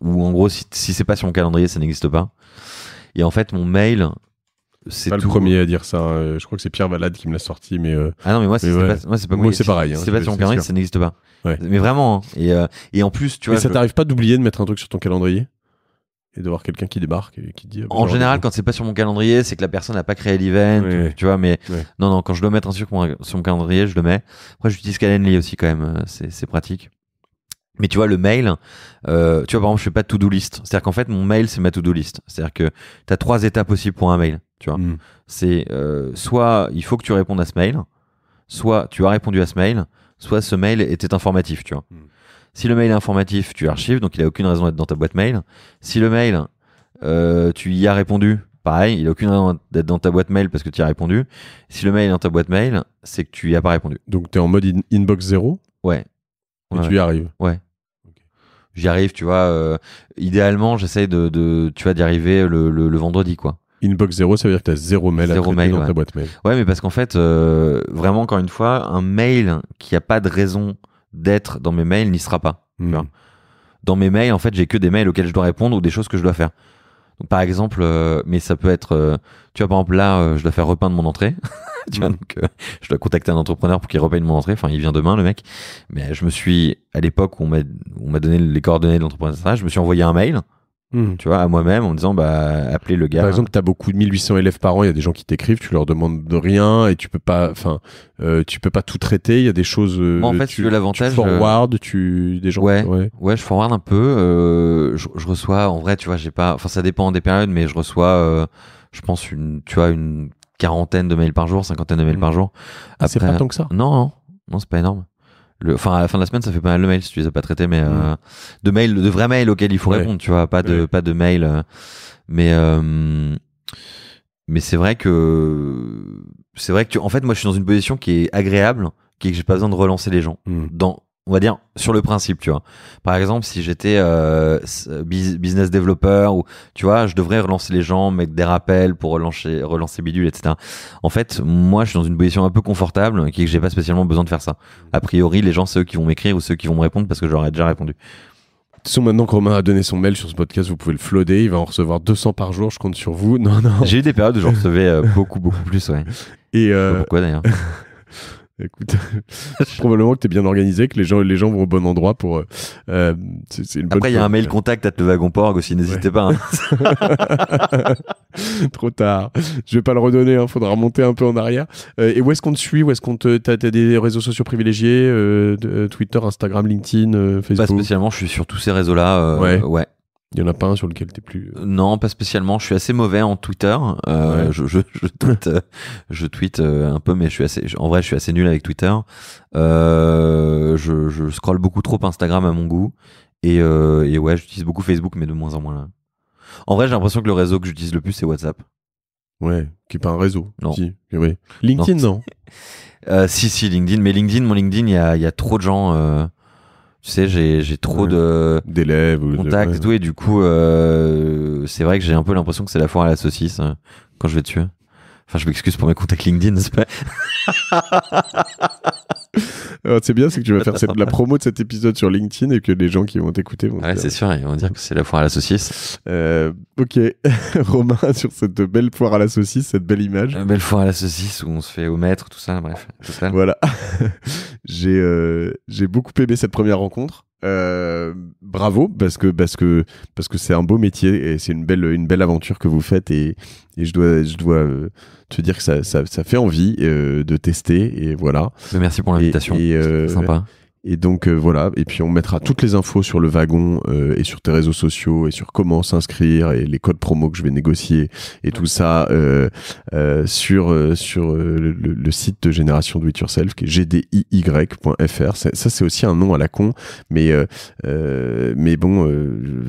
où en gros si c'est pas sur mon calendrier ça n'existe pas. Et en fait mon mail, c'est pas tout. le premier à dire ça. Je crois que c'est Pierre Valade qui me l'a sorti, mais Ah non, mais moi, c'est pas moi, c'est pareil. C'est pas sur mon calendrier, ça n'existe pas. Ouais. Mais vraiment. Et en plus, tu vois. Mais ça t'arrive pas d'oublier de mettre un truc sur ton calendrier et de voir quelqu'un qui débarque et qui dit. En général, quand c'est pas sur mon calendrier, c'est que la personne n'a pas créé l'event, tu vois. Mais non, quand je dois mettre un truc sur mon calendrier, je le mets. Après, j'utilise Calendly aussi quand même. C'est pratique. Mais tu vois, le mail, tu vois, par exemple, je fais pas de to-do list. C'est-à-dire qu'en fait, mon mail, c'est ma to-do list. C'est-à-dire que tu as 3 étapes possibles pour un mail, tu vois. C'est soit il faut que tu répondes à ce mail, soit tu as répondu à ce mail, soit ce mail était informatif, tu vois. Si le mail est informatif, tu archives, donc il a aucune raison d'être dans ta boîte mail. Si le mail, tu y as répondu, pareil, il a aucune raison d'être dans ta boîte mail parce que tu y as répondu. Si le mail est dans ta boîte mail, c'est que tu y as pas répondu. Donc tu es en mode inbox 0 ? Ouais. Et tu y arrives ? Ouais. J'y arrive, tu vois. Idéalement, j'essaye tu vois, d'y arriver le vendredi, quoi. Inbox 0, ça veut dire que tu as 0 mail à traiter dans ta boîte mail. Ouais, mais parce qu'en fait, vraiment, encore une fois, un mail qui a pas de raison d'être dans mes mails n'y sera pas. Tu vois. Dans mes mails, en fait, j'ai que des mails auxquels je dois répondre ou des choses que je dois faire. Donc, par exemple, mais ça peut être, tu vois, par exemple, là, je dois faire repeindre mon entrée. Tu vois, donc, je dois contacter un entrepreneur pour qu'il repeigne mon entrée. Enfin, il vient demain, le mec. Mais à l'époque où on m'a donné les coordonnées de l'entrepreneur, je me suis envoyé un mail, tu vois, à moi-même en me disant, appelez le gars. Par exemple, tu as beaucoup de 1800 élèves par an, il y a des gens qui t'écrivent, tu leur demandes de rien et tu peux pas tout traiter. Il y a des choses. Moi, en fait, tu veux l'avantage. Tu forward, des gens. Ouais, je forward un peu. Je reçois, en vrai, tu vois, ça dépend des périodes, mais je reçois, je pense, une quarantaine de mails par jour, 50aine de mails par jour. Après, c'est pas tant que ça. Non, c'est pas énorme. À la fin de la semaine, ça fait pas mal de mails si tu les as pas traités, mais de vrais mails auxquels il faut répondre, tu vois, pas de mails. Mais c'est vrai que en fait, moi, je suis dans une position qui est agréable, qui est que j'ai pas besoin de relancer les gens. On va dire sur le principe, tu vois. Par exemple, si j'étais business developer ou tu vois, je devrais relancer les gens, mettre des rappels pour relancer bidule, etc. En fait, moi, je suis dans une position un peu confortable, qui est que j'ai pas spécialement besoin de faire ça. A priori, les gens, c'est eux qui vont m'écrire ou ceux qui vont me répondre parce que j'aurais déjà répondu. De toute façon, maintenant que Romain a donné son mail sur ce podcast, vous pouvez le floader. Il va en recevoir 200 par jour. Je compte sur vous. Non. J'ai eu des périodes où j'en recevais beaucoup plus, ouais. Et pourquoi d'ailleurs? Écoute, probablement que t'es bien organisé, que les gens vont au bon endroit pour. C'est une bonne Après, il y a un mail contact @lewagon.org aussi, n'hésitez pas. Hein. Trop tard. Je vais pas le redonner, faudra remonter un peu en arrière. Et où est-ce qu'on te suit? Où est-ce qu'on t'as des réseaux sociaux privilégiés? Twitter, Instagram, LinkedIn, Facebook? Pas spécialement, je suis sur tous ces réseaux-là. Ouais. Il y en a pas un sur lequel t'es plus. Non, pas spécialement. Je suis assez mauvais en Twitter. Je tweete un peu, mais en vrai, je suis assez nul avec Twitter. Je scrolle beaucoup trop Instagram à mon goût. Et ouais, j'utilise beaucoup Facebook, mais de moins en moins là. En vrai, j'ai l'impression que le réseau que j'utilise le plus, c'est WhatsApp. Ouais, qui est pas un réseau. Non. Si, oui. LinkedIn, non. Si, LinkedIn. Mais mon LinkedIn, il y a trop de gens. Tu sais, j'ai trop d'élèves ou contacts et tout, et du coup, c'est vrai que j'ai un peu l'impression que c'est la foire à la saucisse quand je vais dessus. Enfin, je m'excuse pour mes contacts LinkedIn, n'est-ce pas? Alors, c'est bien, c'est que tu vas faire la promo de cet épisode sur LinkedIn et que les gens qui vont t'écouter vont. Ouais, c'est sûr, ils vont dire que c'est la foire à la saucisse. Ok, Romain, sur cette belle foire à la saucisse, cette belle image. Belle foire à la saucisse où on se fait au maître, tout ça, bref. Total. Voilà. J'ai beaucoup aimé cette première rencontre. Bravo, parce que c'est un beau métier et c'est une belle aventure que vous faites et je dois te dire que ça fait envie de tester et voilà. Mais merci pour l'invitation. C'est sympa. Et donc voilà, et puis on mettra toutes les infos sur le wagon et sur tes réseaux sociaux et sur comment s'inscrire et les codes promo que je vais négocier et tout ça sur le site de Génération Do It Yourself qui est gdiy.fr. Ça c'est aussi un nom à la con, mais bon,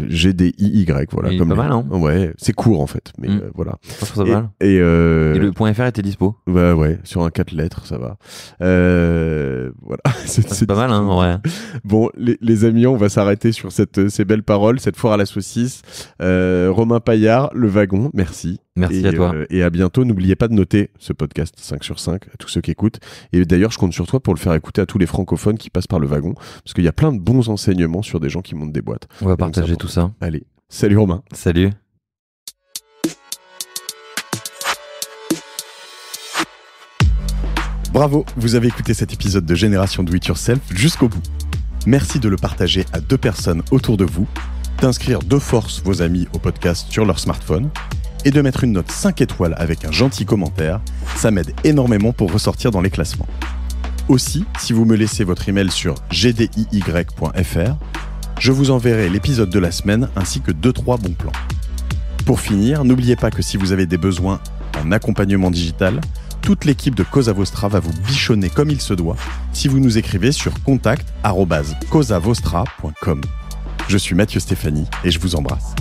gdiy, voilà. Comme pas mal, hein. Ouais, c'est court en fait, mais voilà. Je trouve ça mal. Et le .fr était dispo. Ouais, sur un 4 lettres, ça va. Voilà. C'est pas mal, hein. Ouais. Bon, les amis, on va s'arrêter sur ces belles paroles, cette foire à la saucisse. Romain Paillard, Le Wagon, merci. Merci à toi. Et à bientôt. N'oubliez pas de noter ce podcast 5 sur 5 à tous ceux qui écoutent. Et d'ailleurs, je compte sur toi pour le faire écouter à tous les francophones qui passent par Le Wagon, parce qu'il y a plein de bons enseignements sur des gens qui montent des boîtes. On va partager tout ça. Allez, salut Romain. Salut. Bravo, vous avez écouté cet épisode de Génération Do It Yourself jusqu'au bout. Merci de le partager à 2 personnes autour de vous, d'inscrire de force vos amis au podcast sur leur smartphone et de mettre une note 5 étoiles avec un gentil commentaire. Ça m'aide énormément pour ressortir dans les classements. Aussi, si vous me laissez votre email sur gdiy.fr, je vous enverrai l'épisode de la semaine ainsi que 2-3 bons plans. Pour finir, n'oubliez pas que si vous avez des besoins en accompagnement digital, toute l'équipe de Cosa Vostra va vous bichonner comme il se doit si vous nous écrivez sur contact@cosavostra.com. Je suis Mathieu Stéphanie et je vous embrasse.